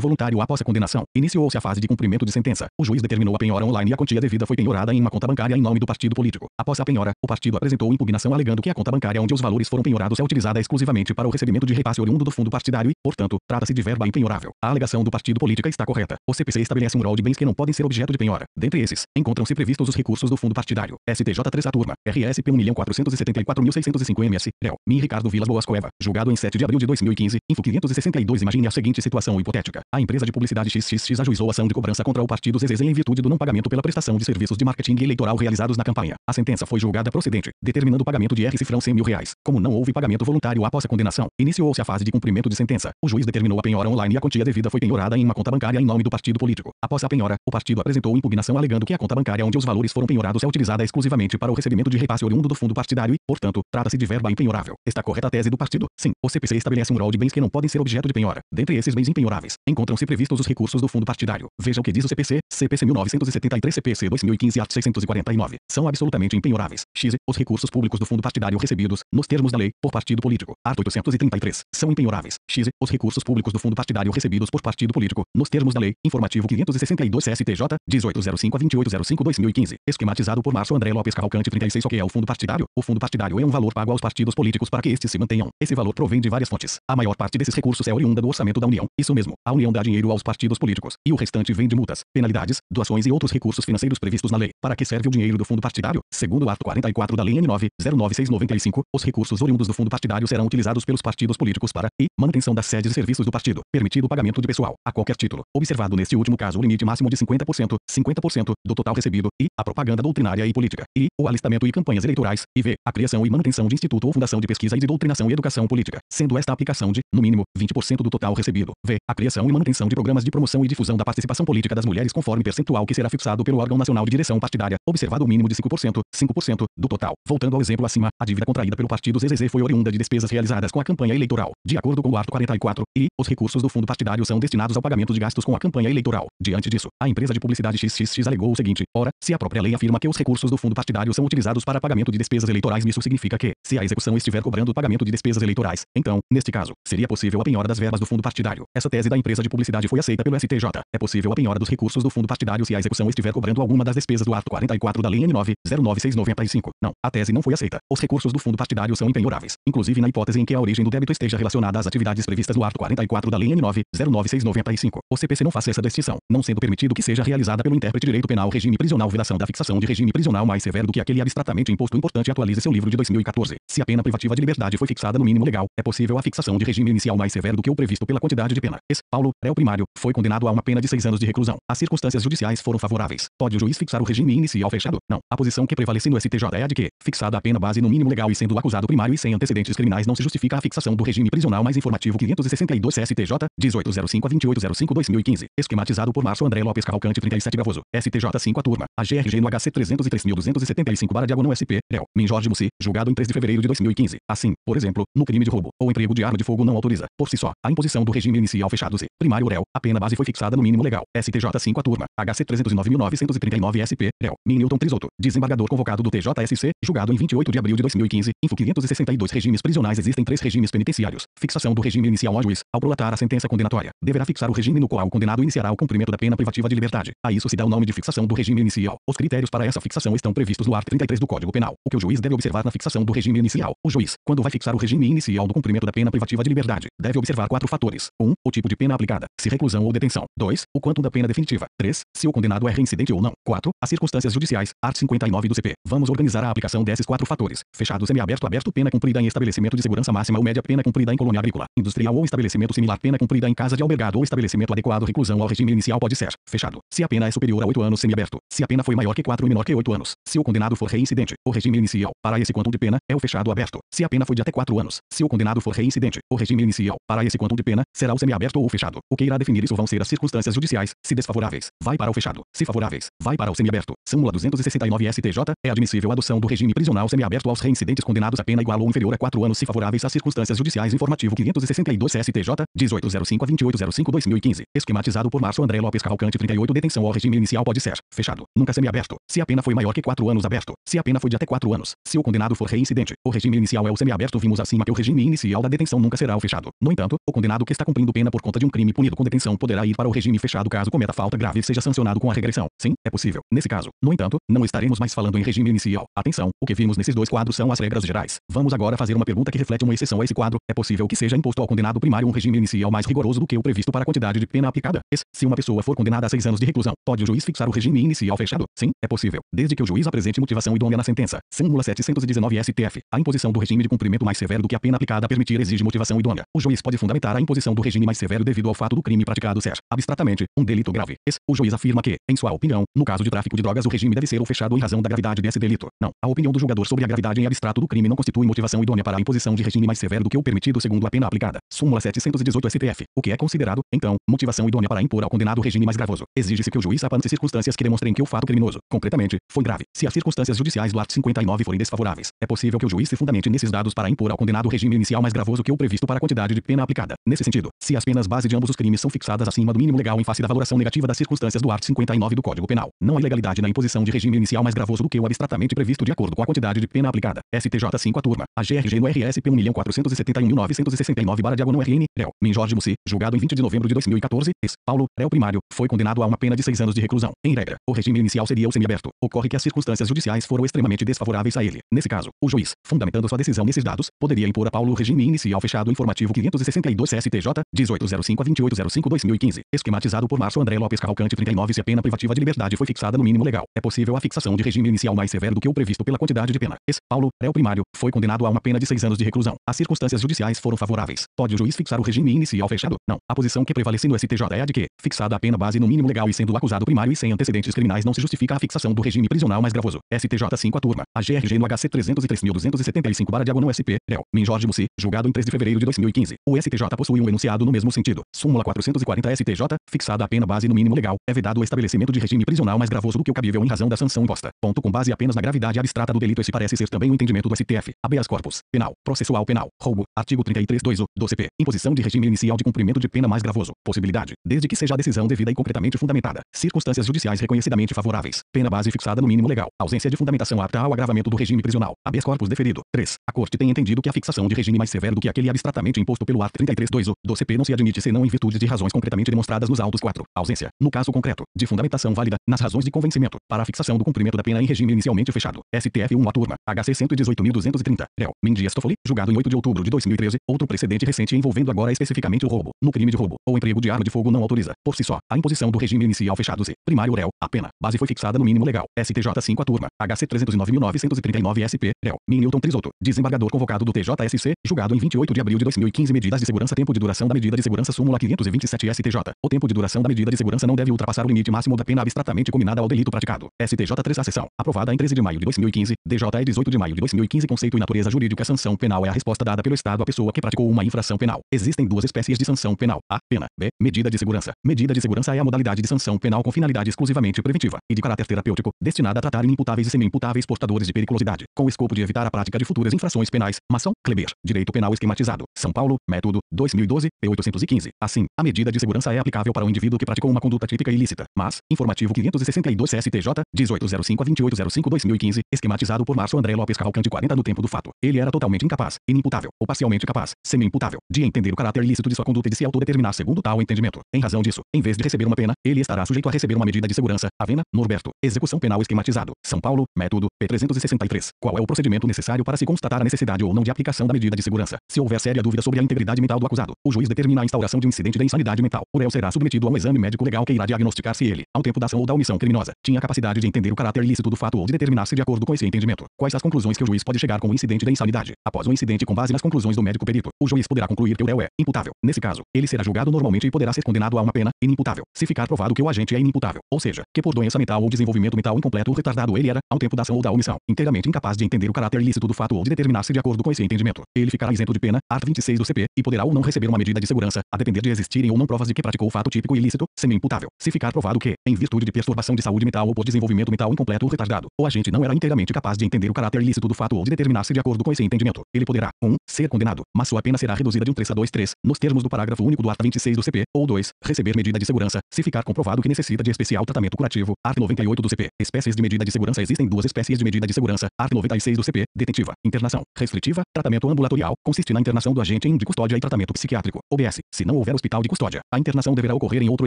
voluntário após a condenação, iniciou-se a fase de cumprimento de sentença. O juiz determinou a penhora online e a quantia devida foi penhorada em uma conta bancária em nome do partido político. Após a penhora, o partido apresentou impugnação alegando que a conta bancária onde os valores foram penhorados é utilizada exclusivamente para o recebimento de repasse oriundo do fundo partidário e, portanto, trata-se de verba impenhorável. A alegação do partido político está correta. O CPC estabelece um rol de bens que não podem ser objeto de penhora. Dentre esses, encontram-se previstos os recursos do fundo partidário. STJ 3 a turma. RSP 1.474.605 MS. Réu. Min Ricardo Vilas Boas Cueva. Julgado em 7 de abril de 2015. Info 562. Imagine a seguinte situação hipotética. A empresa de publicidade XXX ajuizou ação de cobrança contra o partido ZZZ em virtude do não pagamento pela prestação de serviços de marketing eleitoral realizados na campanha. A sentença foi julgada procedente, determinando o pagamento de cifrão R$100.000. Como não houve pagamento voluntário após a condenação, iniciou-se a fase de cumprimento de sentença. O juiz determinou a penhora online e a quantia devida foi penhorada em uma conta bancária em nome do partido político. Após a penhora, o partido apresentou impugnação alegando que a conta bancária onde os valores foram penhorados é utilizada exclusivamente para o recebimento de repasse oriundo do fundo partidário e, portanto, trata-se de verba impenhorável. Está correta a tese do partido? Sim. O CPC estabelece um rol de bens que não podem ser objeto de penhora. Dentre esses bens impenhoráveis, encontram-se previstos os recursos do fundo partidário. Veja o que diz o CPC, CPC 1973 CPC 2015 art. 649. São absolutamente impenhoráveis. X. Os recursos públicos do fundo partidário recebidos, nos termos da lei, por partido político. Art. 833. São impenhoráveis. X. Os recursos públicos do fundo partidário recebidos por partido político, nos termos da lei, informativo 562 STJ, 1805 a 2805 2015. Esquematizado por Márcio André Lopes Cavalcante 36. O que é o fundo partidário? O fundo partidário é um valor pago aos partidos políticos para que estes se mantenham. Esse valor provém de várias fontes. A maior parte desses recursos é oriunda do orçamento da União. Isso mesmo, a União dá dinheiro aos partidos políticos, e o restante vem de multas, penalidades, doações e outros recursos financeiros previstos na lei. Para que serve o dinheiro do fundo partidário? Segundo o artigo 44 da Lei N. 9.096/95, os recursos oriundos do fundo partidário serão utilizados pelos partidos políticos para manutenção das sedes e serviços do partido, permitido o pagamento de pessoal, a qualquer título, observado neste último caso o limite máximo de 50% do total recebido, e a propaganda doutrinária e política, e o alistamento e campanhas eleitorais, e v. a criação e manutenção de instituto ou fundação de pesquisa e de doutrinação e educação política, sendo esta a aplicação de, no mínimo, 20% do total recebido, v. a criação e manutenção de programas de promoção e difusão da participação política das mulheres conforme percentual que será fixado pelo órgão nacional de direção partidária, observado o mínimo de 5% do total. Voltando ao exemplo acima, a dívida contraída pelo partido ZZZ foi oriunda de despesas realizadas com a campanha eleitoral, de acordo com o artigo 44, e os recursos do fundo partidário são destinados ao pagamento de gastos com a campanha eleitoral. Diante disso, a empresa de publicidade XXX alegou o seguinte: ora, se a própria lei afirma que os recursos do fundo partidário são utilizados para pagamento de despesas eleitorais, isso significa que, se a execução estiver cobrando o pagamento de despesas eleitorais, então, neste caso, seria possível a penhora das verbas do fundo partidário. Essa tese da empresa de publicidade foi aceita pelo STJ. É possível a penhora dos recursos do fundo partidário se a execução estiver cobrando alguma das despesas do artigo 44 da Lei N. 9.096/95. Não, a tese não foi aceita. Os recursos do fundo partidário são impenhoráveis, inclusive na hipótese em que a origem do débito esteja relacionada às atividades previstas no artigo 44 da Lei N. 9.096/95. O CPC não faz essa distinção, não sendo permitido que seja realizada pelo intérprete de direito penal regime prisional vedação da fixação de regime prisional mais severo do que aquele abstratamente imposto. Importante, atualize seu livro de 2014. Se a pena privativa de liberdade foi fixada no mínimo legal, é possível a fixação de regime inicial mais severo do que o previsto pela quantidade de pena. Paulo, réu primário, foi condenado a uma pena de 6 anos de reclusão. As circunstâncias judiciais foram favoráveis. Pode o juiz fixar o regime inicial fechado? Não. A posição que prevalece no STJ é a de que, fixada a pena base no mínimo legal e sendo o acusado primário e sem antecedentes criminais, não se justifica a fixação do regime prisional mais informativo 562 STJ, 1805-2805-2015. Esquematizado por Márcio André Lopes Cavalcante 37 Gavoso. STJ 5 a turma. AGRG no HC 303.275/1 SP. Réu. Min Jorge Mussi. Julgado em 3 de fevereiro de 2015. Assim, por exemplo, no crime de roubo ou emprego de arma de fogo não autoriza, por si só, a imposição do regime inicial fechado Z. Primário réu. A pena base foi fixada no mínimo legal. STJ 5 a turma. HC 309.939 SP. Réu. Min Newton Trisotto. Desembargador convocado do TJSC. Julgado em 28 de abril de 2015. Info 562 regimes prisionais. Existem 3 regimes penitenciários. Fixação do regime inicial ao juiz. Ao prolatar a sentença condenatória, deverá fixar o regime no qual o condenado iniciará o cumprimento da pena privativa de liberdade. A isso se dá o nome de fixação do regime inicial. Os critérios para essa fixação estão previstos no artigo 33 do Código Penal. O que o juiz deve observar na fixação do regime inicial. O juiz, quando vai fixar o regime inicial do cumprimento da pena privativa de liberdade, deve observar 4 fatores. 1. O tipo de pena aplicada, se reclusão ou detenção. 2. O quanto da pena definitiva. 3. Se o condenado é reincidente ou não. 4. As circunstâncias judiciais. Art. 59 do CP. Vamos organizar a aplicação desses 4 fatores. Fechado, semiaberto, aberto, pena cumprida em estabelecimento de segurança máxima ou média, pena cumprida em colônia agrícola, industrial ou estabelecimento similar, pena cumprida em casa de albergado ou estabelecimento adequado. Reclusão ao regime inicial pode ser. Fechado. Se a pena é superior a 8 anos, semiaberto. Se a pena foi maior que 4 e menor que 8 anos. Se o condenado for reincidente, o regime inicial, para esse quantum de pena, é o fechado aberto. Se a pena foi de até 4 anos. Se o condenado for reincidente, o regime inicial, para esse quantum de pena, será o semiaberto ou o fechado. O que irá definir isso vão ser as circunstâncias judiciais. Se desfavoráveis, vai para o fechado. Se favoráveis, vai para o semiaberto. Súmula 269 STJ. É admissível a adoção do regime prisional semiaberto aos reincidentes condenados a pena igual ou inferior a 4 anos se favoráveis às circunstâncias judiciais. Informativo 562 STJ, 1805-2805-2015. Esquematizado por Márcio André Lopes Cavalcante 38. Detenção ao regime inicial pode ser. Fechado. Nunca semiaberto. Se a pena foi maior que 4 anos, aberto. Se a pena foi de até 4 anos. Se o condenado for reincidente, o regime inicial é o semiaberto. Vimos acima que o regime inicial da detenção nunca será o fechado. No entanto, o condenado que está cumprindo pena por conta de um crime punido com detenção poderá ir para o regime fechado caso cometa falta grave e seja sancionado com a regressão. Sim, é possível. Nesse caso, no entanto, não estaremos mais falando em regime inicial. Atenção, o que vimos nesses 2 quadros são as regras gerais. Vamos agora fazer uma pergunta que reflete uma exceção a esse quadro. É possível que seja imposto ao condenado primário um regime inicial mais rigoroso do que o previsto para a quantidade de pena aplicada? Se uma pessoa for condenada a 6 anos de reclusão, pode o juiz fixar o regime inicial fechado? Sim, é possível, desde que o juiz apresente motivação idônea na sentença. Súmula 719 STF. A imposição do regime de cumprimento mais severo do que a pena aplicada a permitir exige motivação idônea. O juiz pode fundamentar a imposição do regime mais severo devido ao fato do crime praticado ser, abstratamente, um delito grave. O juiz afirma que, em sua opinião, no caso de tráfico de drogas o regime deve ser o fechado em razão da gravidade desse delito. Não, a opinião do julgador sobre a gravidade em abstrato do crime não constitui motivação idônea para a imposição de regime mais severo do que o permitido segundo a pena aplicada. Súmula 718 STF. O que é considerado, então, motivação idônea para impor ao condenado regime mais gravoso? Exige-se que o juiz aponte circunstâncias que demonstrem que o fato criminoso, concretamente, foi grave. Se as circunstâncias judiciais do artigo 59 forem desfavoráveis, é possível que o juiz se fundamente nesses dados para impor ao condenado regime inicial mais gravoso que o previsto para a quantidade de pena aplicada. Nesse sentido, se as penas base de ambos os crimes são fixadas acima do mínimo legal em face da valoração negativa das circunstâncias do artigo 59 do Código Penal, não há ilegalidade na imposição de regime inicial mais gravoso do que o abstratamente previsto de acordo com a quantidade de pena aplicada. STJ 5 a turma. A GRG no RSP 1.471.969/RN. Réu. Min Jorge Mussi. Julgado em 20 de novembro de 2014. Paulo. Réu primário. Foi condenado a uma pena de 6 anos de reclusão. Em regra, o regime inicial seria o semiaberto. Ocorre que as circunstâncias judiciais foram extremamente desfavoráveis a ele. Nesse caso, o juiz, fundamentando sua decisão nesses dados, poderia impor a Paulo o regime inicial fechado. Informativo 562 STJ, 1805-2805-2015. Esquematizado por Márcio André Lopes Cavalcante 39. Se a pena privativa de liberdade foi fixada no mínimo legal, é possível a fixação de regime inicial mais severo do que o previsto pela quantidade de pena. Paulo, réu primário, foi condenado a uma pena de 6 anos de reclusão. As circunstâncias judiciais foram favoráveis. Pode o juiz fixar o regime inicial fechado? Não. A posição que prevalece no STJ é a de que, fixada a pena base no mínimo legal e sendo o acusado primário e sem antecedentes criminais, não se justifica a fixação do regime prisional mais gravoso. STJ 5 a turma. A GRG no HC 303.275/1 SP. Réu. Min Jorge Mussi. Julgado em 3 de fevereiro de 2015. O STJ possui um enunciado no mesmo sentido. Súmula 440 STJ. Fixada a pena base no mínimo legal, é vedado o estabelecimento de regime prisional mais gravoso do que o cabível em razão da sanção imposta. Ponto com base apenas na gravidade abstrata do delito. Esse parece ser também o entendimento do STF. Habeas corpus. Penal. Processual penal. Roubo. Artigo 33(2) do CP. Imposição de regime inicial de cumprimento de pena mais gravoso. Possibilidade. Desde que seja a decisão devida e concretamente fundamentada. Circunstâncias judiciais reconhecidamente favoráveis. Pena base fixada no mínimo legal. Ausência de fundamentação apta ao agravamento do regime prisional. Habeas corpus deferido. 3. A Corte tem entendido que a fixação de regime mais severo do que aquele abstratamente imposto pelo artigo 33(2) do CP não se admite senão em virtude de razões concretamente demonstradas nos autos 4. Ausência, no caso concreto, de fundamentação válida, nas razões de convencimento, para a fixação do cumprimento da pena em regime inicialmente fechado. STF 1 a turma. HC 118.230. Réu. Min Dias Toffoli. Julgado em 8 de outubro de 2013. Outro precedente recente envolvendo agora especificamente o roubo. No crime de roubo, ou emprego de arma de fogo não autoriza, por si só, a imposição do regime inicial fechado Z. Primário réu. A pena base foi fixada no mínimo legal. STJ 5 a turma. HC 309.939 SP. Réu. Min Newton Trisotto. Desembargador convocado do TJSC. Julgado em 28 de abril de 2015. Medidas de segurança. Tempo de duração da medida de segurança. Súmula 527 STJ. O tempo de duração da medida de segurança não deve ultrapassar o limite máximo da pena abstratamente combinada ao delito praticado. STJ 3 a sessão. Aprovada em 13 de maio de 2015. DJ é 18 de maio de 2015. Conceito e natureza jurídica. Sanção penal é a resposta dada pelo Estado à pessoa que praticou uma infração penal. penal. Existem duas espécies de sanção penal. A. Pena. B. Medida de segurança. Medida de segurança é a modalidade de sanção penal com finalidade exclusivamente preventiva e de caráter terapêutico, destinada a tratar inimputáveis e semi-imputáveis portadores de periculosidade, com o escopo de evitar a prática de futuras infrações penais. Mação Kleber. Direito Penal Esquematizado. São Paulo. Método 2012, P815. Assim, a medida de segurança é aplicável para o indivíduo que praticou uma conduta típica ilícita, mas, informativo 562 CSTJ, 1805 a 2805 2015, esquematizado por Márcio André Lopes Cavalcante 40 do tempo do fato. Ele era totalmente incapaz, inimputável, ou parcialmente capaz, semi-imputável, de entender o caráter ilícito de sua conduta e de se autodeterminar segundo tal entendimento. Em razão disso, em vez de receber uma pena, ele estará sujeito a receber uma medida de segurança. Avena, Norberto. Execução penal esquematizado. São Paulo. Método P363. Qual é o procedimento necessário para se constatar a necessidade ou não de aplicação da medida de segurança? Se houver séria dúvida sobre a integridade mental do acusado, o juiz determina a instauração de um incidente de insanidade mental. O réu será submetido a um exame médico legal que irá diagnosticar se ele, ao tempo da ação ou da omissão criminosa, tinha capacidade de entender o caráter ilícito do fato ou de determinar-se de acordo com esse entendimento. Quais as conclusões que o juiz pode chegar com o incidente da insanidade? Após o incidente com base nas conclusões do médico perito, o juiz poderá concluir que o réu é imputável. Nesse caso, ele será julgado normalmente e poderá ser condenado a uma pena inimputável, se ficar provado que o agente é inimputável, ou seja, que por doença mental ou desenvolvimento mental incompleto ou retardado ele era, ao tempo da ação ou da omissão, inteiramente incapaz de entender o caráter ilícito do fato ou de determinar-se de acordo com esse entendimento. Ele ficará isento de pena, art. 26 do CP, e poderá ou não receber uma medida de segurança, a depender de existirem ou não provas de que praticou o fato típico ilícito, semi-imputável. Se ficar provado que, em virtude de perturbação de saúde mental ou por desenvolvimento mental incompleto ou retardado, o agente não era inteiramente capaz de entender o caráter ilícito do fato ou de determinar-se de acordo com esse entendimento, ele poderá 1. Ser condenado, mas sua pena será reduzida de 3 a 2/3, nos termos do parágrafo único do art. 26 do CP, ou 2. Receber medida de segurança, se ficar comprovado que necessita de especial tratamento curativo, art. 98 do CP. Espécies de medida de segurança. Existem duas espécies de medida de segurança, art. 96 do CP, detentiva, internação, restritiva, tratamento ambulatorial, consiste na internação do agente em de custódia e tratamento psiquiátrico, OBS. Se não houver hospital de custódia, a internação deverá ocorrer em outro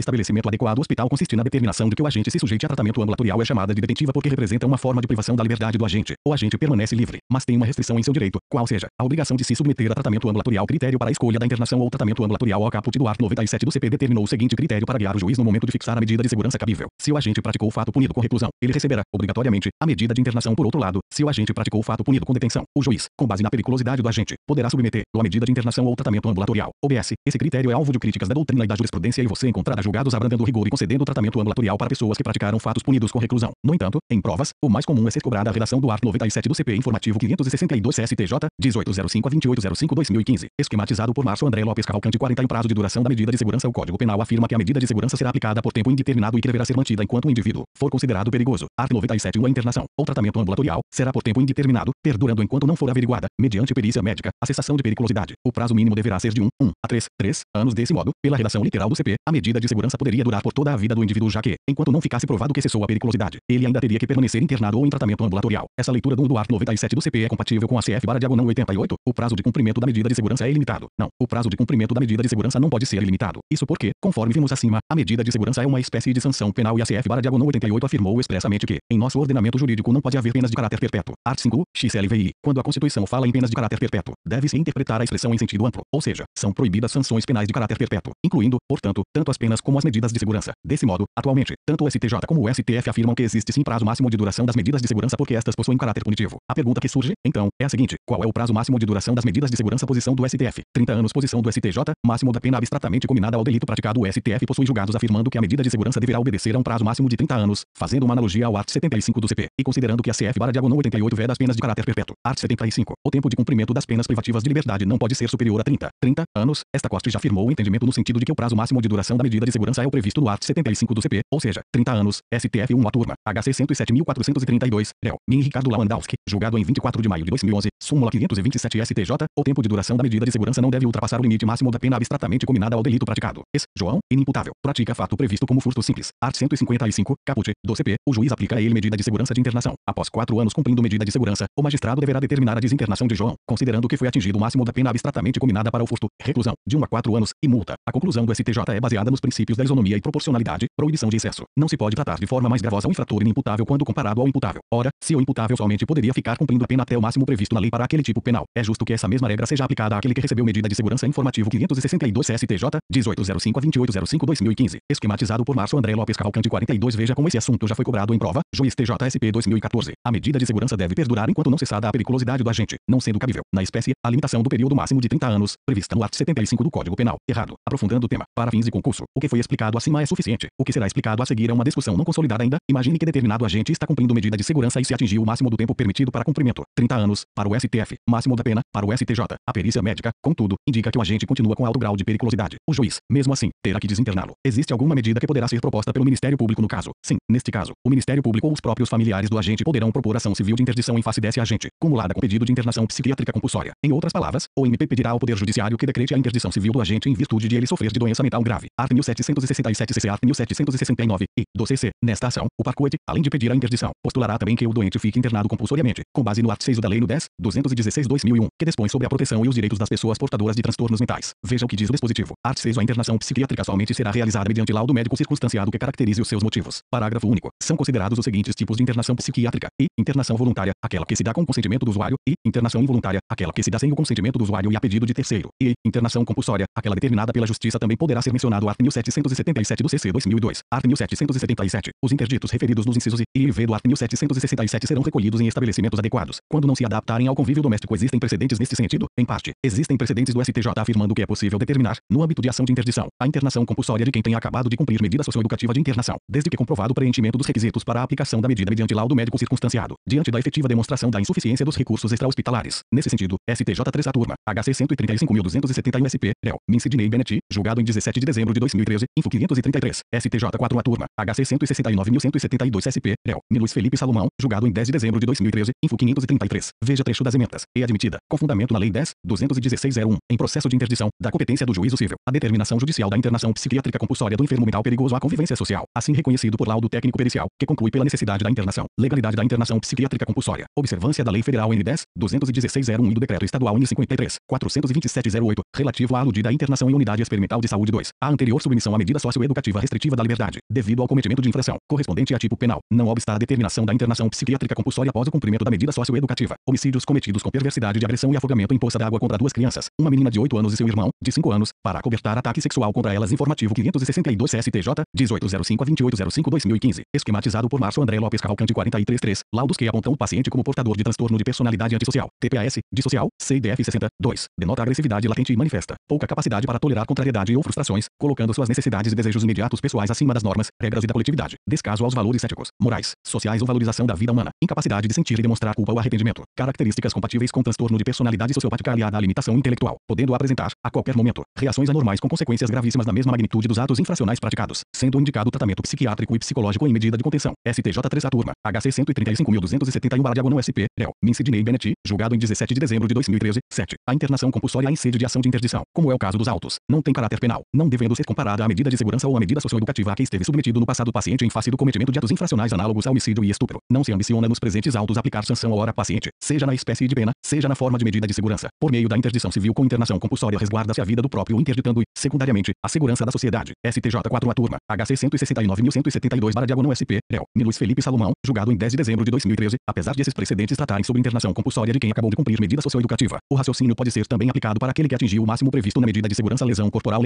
estabelecimento adequado. O hospital consiste na determinação de que o agente se sujeite a tratamento ambulatorial. É chamada de detentiva porque representa uma forma de privação da liberdade do agente. O agente permanece livre, mas tem uma restrição em seu direito, qual seja, a obrigação de se submeter a tratamento ambulatorial. Critério para a escolha da internação ou tratamento ambulatorial. O caput do art. 97 do CP determinou o seguinte critério para guiar o juiz no momento de fixar a medida de segurança cabível. Se o agente praticou o fato punido com reclusão, ele receberá, obrigatoriamente, a medida de internação. Por outro lado, se o agente praticou o fato punido com detenção, o juiz, com base na periculosidade do agente, poderá submeter-o à medida de internação ou tratamento ambulatorial. OBS. Esse critério é alvo de críticas da doutrina e da jurisprudência e você encontrará julgados abrandando o rigor e concedendo tratamento ambulatorial para pessoas que praticaram fatos punidos com reclusão. No entanto, em provas, o mais comum é ser cobrada a redação do art. 97 do CP informativo 562 CSTJ, 1805 a 2805 2015, esquematizado por Márcio André Lopes Cavalcante 40. Em prazo de duração da medida de segurança, o Código Penal afirma que a medida de segurança será aplicada por tempo indeterminado e que deverá ser mantida enquanto o indivíduo for considerado perigoso. Art. 97. A internação ou tratamento ambulatorial será por tempo indeterminado, perdurando enquanto não for averiguada, mediante perícia médica, a cessação de periculosidade. O prazo mínimo deverá ser de 1 a 3 anos. Desse modo, pela redação literal do CP, a medida de segurança poderia durar por toda a vida do indivíduo, já que, enquanto não ficasse provado que cessou a periculosidade, ele ainda teria que permanecer internado ou em tratamento ambulatorial. Essa leitura do art. 97 do CP é compatível com a CF/88. O prazo de cumprimento da medida de segurança é ilimitado. Não, o prazo de cumprimento da medida de segurança não pode ser ilimitado. Isso porque, conforme vimos acima, a medida de segurança é uma espécie de sanção penal e a CF/88 afirmou expressamente que, em nosso ordenamento jurídico não pode haver penas de caráter perpétuo. Art. 5, XLVI. Quando a Constituição fala em penas de caráter perpétuo, deve-se interpretar a expressão em sentido amplo, ou seja, são proibidas sanções penais de caráter perpétuo, incluindo, portanto, tanto as penas como as medidas de segurança. Desse modo, atualmente, tanto o STJ como o STF afirmam que existe sim prazo máximo de duração das medidas de segurança porque estas possuem caráter punitivo. A pergunta que surge, então, é a seguinte: qual é o prazo máximo de duração das medidas de segurança? Posição do STF, 30 anos. Posição do STJ, máximo da pena abstratamente combinada ao delito praticado. O STF possui julgados afirmando que a medida de segurança deverá obedecer a um prazo máximo de 30 anos, fazendo uma analogia ao art. 75 do CP, e considerando que a CF/88 veda as penas de caráter perpétuo. Art. 75. O tempo de cumprimento das penas privativas de liberdade não pode ser superior a 30 anos. Esta Corte já afirmou o entendimento no sentido de que o prazo máximo de duração da medida de segurança é o previsto no art. 75 do CP, ou seja, 30 anos. STF 1 a turma, HC 107.432, réu, Min Ricardo Lewandowski, julgado em 24 de maio de 2011, súmula 527 STJ, o tempo de duração da medida de segurança não deve ultrapassar o limite máximo da pena abstratamente combinada ao delito praticado. João, inimputável, pratica fato previsto como furto simples. Art. 155, caput, do CP, o juiz aplica a ele medida de segurança de internação. Após 4 anos cumprindo medida de segurança, o magistrado deverá determinar a desinternação de João, considerando que foi atingido o máximo da pena abstratamente combinada para o furto, reclusão, de 1 a 4 anos, e multa. A conclusão do STJ é baseada nos princípios da isonomia e proporcionalidade, proibição de excesso. Não se pode tratar de forma mais gravosa um infrator inimputável quando comparado ao imputável. Ora, se o imputável somente poderia ficar cumprindo a pena até o máximo previsto na lei para aquele tipo penal, é justo que essa mesma regra seja aplicada àquele que recebeu medida de segurança. Informativo 562 CSTJ, 1805 a 2805 2015, esquematizado por Márcio André Lopes Cavalcante 42. Veja como esse assunto já foi cobrado em prova. Juiz TJSP 2014. A medida de segurança deve perdurar enquanto não cessada a periculosidade do agente, não sendo cabível, na espécie, a limitação do período máximo de 30 anos, prevista no art. 75 do Código Penal. Errado. Aprofundando o tema, para fins de concurso, o que foi explicado acima é suficiente. O que será explicado a seguir é uma discussão não consolidada ainda. Imagine que determinado agente está cumprindo medida de segurança e se atingiu o máximo do tempo permitido para cumprimento, 30 anos, para o STF, máximo da pena, para o STJ. A perícia médica, contudo, indica que o agente continua com alto grau de periculosidade. O juiz, mesmo assim, terá que desinterná-lo. Existe alguma medida que poderá ser proposta pelo Ministério Público no caso? Sim, neste caso, o Ministério Público ou os próprios familiares do agente poderão propor ação civil de interdição em face desse agente, cumulada com pedido de internação psiquiátrica compulsória. Em outras palavras, o MP pedirá ao Poder Judiciário que decrete a interdição civil do agente em virtude de ele sofrer de doença mental grave. Art. 1767 CC. Art. 1769 e do CC. Nesta ação, o parquet, além de pedir a interdição, postulará também que o doente fique internado compulsoriamente, com base no art. 6 da Lei no 10.216/2001, que dispõe sobre a proteção e os direitos das pessoas portadoras de transtornos mentais. Veja o que diz o dispositivo. Art. 6. A internação psiquiátrica somente será realizada mediante laudo médico circunstanciado que caracterize os seus motivos. Parágrafo único. São considerados os seguintes tipos de internação psiquiátrica: e internação voluntária, aquela que se dá com consentimento do usuário, e internação involuntária, aquela que se dá sem o consentimento do usuário e a pedido de terceiro, e internação compulsória, aquela determinada pela Justiça. Também poderá ser mencionado o art. 1777 do CC 2002. Art. 1777. Os interditos referidos nos incisos I e V do art. 1767 serão recolhidos em estabelecimentos adequados. Quando não se adaptarem ao convívio doméstico, existem precedentes neste sentido. Em parte, existem precedentes do STJ afirmando que é possível determinar, no âmbito de ação de interdição, a internação compulsória de quem tenha acabado de cumprir medida socioeducativa de internação, desde que comprovado o preenchimento dos requisitos para a aplicação da medida mediante laudo médico circunstanciado, diante da efetiva demonstração da insuficiência dos recursos extra-hospitalares. Nesse sentido, STJ 3A turma, HC 135.271 SP, réu, Min Sidney Bennett, julgado em 17 de dezembro de 2013, info 533, STJ 4A turma, HC 169.172 SP, réu, Min Luiz Felipe Salomão, julgado em 10 de dezembro de 2013, info 533. Veja trecho das emendas. E admitida, com fundamento na Lei 10.216/01, em processo de interdição, da competência do juízo civil, a determinação judicial da internação psiquiátrica compulsória do enfermo mental perigoso à convivência social, assim reconhecido por laudo técnico pericial, que conclui pela necessidade da internação, legalidade da internação psiquiátrica compulsória, observância da Lei Federal N 10.216/01 e do Decreto Estadual N 53.427/08, relativo à aludida internação em unidade experimental de saúde 2, a anterior submissão à medida socioeducativa restritiva da liberdade, devido ao cometimento de infração, correspondente a tipo penal, não obsta a determinação da internação psiquiátrica compulsória após o cumprimento da medida socioeducativa, homicídios cometidos com perversidade de agressão e afogamento em poça d'água contra duas crianças, uma menina de 8 anos e seu irmão, de 5 anos, para acobertar ataque sexual contra elas. Informativo 562 CSTJ, 1805/2805/2015, esquematizado por Márcio André Lopes Cavalcante 43.3, laudos que apontam o paciente como portador de transtorno de personalidade antissocial, TPAS, dissocial, CIDF 60, 2, denota agressividade latente e manifesta, pouca capacidade para tolerar contrariedade ou frustrações, colocando suas necessidades e desejos imediatos pessoais acima das normas, regras e da coletividade, descaso aos valores éticos, morais, sociais ou valorização da vida humana, incapacidade de sentir e demonstrar culpa ou arrependimento, características compatíveis com transtorno de personalidade sociopática aliada à limitação intelectual, podendo apresentar, a qualquer momento, reações anormais com consequências gravíssimas da mesma magnitude dos atos infracionais praticados, sendo indicado tratamento psiquiátrico e psicológico em medida de contenção. STJ 3A turma, HC 135.271/diagonal SP, réu, Min Sidney Bennett, julgado em 17 de dezembro de 2013, 7. A internação compulsória em sede de ação de interdição, como é o caso dos autos, não tem caráter penal, não devendo ser comparada à medida de segurança ou à medida socioeducativa a que esteve submetido no passado o paciente em face do cometimento de atos infracionais análogos a homicídio e estupro. Não se ambiciona nos presentes autos aplicar sanção ao hora paciente, seja na espécie de pena, seja na forma de medida de segurança. Por meio da interdição civil com internação compulsória resguarda-se a vida do próprio interditando e, secundariamente, a segurança da sociedade. STJ 4A turma, HC 169.172/diagonal SP, réu, Min Luiz Felipe Salomão, julgado em 10 de dezembro de 2013, apesar de esses precedentes tratarem sobre internação compulsória de quem acabou de cumprir medida socioeducativa, o raciocínio pode ser também aplicado para aquele que atingiu o máximo previsto na medida de segurança lesão corporal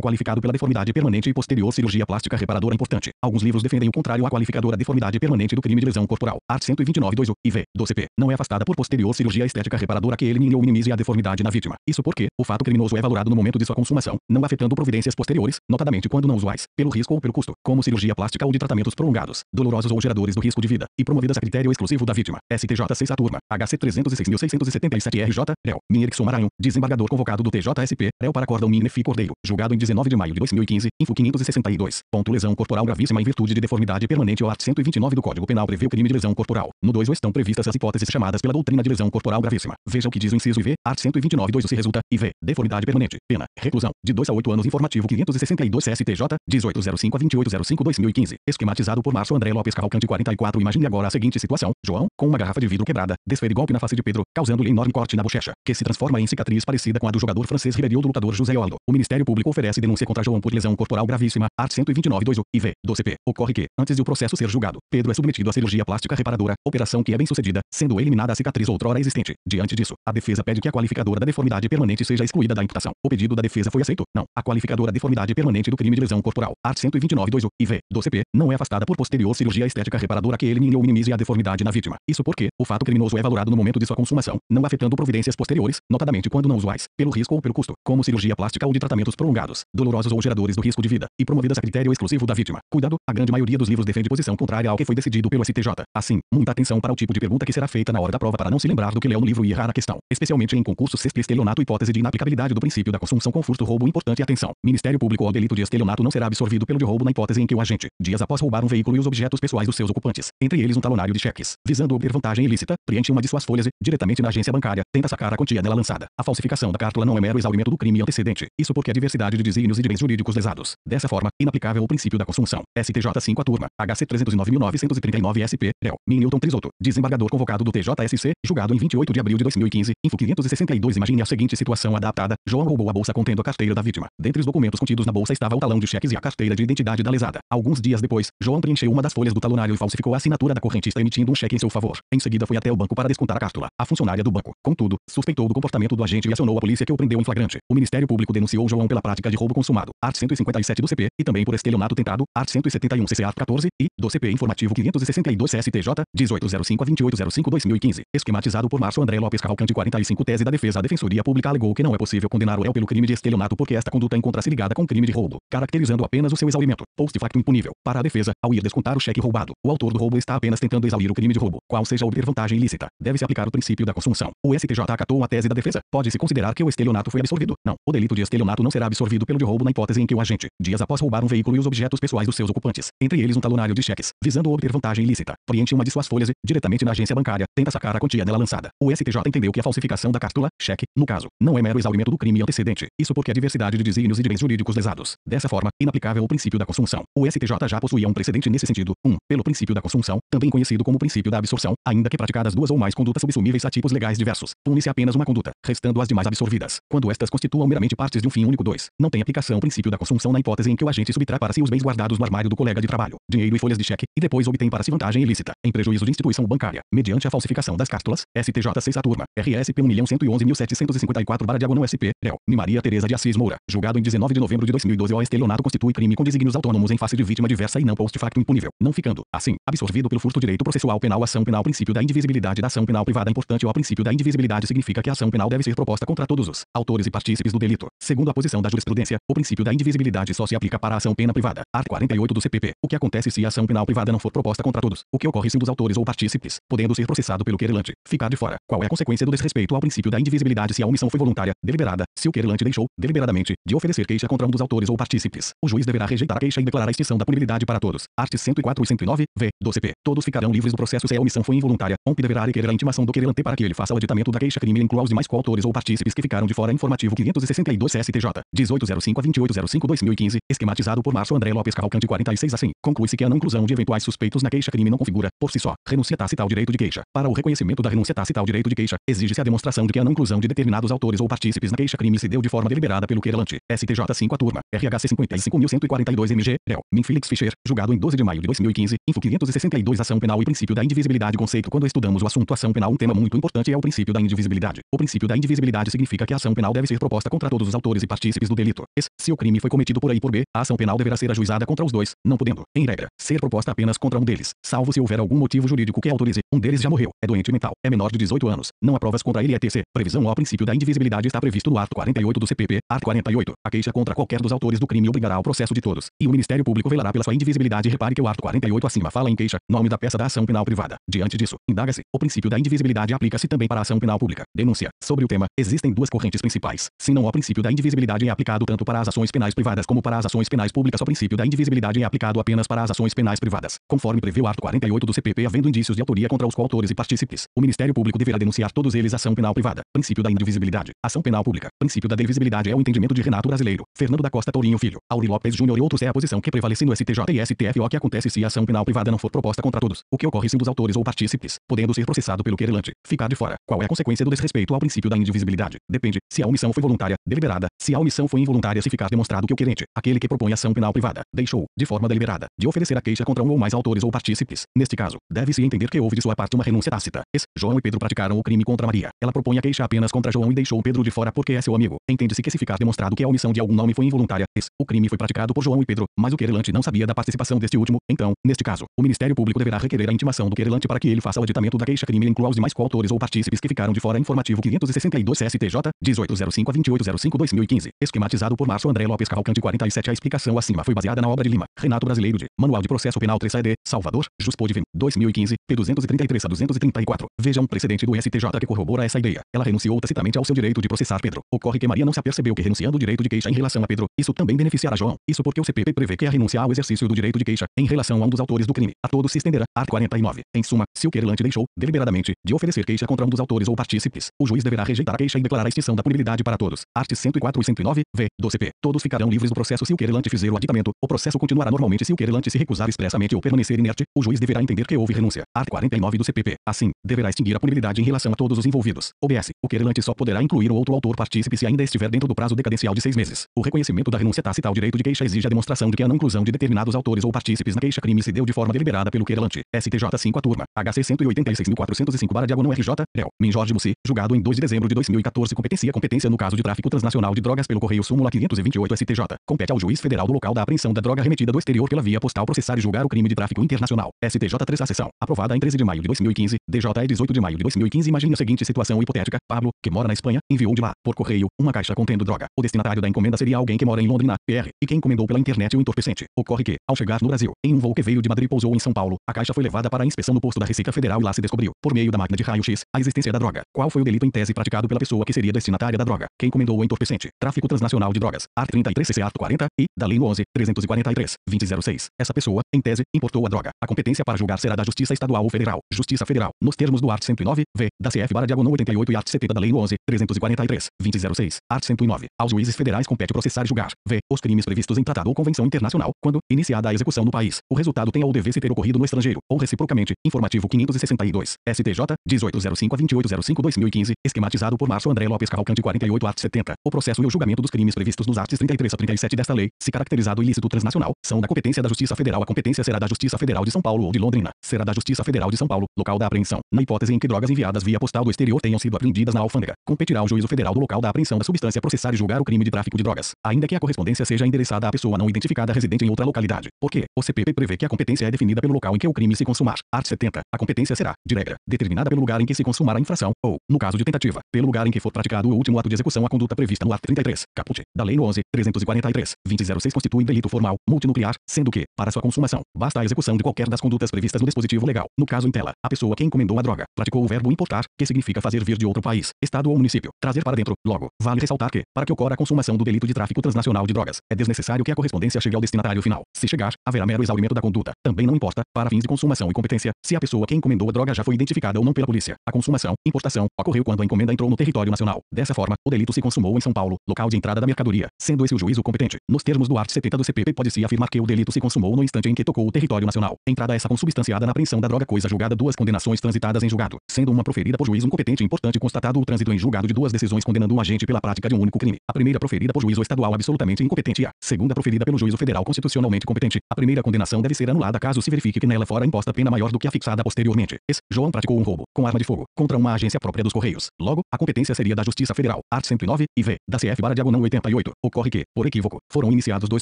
qualificado pela deformidade permanente e posterior cirurgia plástica reparadora importante. Alguns livros defendem o contrário à qualificadora deformidade permanente do crime de lesão corporal. Art. 129.2 e V, do CP, não é afastada por posterior cirurgia estética reparadora que elimine ou minimize a deformidade na vítima. Isso porque, o fato criminoso é valorado no momento de sua consumação, não afetando providências posteriores, notadamente quando não usuais, pelo risco ou pelo custo, como cirurgia plástica ou de tratamentos prolongados, dolorosos ou geradores do risco de vida, e promovidas a critério exclusivo da vítima. STJ 6A turma, HC 306.677 RJ, réu, Min Erickson Maranhão, desembargador convocado do TJSP, réu para acórdão Min Nefi Cordeiro, julgado em 19 de maio de 2015, info 562. Ponto lesão corporal gravíssima em virtude de deformidade permanente. O art. 129 do Código Penal prevê o crime de lesão corporal. No 2 estão previstas as hipóteses chamadas pela doutrina de lesão corporal gravíssima. Veja o que diz o inciso IV, art. 129.2 se resulta, IV, deformidade permanente, pena, reclusão, de 2 a 8 anos. Informativo 562 CSTJ, 1805/2805/2015, esquematizado por Márcio André Lopes Cavalcante 44. Imagine agora a seguinte situação: João, com uma garrafa de vidro quebrada, desfere golpe na face de Pedro, causando-lhe enorme corte na bochecha, que se transforma em cicatriz parecida com a do jogador francês Ribéry ou do lutador José Aldo. O Ministério Público oferece denúncia contra João por lesão corporal gravíssima, art. 129.2 IV, do CP. Ocorre que, antes de o processo ser julgado, Pedro é submetido à cirurgia plástica reparadora, operação que é bem sucedida, sendo eliminada a cicatriz outrora existente. Diante disso, a defesa pede que a qualificadora da deformidade permanente seja excluída da imputação. O pedido da defesa foi aceito? Não. A qualificadora deformidade permanente do crime de lesão corporal, art. 129.2 IV, do CP, não é afastada por posterior cirurgia estética reparadora que elimine ou minimize a deformidade na vítima. Isso porque, o fato criminoso é valorado no momento de sua consumação, não afetando providências posteriores, notadamente quando não usuais, pelo risco ou pelo custo, como cirurgia plástica ou de tratamentos prolongados, dolorosos ou geradores do risco de vida, e promovidas a critério exclusivo da vítima. Cuidado, a grande maioria dos livros defende posição contrária ao que foi decidido pelo STJ. Assim, muita atenção para o tipo de pergunta que será feita na hora da prova para não se lembrar do que leu no livro e errar a questão, especialmente em concursos estelionato hipótese hipótese de inaplicabilidade do princípio da consunção com furto roubo importante atenção. Ministério Público ao delito de estelionato não será absorvido pelo de roubo na hipótese em que o agente, dias após roubar um veículo e os objetos pessoais dos seus ocupantes, entre eles um talonário de cheques, visando obter vantagem ilícita, preenche uma de suas folhas e, diretamente na agência bancária, tenta sacar a quantia nela lançada. A falsificação da cartula não é mero exaurimento do crime antecedente. Isso porque a diversidade de desígnios e de bens jurídicos lesados. Dessa forma, inaplicável o princípio da consunção. STJ 5 a turma. HC 309.939 SP. Réu. Milton Trisotto. Desembargador convocado do TJSC, julgado em 28 de abril de 2015. Info 562. Imagine a seguinte situação adaptada. João roubou a bolsa contendo a carteira da vítima. Dentre os documentos contidos na bolsa estava o talão de cheques e a carteira de identidade da lesada. Alguns dias depois, João preencheu uma das folhas do talonário e falsificou a assinatura da correntista emitindo um cheque em seu favor. Em seguida foi até o banco para descontar a cartula. A funcionária do banco, contudo, suspeitou do comportamento do agente e acionou a polícia que o prendeu em flagrante. O Ministério Público denunciou João pela prática de roubo consumado, art. 157 do CP, e também por estelionato tentado, art. 171 CC art. 14, e, do CP informativo 562 CSTJ, 1805 a 2805/2015, esquematizado por Márcio André Lopes Cavalcante 45. Tese da defesa. A Defensoria Pública alegou que não é possível condenar o réu pelo crime de estelionato porque esta conduta encontra-se ligada com crime de roubo, caracterizando apenas o seu exaurimento, post facto impunível. Para a defesa, ao ir descontar o cheque roubado, o autor do roubo está apenas tentando exaurir o crime de roubo, qual seja obter vantagem ilícita. Deve-se aplicar o princípio da consunção. O STJ acatou a tese da defesa. Pode-se considerar que o estelionato foi absolvido? Não. O delito de estelionato não será absorvido pelo de roubo na hipótese em que o agente, dias após roubar um veículo e os objetos pessoais dos seus ocupantes, entre eles um talonário de cheques, visando obter vantagem ilícita, preenche uma de suas folhas e, diretamente na agência bancária, tenta sacar a quantia nela lançada. O STJ entendeu que a falsificação da cartula, cheque, no caso, não é mero exaurimento do crime antecedente. Isso porque a diversidade de desígnios e de bens jurídicos lesados. Dessa forma, inaplicável o princípio da consunção. O STJ já possuía um precedente nesse sentido. 1. Pelo princípio da consunção, também conhecido como princípio da absorção, ainda que praticadas duas ou mais condutas subsumíveis a tipos legais diversos, pune-se apenas uma conduta, restando as demais absorvidas, quando estas constituam meramente partes de um fim único. 2. Não tem aplicação o princípio da consunção na hipótese em que o agente subtrai para si os bens guardados no armário do colega de trabalho, dinheiro e folhas de cheque, e depois obtém para si vantagem ilícita, em prejuízo de instituição bancária, mediante a falsificação das cartulas. STJ 6 a turma. RSP 1.111.754/SP. Réu. Maria Tereza de Assis Moura, julgado em 19 de novembro de 2012. O estelionato constitui crime com desígnios autônomos em face de vítima diversa e não post facto impunível, não ficando, assim, absorvido pelo furto direito processual penal. Ação penal. Princípio da indivisibilidade da ação penal privada. Importante. O princípio da indivisibilidade significa que a ação penal deve ser proposta contra todos os autores e partícipes do delito. Segundo a posição da jurisprudência, o princípio da indivisibilidade só se aplica para a ação pena privada. Art. 48 do CPP. O que acontece se a ação penal privada não for proposta contra todos? O que ocorre se um dos autores ou partícipes, podendo ser processado pelo querelante, ficar de fora? Qual é a consequência do desrespeito ao princípio da indivisibilidade se a omissão foi voluntária, deliberada, se o querelante deixou, deliberadamente, de oferecer queixa contra um dos autores ou partícipes? O juiz deverá rejeitar a queixa e declarar a extinção da punibilidade para todos. Art. 104 e 109, v, do CP. Todos ficarão livres do processo se a omissão foi involuntária. OMP deverá requerer a intimação do querelante para que ele faça o aditamento da queixa-crime, inclua os demais coautores ou partícipes que ficaram de fora. Informativo 562 CSTJ, 1805 a 2805/2015, esquematizado por Márcio André Lopes Cavalcante 46. Assim, conclui-se que a não inclusão de eventuais suspeitos na queixa-crime não configura, por si só, renúncia tácita ao direito de queixa. Para o reconhecimento da renúncia tácita ao direito de queixa, exige-se a demonstração de que a não inclusão de determinados autores ou partícipes na queixa-crime se deu de forma deliberada pelo querelante. STJ 5 a turma. RHC 55.142 MG. Réu. Felix Fischer, julgado em 12 de maio de 2015. Info 562. Ação penal e princípio da indivisibilidade. Conceito. Quando estudamos o assunto ação penal, um tema muito importante é o princípio da indivisibilidade. O princípio da indivisibilidade significa que a ação penal deve ser proposta contra todos os autores e partícipes do delito. Se o crime foi cometido por A e por B, a ação penal deverá ser ajuizada contra os dois, não podendo, em regra, ser proposta apenas contra um deles, salvo se houver algum motivo jurídico que autorize. Um deles já morreu, é doente mental, é menor de 18 anos, não há provas contra ele, etc. Previsão. O princípio da indivisibilidade está previsto no art. 48 do CPP. Art. 48. A queixa contra qualquer dos autores do crime obrigará ao processo de todos, e o Ministério Público velará pela sua indivisibilidade. Repare que o art. 48 acima fala em queixa, nome da peça da ação penal privada. Diante disso, indaga-se, o princípio da indivisibilidade aplica-se também para a ação penal pública. Denúncia. Sobre o tema, existem duas correntes principais. Se não, o princípio da indivisibilidade é aplicado tanto para as ações penais privadas como para as ações penais públicas. O princípio da indivisibilidade é aplicado apenas para as ações penais privadas, conforme prevê o art. 48 do CPP. Havendo indícios de autoria contra os coautores e partícipes, o Ministério Público deverá denunciar todos eles. Ação penal privada. Princípio da indivisibilidade. Ação penal pública. Princípio da divisibilidade é o entendimento de Renato Brasileiro, Fernando da Costa Tourinho Filho, Auri Lopes Júnior e outros. É a posição que prevalece no STJ e STF. O que acontece se a ação penal privada não for proposta contra todos? O que ocorre se um dos autores ou partícipes, podendo ser processado pelo querelante, ficar de fora? Qual é a consequência do desrespeito ao princípio da indivisibilidade? Depende, se a omissão foi voluntária, deliberada, se a omissão foi involuntária, se ficar demonstrado que o querente, aquele que propõe ação penal privada, deixou, de forma deliberada, de oferecer a queixa contra um ou mais autores ou partícipes. Neste caso, deve-se entender que houve de sua parte uma renúncia tácita. João e Pedro praticaram o crime contra Maria. Ela propõe a queixa apenas contra João e deixou Pedro de fora porque é seu amigo. Entende-se que se ficar demonstrado que a omissão de algum nome foi involuntária, o crime foi praticado por João e Pedro, mas o querelante não sabia da participação deste último. Então, neste caso, o Ministério Público deverá requerer a intimação do querelante para que ele faça o aditamento da queixa-crime e inclua os demais coautores ou partícipes que ficaram de fora. Informativo 562 CSTJ, 1805 a 2805/2015, esquematizado por Márcio André Lopes Cavalcante 47. A explicação acima foi baseada na obra de Lima, Renato Brasileiro de Manual de Processo Penal 3AD, Salvador, Juspodivin, 2015, p. 233 a 234. Veja um precedente do STJ que corrobora essa ideia. Ela renunciou tacitamente ao seu direito de processar Pedro. Ocorre que Maria não se apercebeu que renunciando o direito de queixa em relação a Pedro, isso também beneficiará João. Isso porque o CPP prevê que a renúncia ao exercício do direito de queixa, em relação a um dos autores do crime, a todos se estenderá. Art. 49. Em suma, se o querelante deixou, deliberadamente, de oferecer queixa contra um dos autores ou partícipes, o juiz deverá rejeitar a queixa e declarar a extinção da punibilidade para todos. Art. 104 e 109, v, do CP. Todos ficarão livres do processo se o querelante fizer o aditamento. O processo continuará normalmente se o querelante se recusar expressamente ou permanecer inerte. O juiz deverá entender que houve renúncia. Art. 49 do CPP. Assim, deverá extinguir a punibilidade em relação a todos os envolvidos. OBS. O querelante só poderá incluir o outro autor partícipe se ainda estiver dentro do prazo decadencial de 6 meses. O reconhecimento da renúncia tácita ao direito de queixa exige a demonstração de que a não inclusão de determinados autores ou partícipes na queixa-crime se deu de forma deliberada pelo querelante. STJ 5 a turma. HC 186.405/RJ. Réu. Min Jorge Mussi. Julgado em 2 de dezembro de 2014. Competência no caso de tráfico transnacional de drogas pelo correio súmula 528 STJ. Compete ao juiz federal do local da apreensão da droga remetida do exterior pela via postal processar e julgar o crime de tráfico internacional. STJ 3 a sessão. Aprovada em 13 de maio de 2015. DJ 18 de maio de 2015. Imagine a seguinte situação hipotética. Pablo, que mora na Espanha, enviou de lá, por correio, uma caixa contendo droga. O destinatário da encomenda seria alguém que mora em Londrina, PR, e quem encomendou pela internet o entorpecente. Ocorre que, ao chegar no Brasil, em um voo que veio de Madrid e pousou em São Paulo, a caixa foi levada para a inspeção no posto da Receita Federal e lá se descobriu, por meio da máquina de raio-x, a existência da droga. Qual foi o delito em tese praticado pela pessoa que seria destinatária da droga? Quem encomendou o entorpecente? Tráfico transnacional de drogas. Art. 33 CC Art. 40 e, da Lei 11.343/2006. Essa pessoa, em tese, importou a droga. A competência para julgar será da Justiça Estadual ou Federal. Justiça Federal. Nos termos do art. 109, v, da CF/88 e art. 70 da Lei 11.343/2006. Art. 109. Aos juízes federais compete processar e julgar, v, os crimes previstos em tratado ou convenção internacional, quando, iniciada a execução no país, o resultado tenha ou devesse ter ocorrido no estrangeiro, ou reciprocamente. Informativo 562. STJ, 1805 a 2805/2015, esquematizado por Márcio André Lopes Cavalcante 48 art. 70. O processo e o julgamento dos crimes previstos nos arts. 33 a 37 desta lei, se caracterizado ilícito transnacional, são da competência da Justiça Federal. A competência será da Justiça Federal de São Paulo ou de Londrina. Será da Justiça Federal de São Paulo, local da apreensão. Na hipótese em que drogas enviadas via postal do exterior tenham sido apreendidas na alfândega, competirá ao juízo federal do local da apreensão da substância processar e julgar o crime de tráfico de drogas, ainda que a correspondência seja endereçada à pessoa não identificada residente em outra localidade. Porque o CPP prevê que a competência é definida pelo local em que o crime se consumar. Art. 70. A competência será, de regra, determinada pelo lugar em que se consumar a infração, ou, no caso de tentativa, pelo lugar em que for praticado o último ato de execução. A conduta prevista no art. 33, caput, da Lei 11.343/2006 constitui delito formal, multinuclear, sendo que, para sua consumação, basta a execução de qualquer das condutas previstas no dispositivo legal. No caso em tela, a pessoa que encomendou a droga praticou o verbo importar, que significa fazer vir de outro país, estado ou município, trazer para dentro. Logo, vale ressaltar que, para que ocorra a consumação do delito de tráfico transnacional de drogas, é desnecessário que a correspondência chegue ao destinatário final. Se chegar, haverá mero exaurimento da conduta. Também não importa, para fins de consumação e competência, se a pessoa que encomendou a droga já foi identificada ou não pela polícia. A consumação, importação, ocorreu quando a encomenda entrou no território nacional. Dessa forma, o delito se consumou em São Paulo, local de entrada da mercadoria, sendo esse o juízo competente. Nos termos do art. 70 do CPP pode-se afirmar que o delito se consumou no instante em que tocou o território nacional. Entrada essa consubstanciada na apreensão da droga, coisa julgada, duas condenações transitadas em julgado, sendo uma proferida por juízo incompetente. Importante constatado o trânsito em julgado de duas decisões condenando um agente pela prática de um único crime. A primeira proferida por juízo estadual absolutamente incompetente e a segunda proferida pelo juízo federal constitucionalmente competente. A primeira condenação deve ser anulada caso se verifique que nela fora imposta pena maior do que a fixada posteriormente. João praticou um roubo, com arma de fogo, contra uma agência própria dos Correios. Logo, a competência seria da Justiça Federal. Art. 109 e v, da CF/88. Ocorre que, por equívoco, foram iniciados dois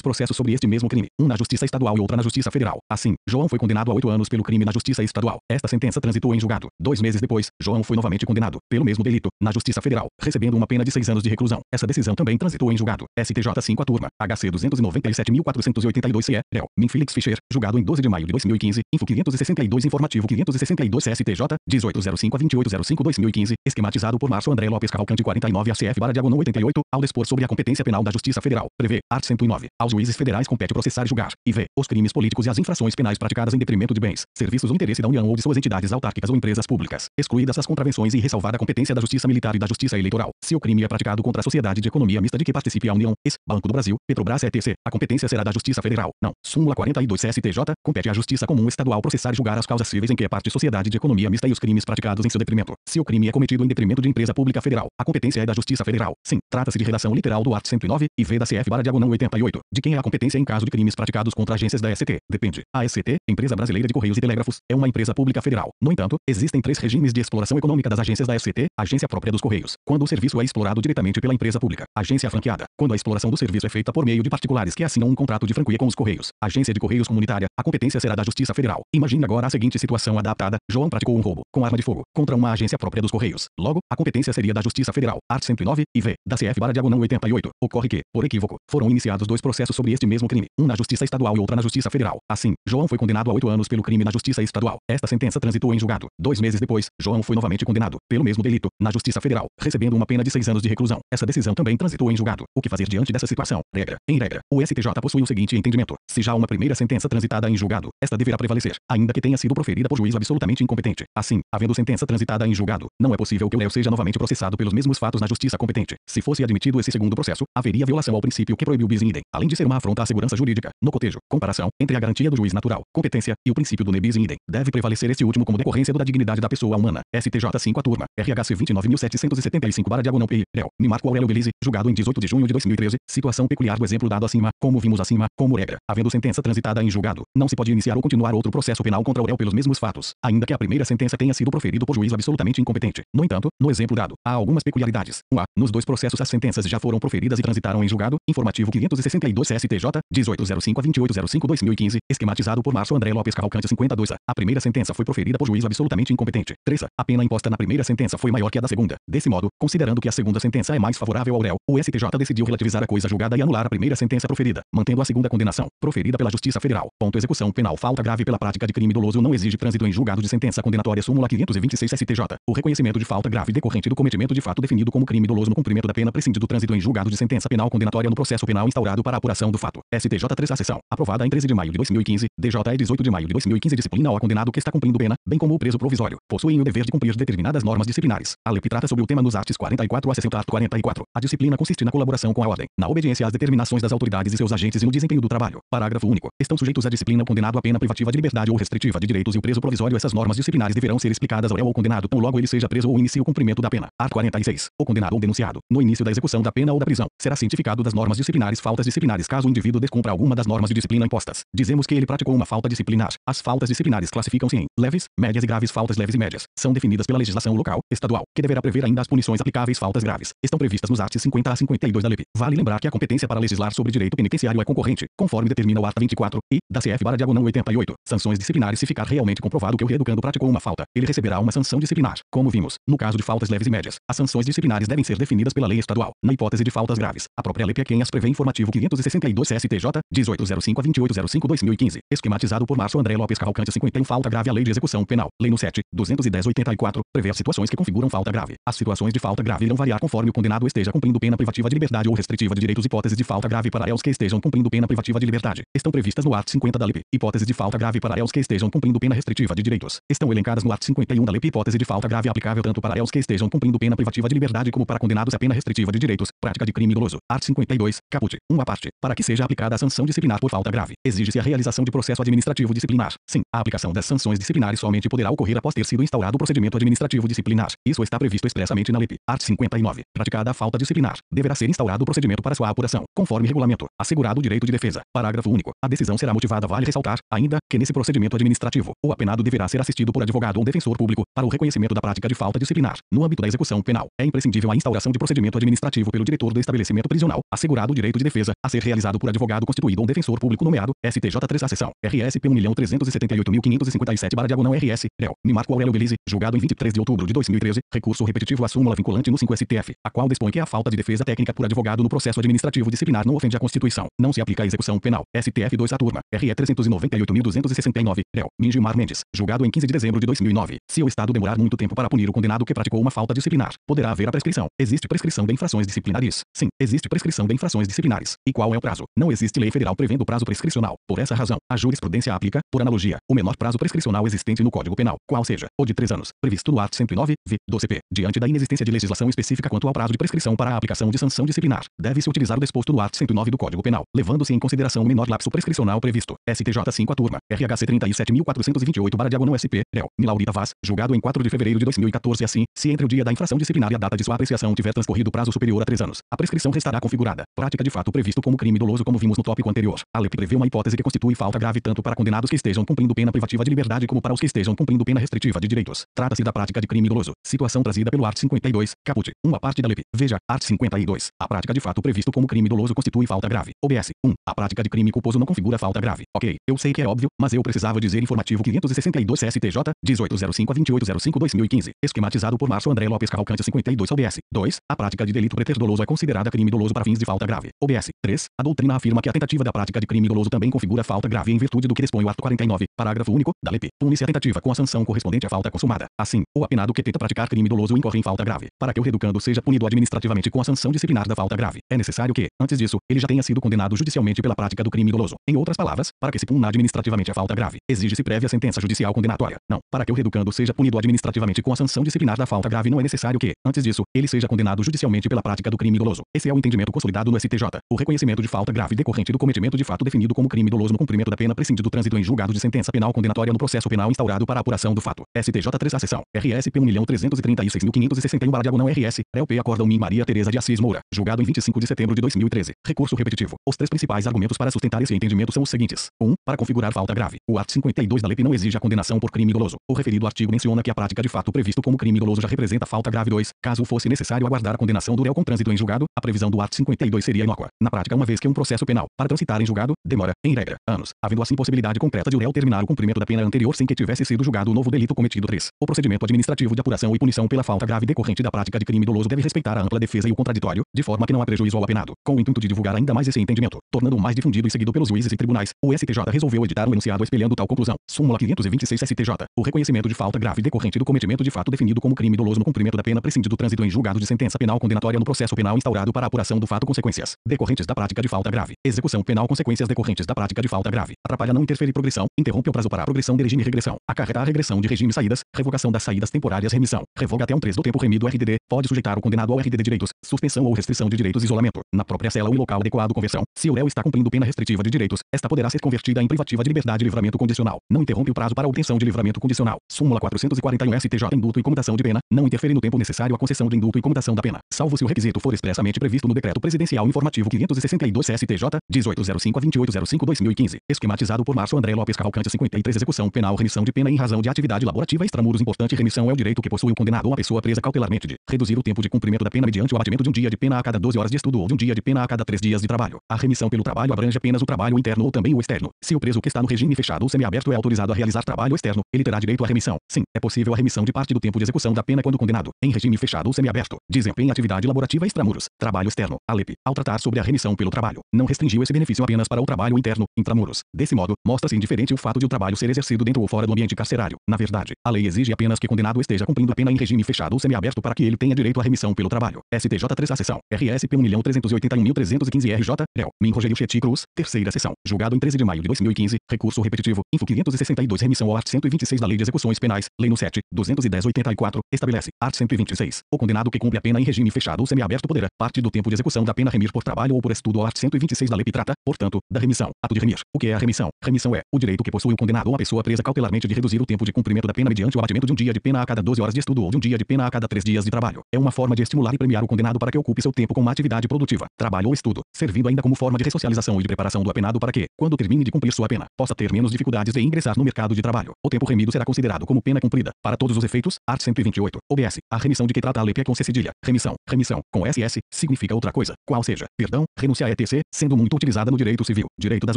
processos sobre este mesmo crime, um na Justiça Estadual e outro na Justiça Federal. Assim, João foi condenado a 8 anos pelo crime na Justiça Estadual. Esta sentença transitou em julgado. 2 meses depois, João foi novamente condenado, pelo mesmo delito, na Justiça Federal, recebendo uma pena de 6 anos de reclusão. Essa decisão também transitou em julgado. STJ 5 a turma. HC 297.482 CE. Réu. Min Felix Fischer. Julgado em 12 de maio de 2015. Info 562. Informativo 562 STJ. 1805 a 2805/2015. Esquematizado por Márcio André Lopes Cavalcante 49 ACF/88. Ao dispor sobre a competência penal da Justiça Federal. Prevê. Art. 109. Aos juízes federais compete processar e julgar. E v. Os crimes políticos e as infrações penais praticadas em detrimento de bens, serviços ou interesse da União ou de suas entidades autárquicas ou empresas públicas. Excluídas as contravenções e ressalvada a competência da Justiça Militar e da Justiça Eleitoral. Se o crime é praticado contra a sociedade de economia mista de que participe a União, Banco do Brasil, Petrobras etc., a competência será da Justiça Federal. Não. Súmula 42 CSTJ. Compete à Justiça Comum Estadual processar e julgar as causas cíveis em que é parte sociedade de economia mista e os crimes praticados em seu detrimento. Se o crime é cometido em detrimento de empresa pública federal, a competência é da Justiça Federal. Sim, trata-se de redação literal do art. 109 e v da CF/88. De quem é a competência em caso de crimes praticados contra agências da ST? Depende. A ST, Empresa Brasileira de Correios e Telégrafos, é uma empresa pública federal. No entanto, existem 3 regimes de exploração econômica das agências da ST: agência própria dos Correios, quando o serviço é explorado diretamente pela empresa pública; agência franqueada, quando a exploração do serviço é feita por meio de particulares que assinam um contrato de franquia com os Correios; agência de Correios comunitária. A competência será da Justiça Federal. Imagine agora a seguinte situação adaptada: João praticou um roubo, com arma de fogo, contra uma agência própria dos Correios. Logo, a competência seria da Justiça Federal. Art. 109 e v, da CF/88. Ocorre que, por equívoco, foram iniciados dois processos sobre este mesmo crime, um na Justiça Estadual e outro na Justiça Federal. Assim, João foi condenado a 8 anos pelo crime na Justiça Estadual. Esta sentença transitou em julgado. 2 meses depois, João foi novamente condenado, pelo mesmo delito, na Justiça Federal, recebendo uma pena de 6 anos de reclusão. Essa decisão também transitou em julgado. O que fazer diante dessa situação? Em regra, o STJ possui o seguinte entendimento: se já há uma primeira sentença transitada em julgado, esta deverá prevalecer, ainda que tenha sido proferida por juiz absolutamente incompetente. Assim, havendo sentença transitada em julgado, não é possível que o réu seja novamente processado pelos mesmos fatos na justiça competente. Se fosse admitido esse segundo processo, haveria violação ao princípio que proibiu bis in idem, além de ser uma afronta à segurança jurídica. No cotejo, comparação entre a garantia do juiz natural, competência, e o princípio do ne bis in idem. Deve prevalecer este último como decorrência da dignidade da pessoa humana. STJ 5 a turma. RHC 29.775/PI. Réu. Marco Aurélio Belize, julgado em 18 de junho de 2013. Situação peculiar do exemplo dado acima, como vimos acima, como regra. Havendo sentença transitada em julgado, não se pode iniciar ou continuar outro processo penal contra o réu pelos mesmos fatos, ainda que a primeira sentença tenha sido proferido por juiz absolutamente incompetente. No entanto, no exemplo dado, há algumas peculiaridades. 1a. Nos dois processos as sentenças já foram proferidas e transitaram em julgado. Informativo 562 STJ, 1805 a 2805/2015, esquematizado por Márcio André Lopes Cavalcante 52a. A primeira sentença foi proferida por juiz absolutamente incompetente. 3a. A pena imposta na primeira sentença foi maior que a da segunda. Desse modo, considerando que a segunda sentença é mais favorável ao réu, o STJ decidiu relativizar a coisa julgada e anular a primeira sentença proferida, mantendo a segunda condenação, proferida pela Justiça Federal. Execução penal. Falta grave pela prática de crime doloso não exige trânsito em julgado de sentença condenatória. Súmula 526 STJ. O reconhecimento de falta grave decorrente do cometimento de fato definido como crime doloso no cumprimento da pena prescinde do trânsito em julgado de sentença penal condenatória no processo penal instaurado para a apuração do fato. STJ 3 a sessão. Aprovada em 13 de maio de 2015. DJ 18 de maio de 2015. Disciplina ao condenado que está cumprindo pena, bem como o preso provisório. Possuem o dever de cumprir determinadas normas disciplinares. A lei trata sobre o tema nos artes 44 a 60. Art. 44. A disciplina consiste na colaboração com a ordem, na obediência às determinações das autoridades e seus agentes e no desempenho do trabalho. Parágrafo único. Estão sujeitos à disciplina o condenado a pena privativa de liberdade ou restritiva de direitos e o preso provisório. Essas normas disciplinares deverão ser explicadas ao réu ou condenado tão logo ele seja preso ou inicie o cumprimento da pena. Art. 46. O condenado ou denunciado, no início da execução da pena ou da prisão, será cientificado das normas disciplinares faltas disciplinares caso o indivíduo descumpra alguma das normas de disciplina impostas. Dizemos que ele praticou uma falta disciplinar. As faltas disciplinares classificam-se em leves, médias e graves. Faltas leves e médias são definidas pela legislação local, estadual, que deverá prever ainda as punições aplicáveis. Faltas graves estão previstas nos artigos 50 a 52 da LEP. Vale lembrar que a competência para legislar sobre direito penitenciário é concorrente, conforme determina o art. 24 e da CF/88. Sanções disciplinares. Se ficar realmente comprovado que o reeducando praticou uma falta, ele receberá uma sanção disciplinar. Como vimos, no caso de faltas leves e médias, as sanções disciplinares devem ser definidas pela lei estadual. Na hipótese de faltas graves, a própria lei é quem as prevê. Informativo 562 STJ, 1805 a 2805/2015, esquematizado por Márcio André Lopes Cavalcante 51. Falta grave. A Lei de Execução Penal, Lei no 7, 210/84, prevê as situações que configuram falta grave. As situações de falta grave irão variar conforme o condenado esteja cumprindo pena privativa de liberdade ou restritiva de direitos. Hipóteses de falta grave para réus que estejam cumprindo pena privativa de liberdade estão previstas no art. 50 da LEP. Hipóteses de falta grave para réus que estejam cumprindo pena restritiva de direitos estão elencadas no art. 51 da LEP. Hipótese de falta grave aplicável tanto para réus que estejam cumprindo pena privativa de liberdade como para condenados a pena restritiva de direitos. Prática de crime doloso. Art. 52, caput. 1 à parte. Para que seja aplicada a sanção disciplinar por falta grave, exige-se a realização de processo administrativo disciplinar. Sim, a aplicação das sanções disciplinares somente poderá ocorrer após ter sido instaurado o procedimento administrativo disciplinar. Isso está previsto expressamente na LEP. Art. 59. Praticada a falta disciplinar, deverá ser instaurado o procedimento para sua apuração, conforme regulamento, assegurado o direito de defesa. Parágrafo único. A decisão será motivada. Vale ressaltar, ainda, que nesse procedimento administrativo, o apenado deverá ser assistido por advogado ou defensor público para o reconhecimento da prática de falta disciplinar. No âmbito da execução penal, é imprescindível a instauração de procedimento administrativo pelo diretor do estabelecimento prisional, assegurado o direito de defesa, a ser realizado por advogado constituído ou defensor público nomeado. STJ 3 a sessão. RSP 1.378.557/RS. Réu. Marco Aurélio Belize, julgado em 23 de outubro de 2013. Recurso repetitivo à súmula vinculante no 5 STF, a qual dispõe que a falta de defesa técnica por advogado no processo administrativo disciplinar não ofende a Constituição. Não se aplica à execução penal. STF 2 a turma. RE 398.269. Réu. Mingimar Mendes, julgado em 15 de dezembro de 2009. Se o Estado demorar muito tempo para punir o condenado que praticou uma falta disciplinar, poderá haver a prescrição. Existe prescrição de infrações disciplinares? Sim, existe prescrição de infrações disciplinares. E qual é o prazo? Não existe lei federal prevendo prazo prescricional. Por essa razão, a jurisprudência aplica, por analogia, o menor prazo prescricional existente no Código Penal, qual seja o de 3 anos, previsto no art. 109-v do CP. Diante da inexistência de legislação específica quanto ao prazo de prescrição para a aplicação de sanção disciplinar, deve-se utilizar o disposto no art. 109 do Código Penal, levando-se em consideração o menor lapso prescricional previsto. STJ 5 a turma. RHC 37.428/SP. Réu. Milaurita Vaz, julgado em 4 de fevereiro de 2014. Assim, se entre o dia da infração disciplinar e a data de sua apreciação tiver transcorrido prazo superior a 3 anos, a prescrição restará configurada. Prática de fato previsto como crime doloso, como vimos no tópico anterior. A lei prevê uma hipótese que constitui falta grave tanto para condenados que estejam cumprindo pena privativa de liberdade como para os que estejam cumprindo pena restritiva de direitos. Trata-se da prática de crime doloso. Situação trazida pelo art. 52, caput. 1 a parte da LEP. Veja, art. 52. A prática de fato previsto como crime doloso constitui falta grave. OBS. 1. A prática de crime culposo não configura falta grave. Ok, eu sei que é óbvio, mas eu precisava dizer informativo 562 CSTJ, 1805/28/05/2015, esquematizado por Márcio André Lopes Cavalcante 52 OBS. 2. A prática de delito preterdoloso é considerada crime doloso para fins de falta grave. OBS. 3. A doutrina afirma que a tentativa da prática de crime doloso também configura falta grave em virtude do que dispõe o artigo 49, parágrafo único, da LEP. Pune-se a tentativa com a sanção correspondente à falta consumada. Assim, o apenado que tenta praticar crime doloso incorre em falta grave. Para que o reeducando seja punido administrativamente com a sanção disciplinar da falta grave, é necessário que, antes disso, ele já tenha sido condenado judicialmente pela prática do crime doloso. Em outras palavras, para que se puna administrativamente a falta grave, exige-se prévia sentença judicial condenatória. Não, para que o reeducando seja punido administrativamente com a sanção disciplinar da falta grave, não é necessário que, antes disso, ele seja condenado judicialmente pela prática do crime doloso. Esse é o entendimento consolidado no STJ. O reconhecimento de falta grave decorrente do cometimento de fato definido como crime doloso no cumprimento da pena prescinde do trânsito em julgado de sentença penal condenatória no processo penal instaurado para a apuração do fato. STJ 3 a seção. RSP 1.336.561/RS. RELP Acórdão-me Maria Tereza de Assis Moura. Julgado em 25 de setembro de 2013. Recurso repetitivo. Os três principais argumentos para sustentar esse entendimento são os seguintes. 1. Para configurar falta grave. O artigo 52 da LEP não exige a condenação por crime doloso. O referido artigo menciona que a prática de fato previsto como crime doloso já representa falta grave. 2. Caso fosse necessário aguardar a condenação do réu com trânsito em julgado, a previsão do artigo 52 seria inócua. Na prática, uma vez que um processo penal, para transitar em julgado, demora, em regra, anos, havendo assim possibilidade concreta de o réu terminar o cumprimento da pena anterior sem que tivesse sido julgado o novo delito cometido. 3. O procedimento administrativo de apuração e punição pela falta grave decorrente da prática de crime doloso deve respeitar a ampla defesa e o contraditório, de forma que não há prejuízo ao apenado. Com o intuito de divulgar ainda mais esse entendimento, tornando-o mais difundido e seguido pelos juízes e tribunais, o STJ resolveu editar um enunciado espelhando tal conclusão. Súmula 526 STJ. O reconhecimento de falta grave decorrente do cometimento de fato definido como crime doloso no cumprimento da pena prescinde do trânsito em julgado de sentença penal condenatória no processo penal instaurado para a apuração do fato. Consequências decorrentes da prática de falta grave. Execução penal. Consequências decorrentes da prática de falta grave. Atrapalha, não interferir progressão, interrompe o prazo para a progressão de regime e regressão. Acarreta a regressão de regime saídas, revogação das saídas temporárias, remissão. Revoga até 1/3 do tempo remido RDD. Pode sujeitar o condenado ao RDD de direitos, suspensão ou restrição de direitos, isolamento. Na própria cela ou em local adequado, conversão. Se o réu está cumprindo pena restritiva de direitos, esta poderá ser convertida em privativa de liberdade e livramento condicional. Não interrompe o prazo para a obtenção de livramento condicional. Súmula 441 STJ. Indulto e comutação de pena. Não interfere no tempo necessário à concessão de indulto e comutação da pena, salvo se o requisito for expressamente previsto no Decreto Presidencial Informativo 562 CSTJ, 1805/28/05/2015. Esquematizado por Márcio André Lopes Cavalcante 53. Execução penal. Remissão de pena em razão de atividade laborativa extramuros. Importante. Remissão é o direito que possui o condenado ou a pessoa presa cautelarmente de reduzir o tempo de cumprimento da pena mediante o abatimento de um dia de pena a cada 12 horas de estudo ou de um dia de pena a cada 3 dias de trabalho. A remissão pelo trabalho abrange apenas o trabalho interno ou também o externo. Se o preso que está no regime fechado ou semiaberto é autorizado a realizar trabalho externo, ele terá direito à remissão. Sim, é possível a remissão de parte do tempo de execução da pena quando o condenado, em regime fechado ou semiaberto, desempenha atividade laborativa extramuros, trabalho externo. A LEP, ao tratar sobre a remissão pelo trabalho, não restringiu esse benefício apenas para o trabalho interno, intramuros. Desse modo, mostra-se indiferente o fato de o trabalho ser exercido dentro ou fora do ambiente carcerário. Na verdade, a lei exige apenas que o condenado esteja cumprindo a pena em regime fechado ou semiaberto para que ele tenha direito à remissão pelo trabalho. STJ 3 a seção. RSP 1.381.315 RJ, réu. Min Rogério Chetti Cruz, terceira seção. Julgado em 13 de maio de 2015. Recurso repetitivo. Info 562. Remissão ao art. 126 da Lei de Execuções Penais. Lei no 7. 210/84. Estabelece. Art. 126. O condenado que cumpre a pena em regime fechado ou semiaberto poderá, parte do tempo de execução da pena, remir por trabalho ou por estudo. Ao art. 126 da Lei trata, portanto, da remissão. Ato de remir. O que é a remissão? Remissão é o direito que possui o condenado ou a pessoa presa cautelarmente de reduzir o tempo de cumprimento da pena mediante o abatimento de um dia de pena a cada 12 horas de estudo ou de um dia de pena a cada 3 dias de trabalho. É uma forma de estimular e premiar o condenado para que ocupe seu tempo com uma atividade produtiva, trabalho ou estudo, servindo ainda como forma de ressocialização e de preparação do apenado para que, quando termine de cumprir sua pena, possa ter menos dificuldades de ingressar no mercado de trabalho. O tempo remido será considerado como pena cumprida. Para todos os efeitos, art. 128. OBS. A remissão de que trata a lei é com C cedilha. Remissão. Remissão. Com SS, significa outra coisa, qual seja, perdão, renúncia a ETC, sendo muito utilizada no direito civil, direito das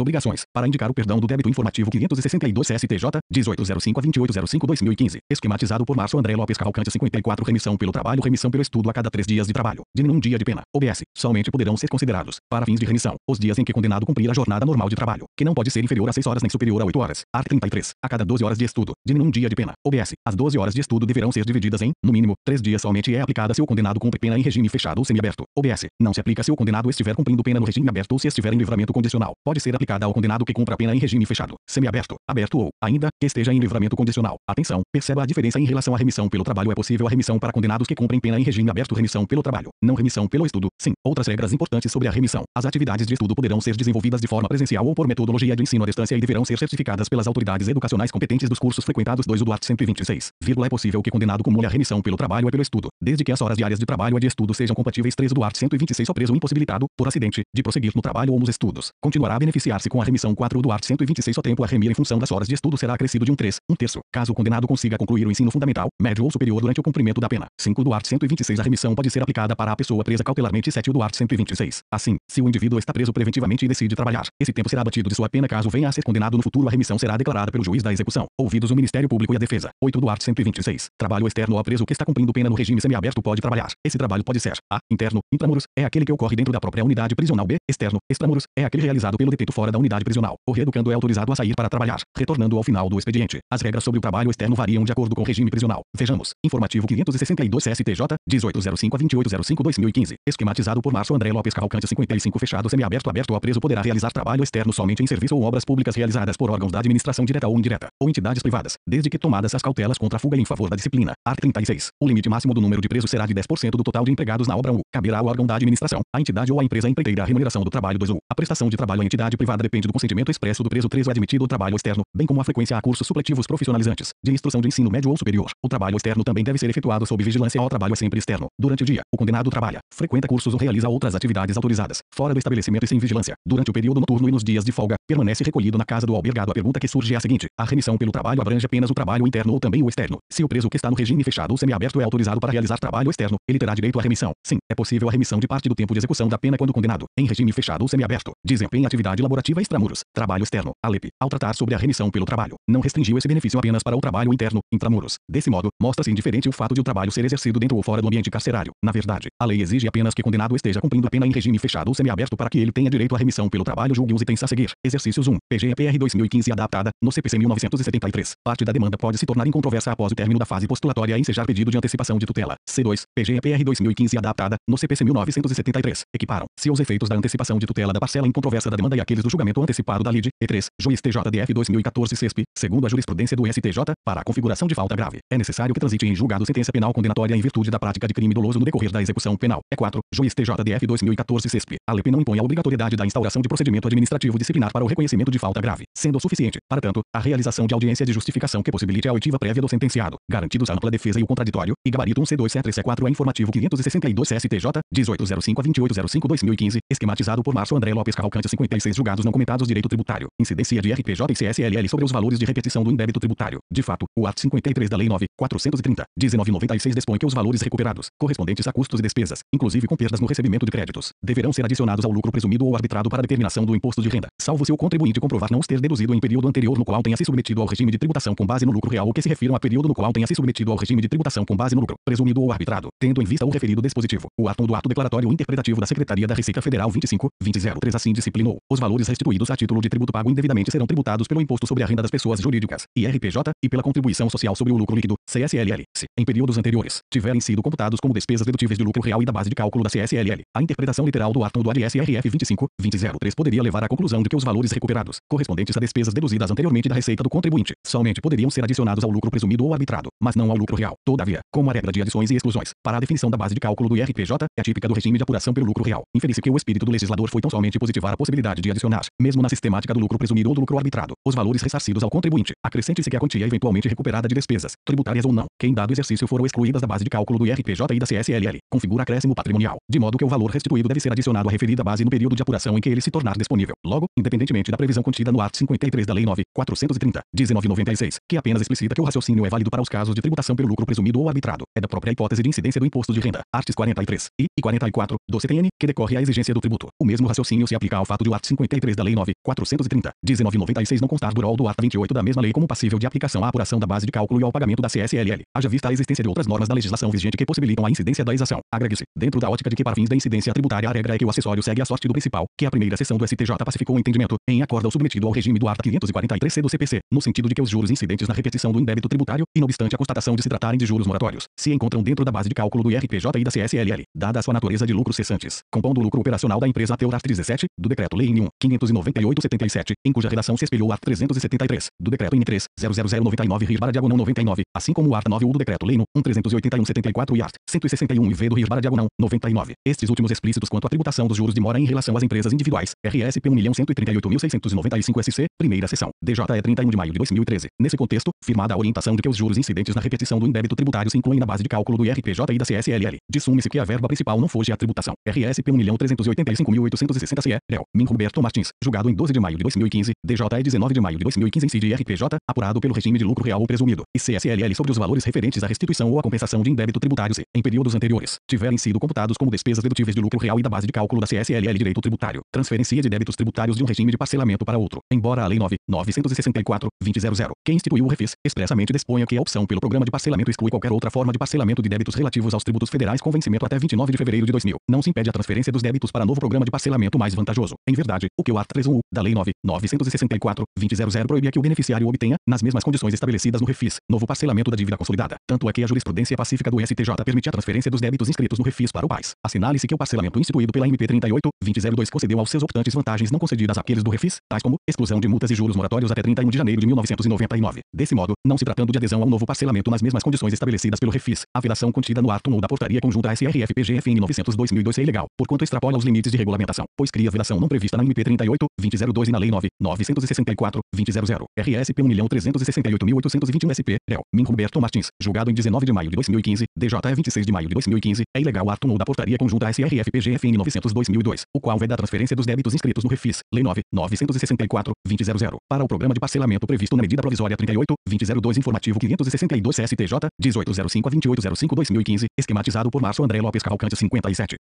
obrigações, para indicar o perdão do débito informativo 562 CSTJ, 1805/28/05/2015. Esquematizado por Márcio André Lopes Cavalcante 54. Remissão pelo trabalho. Remissão pelo estudo a cada 3 dias de trabalho, de nenhum dia de pena. OBS. Somente poderão ser considerados, para fins de remissão, os dias em que condenado cumprir a jornada normal de trabalho, que não pode ser inferior a 6 horas nem superior a 8 horas. Art. 33. A cada 12 horas de estudo, de nenhum dia de pena. OBS. As 12 horas de estudo deverão ser divididas em, no mínimo, 3 dias. Somente é aplicada se o condenado cumpre pena em regime fechado ou semiaberto. OBS. Não se aplica se o condenado estiver cumprindo pena no regime aberto ou se estiver em livramento condicional. Pode ser aplicada ao condenado que cumpra a pena em regime fechado, semiaberto, aberto ou, ainda, que esteja em livramento condicional. Atenção, perceba a diferença em relação à remissão pelo trabalho. É possível a remissão para condenados que cumprem pena em regime aberto. Remissão pelo trabalho, não remissão pelo estudo. Sim, outras regras importantes sobre a remissão. As atividades de estudo poderão ser desenvolvidas de forma presencial ou por metodologia de ensino à distância e deverão ser certificadas pelas autoridades educacionais competentes dos cursos frequentados. 2. O do art. 126. É possível que condenado cumule a remissão pelo trabalho e pelo estudo, desde que as horas diárias de trabalho e de estudo sejam compatíveis. 3. O do art. 126. O preso impossibilitado, por acidente, de prosseguir no trabalho ou nos estudos, continuará a beneficiar-se com a remissão. 4. O do art. 126. O tempo a remir em função das horas de estudo será acrescido de 1/3, caso o condenado consiga concluir o ensino fundamental, médio ou superior durante o cumprimento da pena. 5. Do art. 126. A remissão pode ser aplicada para a pessoa presa cautelarmente. 7. O do art. 126. Assim, se o indivíduo está preso preventivamente e decide trabalhar. Esse tempo será abatido de sua pena caso venha a ser condenado no futuro. A remissão será declarada pelo juiz da execução. Ouvidos o Ministério Público e a Defesa. 8 do art. 126. Trabalho externo ao preso que está cumprindo pena no regime semiaberto pode trabalhar. Esse trabalho pode ser: A. Interno, intramuros, é aquele que ocorre dentro da própria unidade prisional. B. Externo, extramuros, é aquele realizado pelo detento fora da unidade prisional. O reeducando é autorizado a sair para trabalhar, retornando ao final do expediente. As regras sobre o trabalho externo variam de acordo com o regime prisional. Vejamos. Informativo 562 CSTJ, 1805 a 2805/2015. Esquematizado por Márcio André Lopes Cavalcante 55. Fechado semiaberto. Aberto ao preso poderá realizar trabalho externo somente em serviço ou obras públicas realizadas por órgãos da administração direta ou indireta, ou entidades privadas, desde que tomadas as cautelas contra a fuga em favor da disciplina. Art. 36. O limite máximo do número de presos será de 10% do total de empregados na obra 1. Caberá ao órgão da administração, a entidade ou a empresa empreiteira a remuneração do trabalho 2. A prestação de trabalho à entidade privada depende do consentimento expresso do preso 3. O admitido o trabalho externo, bem como a frequência a cursos supletivos profissionalizantes, de instrução de ensino médio ou superior. O trabalho externo também deve ser efetuado sob vigilância. O trabalho é sempre externo. Durante o dia, o condenado trabalha, frequenta cursos ou realiza outras atividades autorizadas, fora do estabelecimento e sem vigilância. Durante o período noturno e nos dias de folga, permanece recolhido na casa do albergado. A pergunta que surge é a seguinte: a remissão pelo trabalho abrange apenas o trabalho interno ou também o externo? Se o preso que está no regime fechado ou semiaberto é autorizado para realizar trabalho externo, ele terá direito à remissão. Sim, é possível a remissão de parte do tempo de execução da pena quando o condenado, em regime fechado ou semiaberto, desempenha atividade laborativa extramuros. Trabalho externo. A LEP, ao tratar sobre a remissão pelo trabalho, não restringiu esse benefício apenas para o trabalho interno, intramuros. Desse modo, mostra-se indiferente o fato de o trabalho ser exercido dentro ou fora do ambiente carcerário. Na verdade, a lei exige apenas que o condenado esteja cumprindo a pena em regime fechado ou semiaberto para que ele tenha direito à remissão pelo trabalho. Julgue os itens a seguir. Exercícios 1. PGPR 2015 adaptada, no CPC 1973. Parte da demanda pode se tornar incontroversa após o término da fase postulatória e ensejar pedido de antecipação de tutela. C2. PGPR 2015 adaptada, no CPC 1973. Equiparam, se os efeitos da antecipação de tutela da parcela incontrovérsia da demanda e aqueles do julgamento antecipado da lide. E3. Juiz TJDF 2014 CESP. Segundo a jurisprudência do STJ, para a configuração de falta grave, é necessário que transite em julgado sentença penal condenatória em virtude da prática de crime doloso no decorrer da execução penal. E4. Juiz TJDF 2014 CESP. A LEP não impõe a obrigatoriedade da instauração de procedimento administrativo disciplinar para o reconhecimento de falta grave, sendo suficiente, para tanto, a realização de audiência de justificação que possibilite a oitiva prévia do sentenciado, garantidos a ampla defesa e o contraditório, e gabarito 1C2 C3 C4. É informativo 562 CSTJ, 1805 a 2805/2015, esquematizado por Márcio André Lopes Cavalcante 56. Julgados não comentados direito tributário, incidência de RPJ e CSLL sobre os valores de repetição do indébito tributário. De fato, o art. 53 da Lei 9.430, 1996 dispõe que os valores recuperados, correspondentes a custos e despesas, inclusive com perdas no recebimento de créditos, deverão ser adicionados ao lucro presumido ou arbitrado para determinação do imposto de renda, salvo se o contribuinte comprovar não os ter deduzido em período anterior no qual tenha se submetido ao regime de tributação com base no lucro real ou que se refiram a período no qual tenha se submetido ao regime de tributação com base no lucro presumido ou arbitrado, tendo em vista o referido dispositivo. O ato do ato declaratório interpretativo da Secretaria da Receita Federal 25.2003 assim disciplinou: os valores restituídos a título de tributo pago indevidamente serão tributados pelo Imposto sobre a Renda das Pessoas Jurídicas, IRPJ, e pela Contribuição Social sobre o Lucro Líquido, CSLL, se, em períodos anteriores, tiverem sido computados como despesas dedutíveis de lucro real e da base de cálculo da CSLL. A interpretação literal do ato do ADSRF 25.2003 poderia levar à conclusão de que os valores recuperados, correspondentes a despesas deduzidas anteriormente da receita do contribuinte, somente poderiam ser adicionados ao lucro presumido ou arbitrado, mas não ao lucro real. Todavia, como a regra de adições e exclusões para a definição da base de cálculo do IRPJ é típica do regime de apuração pelo lucro real, infere-se que o espírito do legislador foi tão somente positivar a possibilidade de adicionar, mesmo na sistemática do lucro presumido ou do lucro arbitrado, os valores ressarcidos ao contribuinte. Acrescente-se que a quantia eventualmente recuperada de despesas, tributárias ou não, que em dado exercício foram excluídas da base de cálculo do IRPJ e da CSLL, configura acréscimo patrimonial, de modo que o valor restituído deve ser adicionado à referida base no período de apuração em que ele se tornar disponível. Logo, independentemente da previsão contida no art. 53 da Lei 9.430, 1996, que apenas explicita que o raciocínio é válido para os casos de tributação pelo lucro presumido ou arbitrado, é da própria hipótese de incidência do imposto de renda, arts. 43 e 44 do CTN, que decorre à exigência do tributo. O mesmo raciocínio se aplica ao fato de o art. 53 da Lei 9.430, 1996 não constar do rol do art. 28 da mesma lei como passível de aplicação à apuração da base de cálculo e ao pagamento da CSLL, haja vista a existência de outras normas da legislação vigente que possibilitam a incidência da exação. Agregue-se, dentro da ótica de que para fins da incidência tributária a regra é que o acessório segue a sorte do principal, que a primeira seção do STJ pacificou o entendimento, em acordo ao submetido ao regime do art. 543C do CPC, no sentido de que os juros incidentes na repetição do indébito tributário, e não obstante a constatação de se tratarem de juros moratórios, se encontram dentro da base de cálculo do IRPJ e da CSLL, dada a sua natureza de lucros cessantes, compondo o lucro operacional da empresa até o art. 17 do Decreto-Lei N. 598/77, em cuja redação se espelhou o art. 373 do Decreto N. 3.00099 RIR/diagonal 99, assim como o art. 9U do Decreto-Lei N. 381/74 e art. 161 e V do RIR/diagonal 99. Estes últimos explícitos quanto à tributação dos juros de mora em relação às empresas individuais. RSP 1.138.695 SC, primeira seção. DJE 31 de maio de 2013. Nesse contexto, firmada a orientação de que os juros incidentes na repetição do indébito tributário se incluem na base de cálculo do IRPJ e da CSLL, dissume-se que a verba principal não foge à tributação. RSP 1.385.860 CE, réu, Min Roberto Martins, julgado em 12 de maio de 2015, DJE 19 de maio de 2015 incide IRPJ, apurado pelo regime de lucro real ou presumido, e CSLL sobre os valores referentes à restituição ou à compensação de indébito tributário se, em períodos anteriores, tiverem sido computados como despesas dedutíveis de lucro real e da base de cálculo da CSLL direito tributário, transferenciado beneficia de débitos tributários de um regime de parcelamento para outro, embora a Lei 9.964/2000, que instituiu o refis, expressamente disponha que a opção pelo programa de parcelamento exclui qualquer outra forma de parcelamento de débitos relativos aos tributos federais com vencimento até 29 de fevereiro de 2000. Não se impede a transferência dos débitos para novo programa de parcelamento mais vantajoso. Em verdade, o que o art. 3.1 da Lei 9.964/2000 proíbe é que o beneficiário obtenha, nas mesmas condições estabelecidas no refis, novo parcelamento da dívida consolidada. Tanto é que a jurisprudência pacífica do STJ permite a transferência dos débitos inscritos no refis para o PAS. Assinale-se que o parcelamento instituído pela MP 38/2002 concedeu aos seus optantes vantagens não concedidas àqueles do refis, tais como exclusão de multas e juros moratórios até 31 de janeiro de 1999. Desse modo, não se tratando de adesão ao novo parcelamento nas mesmas condições estabelecidas pelo refis, a vedação contida no art. 1 da Portaria Conjunta SRF-PGFN 900/2002 é ilegal, porquanto extrapola os limites de regulamentação, pois cria vedação não prevista na MP 38/2002 e na Lei 9.964/2000. RSP 1.368.821 SP, réu, Min Roberto Martins, julgado em 19 de maio de 2015, DJE 26 de maio de 2015, é ilegal o art. 1 da Portaria Conjunta SRF-PGFN 900/2002, o qual veda a transferência dos débitos inscritos no refis, Lei 9.964/2000, para o programa de parcelamento previsto na medida provisória 38/2002 informativo 562 STJ, 1805 a 2805/2015, esquematizado por Márcio André Lopes Cavalcante 57.